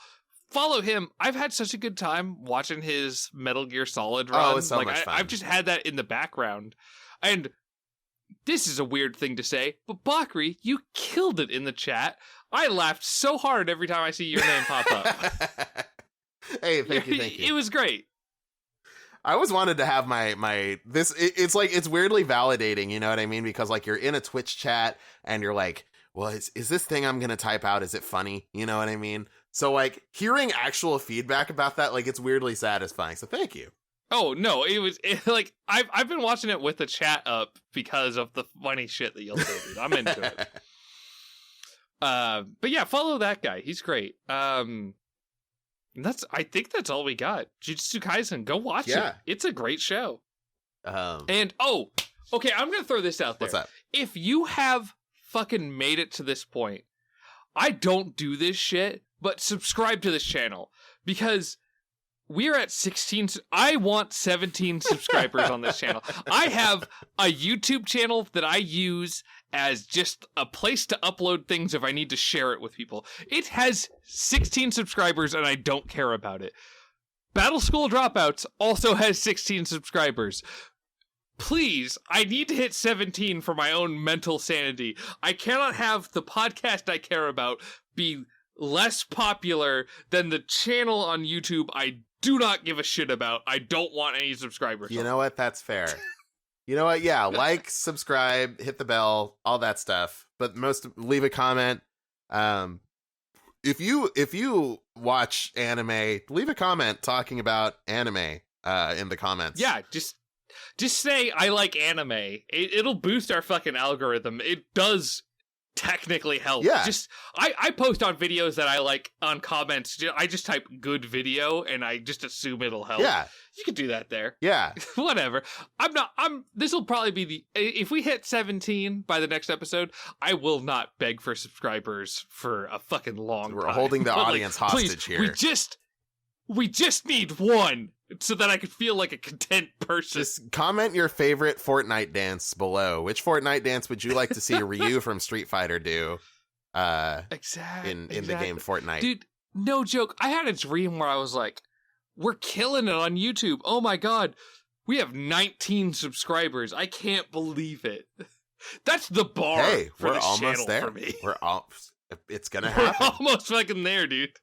Follow him. I've had such a good time watching his Metal Gear Solid run. Oh, it's so much fun. I've just had that in the background, and this is a weird thing to say, but Bakari, you killed it in the chat. I laughed so hard every time I see your name pop up. Hey, thank you. It was great. I always wanted to have it's weirdly validating, you know what I mean? Because like you're in a Twitch chat and you're like, well, is this thing I'm gonna type out, is it funny? You know what I mean? So like hearing actual feedback about that, like it's weirdly satisfying. So thank you. Oh no, like I've been watching it with the chat up because of the funny shit that you'll say, dude. I'm into it. But yeah, follow that guy. He's great. I think that's all we got. Jujutsu Kaisen, go watch it. It's a great show. And okay, I'm gonna throw this out there. What's that? If you have fucking made it to this point, I don't do this shit, but subscribe to this channel because we're at 16. I want 17 subscribers on this channel. I have a YouTube channel that I use as just a place to upload things if I need to share it with people. It has 16 subscribers and I don't care about it. School Dropouts also has 16 subscribers. Please, I need to hit 17 for my own mental sanity. I cannot have the podcast I care about be less popular than the channel on YouTube I do not give a shit about. I don't want any subscribers. You know what? That's fair. You know what? Yeah, like, subscribe, hit the bell, all that stuff. But leave a comment. If you watch anime, leave a comment talking about anime in the comments. Yeah, just say I like anime. It'll boost our fucking algorithm. It does technically help. Yeah. Just I post on videos that I like on comments. I just type good video and I just assume it'll help. Yeah. You can do that there. Yeah. Whatever. This will probably be if we hit 17 by the next episode, I will not beg for subscribers for a fucking long time. We're holding the audience hostage here. We just need one so that I could feel like a content person. Just comment your favorite Fortnite dance below. Which Fortnite dance would you like to see Ryu from Street Fighter do? Exactly. In the game Fortnite. Dude, no joke. I had a dream where I was like, we're killing it on YouTube. Oh my god. We have 19 subscribers. I can't believe it. That's the bar for we're this almost channel there. for me. It's gonna happen. We're almost fucking there, dude.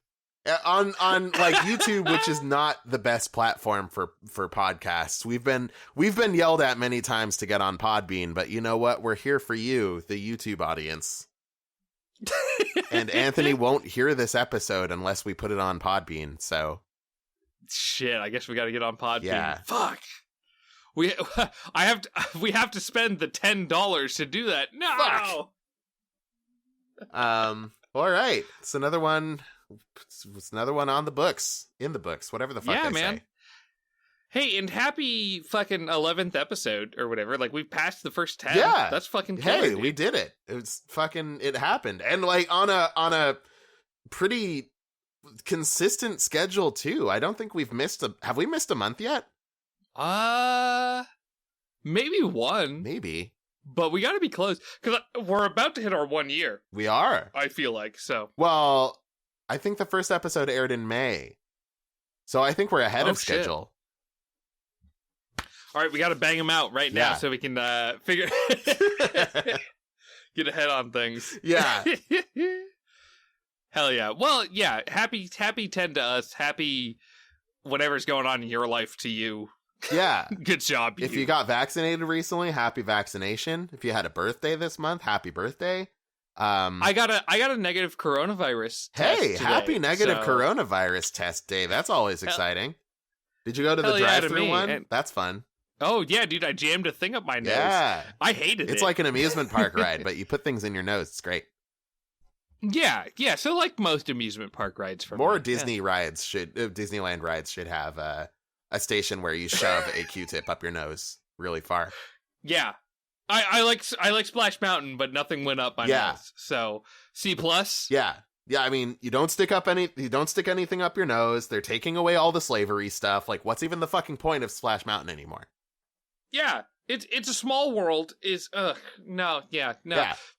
On like YouTube, which is not the best platform for podcasts. We've been yelled at many times to get on Podbean, but you know what? We're here for you, the YouTube audience. And Anthony won't hear this episode unless we put it on Podbean. So shit, I guess we got to get on Podbean. Yeah. Fuck. We have to spend the $10 to do that. No. Fuck. All right. It's another one. It's another one on the books, in the books, whatever the fuck they say. Hey, and happy fucking 11th episode or whatever. Like, we've passed the first 10. Yeah. That's fucking killer, Hey, dude. we did it. It happened. And like on a pretty consistent schedule too. I don't think have we missed a month yet? Maybe one. Maybe. But we got to be close because we're about to hit our 1 year. We are. I feel like so. Well, I think the first episode aired in May, so I think we're ahead of schedule. All right, we got to bang them out right now so we can figure get ahead on things. Yeah. Hell yeah. Well, yeah. Happy 10 to us. Happy whatever's going on in your life to you. Yeah. Good job. If you got vaccinated recently, happy vaccination. If you had a birthday this month, happy birthday. I got a negative coronavirus test today, happy negative coronavirus test day. That's always exciting. Did you go to the drive-thru one? That's fun. Oh yeah, dude, I jammed a thing up my nose. Yeah. I hated it. It's like an amusement park ride, but you put things in your nose. It's great. Yeah. So like most amusement park rides for more Disney rides Disneyland rides should have a station where you shove a Q-tip up your nose really far. Yeah. I like Splash Mountain, but nothing went up my nose. So C+. Yeah. I mean, you don't stick anything up your nose. They're taking away all the slavery stuff. Like, what's even the fucking point of Splash Mountain anymore? Yeah, it's a small world. No. Yeah.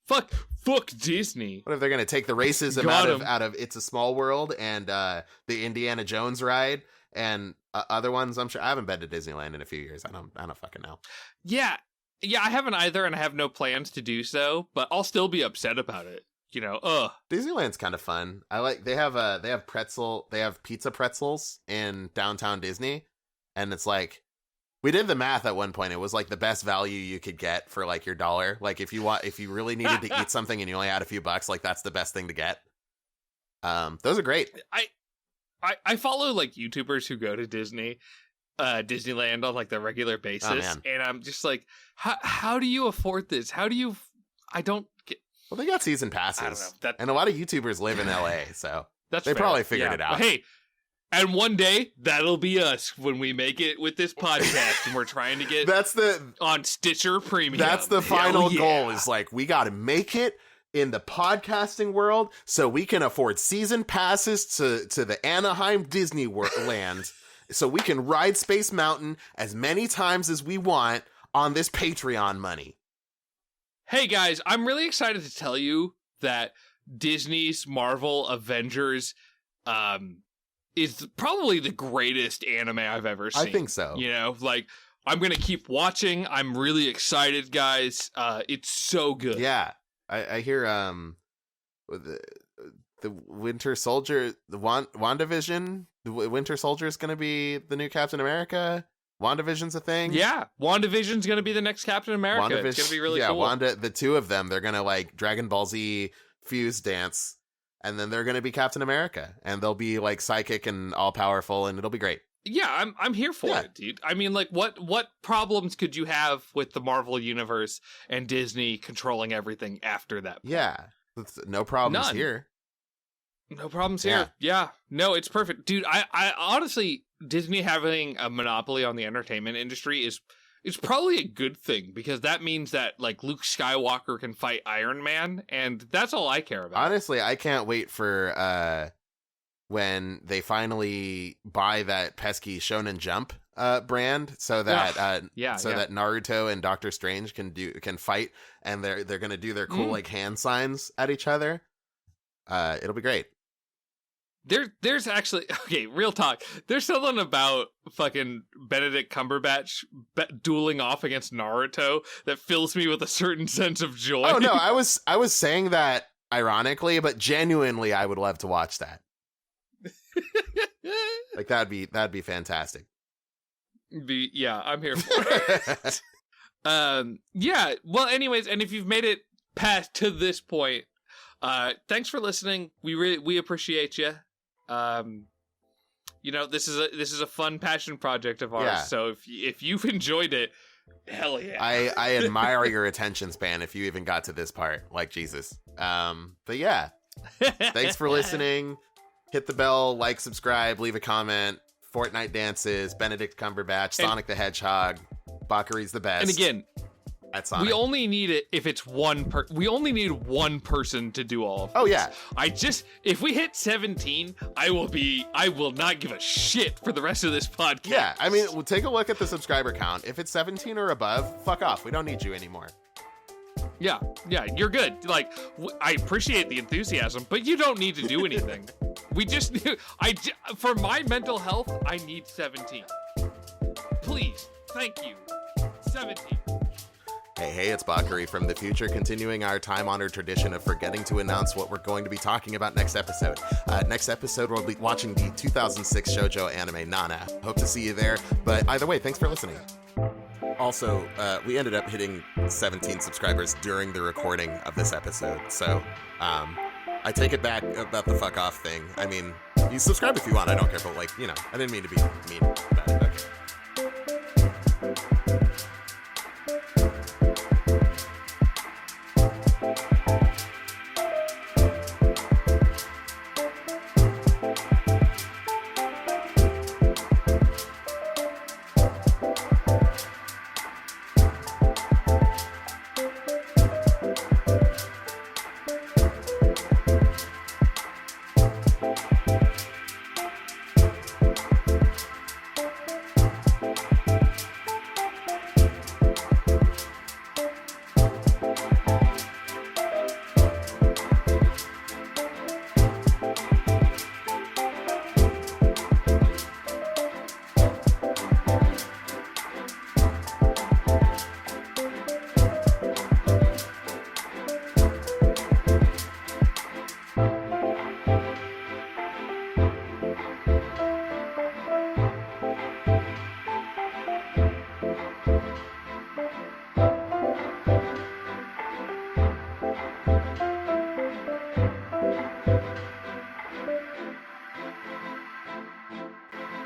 Fuck Disney. What if they're gonna take the racism out of It's a Small World and the Indiana Jones ride and other ones? I'm sure I haven't been to Disneyland in a few years. I don't fucking know. Yeah, I haven't either, and I have no plans to do so, but I'll still be upset about it. You know, Disneyland's kind of fun. They have pizza pretzels in downtown Disney, and it's like We did the math at one point. It was like the best value you could get for like your dollar. Like if you really needed to eat something and you only had a few bucks, like that's the best thing to get. Those are great. I follow like YouTubers who go to Disneyland on like the regular basis, and I'm just like, how do you afford this? How do you? I don't get. Well, they got season passes, I don't know. And a lot of YouTubers live in LA, so they probably figured it out. Hey. And one day, that'll be us when we make it with this podcast and we're trying to get on Stitcher Premium. That's the final goal is like, we got to make it in the podcasting world so we can afford season passes to the Anaheim Disneyland so we can ride Space Mountain as many times as we want on this Patreon money. Hey guys, I'm really excited to tell you that Disney's Marvel Avengers, is probably the greatest anime I've ever seen. I think so. You know, like, I'm going to keep watching. I'm really excited, guys. It's so good. Yeah. I hear the Winter Soldier, the WandaVision, the Winter Soldier is going to be the new Captain America. WandaVision's a thing. Yeah. WandaVision's going to be the next Captain America. It's going to be really cool. Yeah, the two of them, they're going to like Dragon Ball Z fuse dance. And then they're going to be Captain America, and they'll be like psychic and all powerful, and it'll be great. Yeah, I'm here for it, dude. I mean, like, what problems could you have with the Marvel universe and Disney controlling everything after that point? Yeah, no problems here. No problems here. Yeah, no, it's perfect, dude. I honestly, Disney having a monopoly on the entertainment industry is probably a good thing, because that means that like Luke Skywalker can fight Iron Man, and that's all I care about. Honestly, I can't wait for when they finally buy that pesky Shonen Jump brand, so that that Naruto and Doctor Strange can fight, and they're gonna do their cool like hand signs at each other. It'll be great. There's actually, okay, real talk. There's something about fucking Benedict Cumberbatch dueling off against Naruto that fills me with a certain sense of joy. Oh no, I was saying that ironically, but genuinely, I would love to watch that. Like that'd be fantastic. Yeah, I'm here for it. Yeah. Well, anyways, and if you've made it past to this point, thanks for listening. We appreciate you. You know, this is a fun passion project of ours. Yeah. So if you've enjoyed it, hell yeah. I admire your attention span if you even got to this part, like Jesus. But yeah, thanks for listening. Hit the bell, like, subscribe, leave a comment. Fortnite dances, Benedict Cumberbatch, Sonic the Hedgehog, Bakari's the best. And again, we only need it if it's we only need one person to do all of this. Oh yeah. If we hit 17, I will not give a shit for the rest of this podcast. Yeah, I mean, we'll take a look at the subscriber count. If it's 17 or above, fuck off. We don't need you anymore. Yeah, you're good. Like, I appreciate the enthusiasm, but you don't need to do anything. For my mental health, I need 17. Please, thank you. 17. Hey, it's Bakari from the future, continuing our time-honored tradition of forgetting to announce what we're going to be talking about next episode. Next episode, we'll be watching the 2006 shoujo anime Nana. Hope to see you there, but either way, thanks for listening. Also, we ended up hitting 17 subscribers during the recording of this episode, so I take it back about the fuck off thing. I mean, you subscribe if you want, I don't care, but like, you know, I didn't mean to be mean about it. Okay.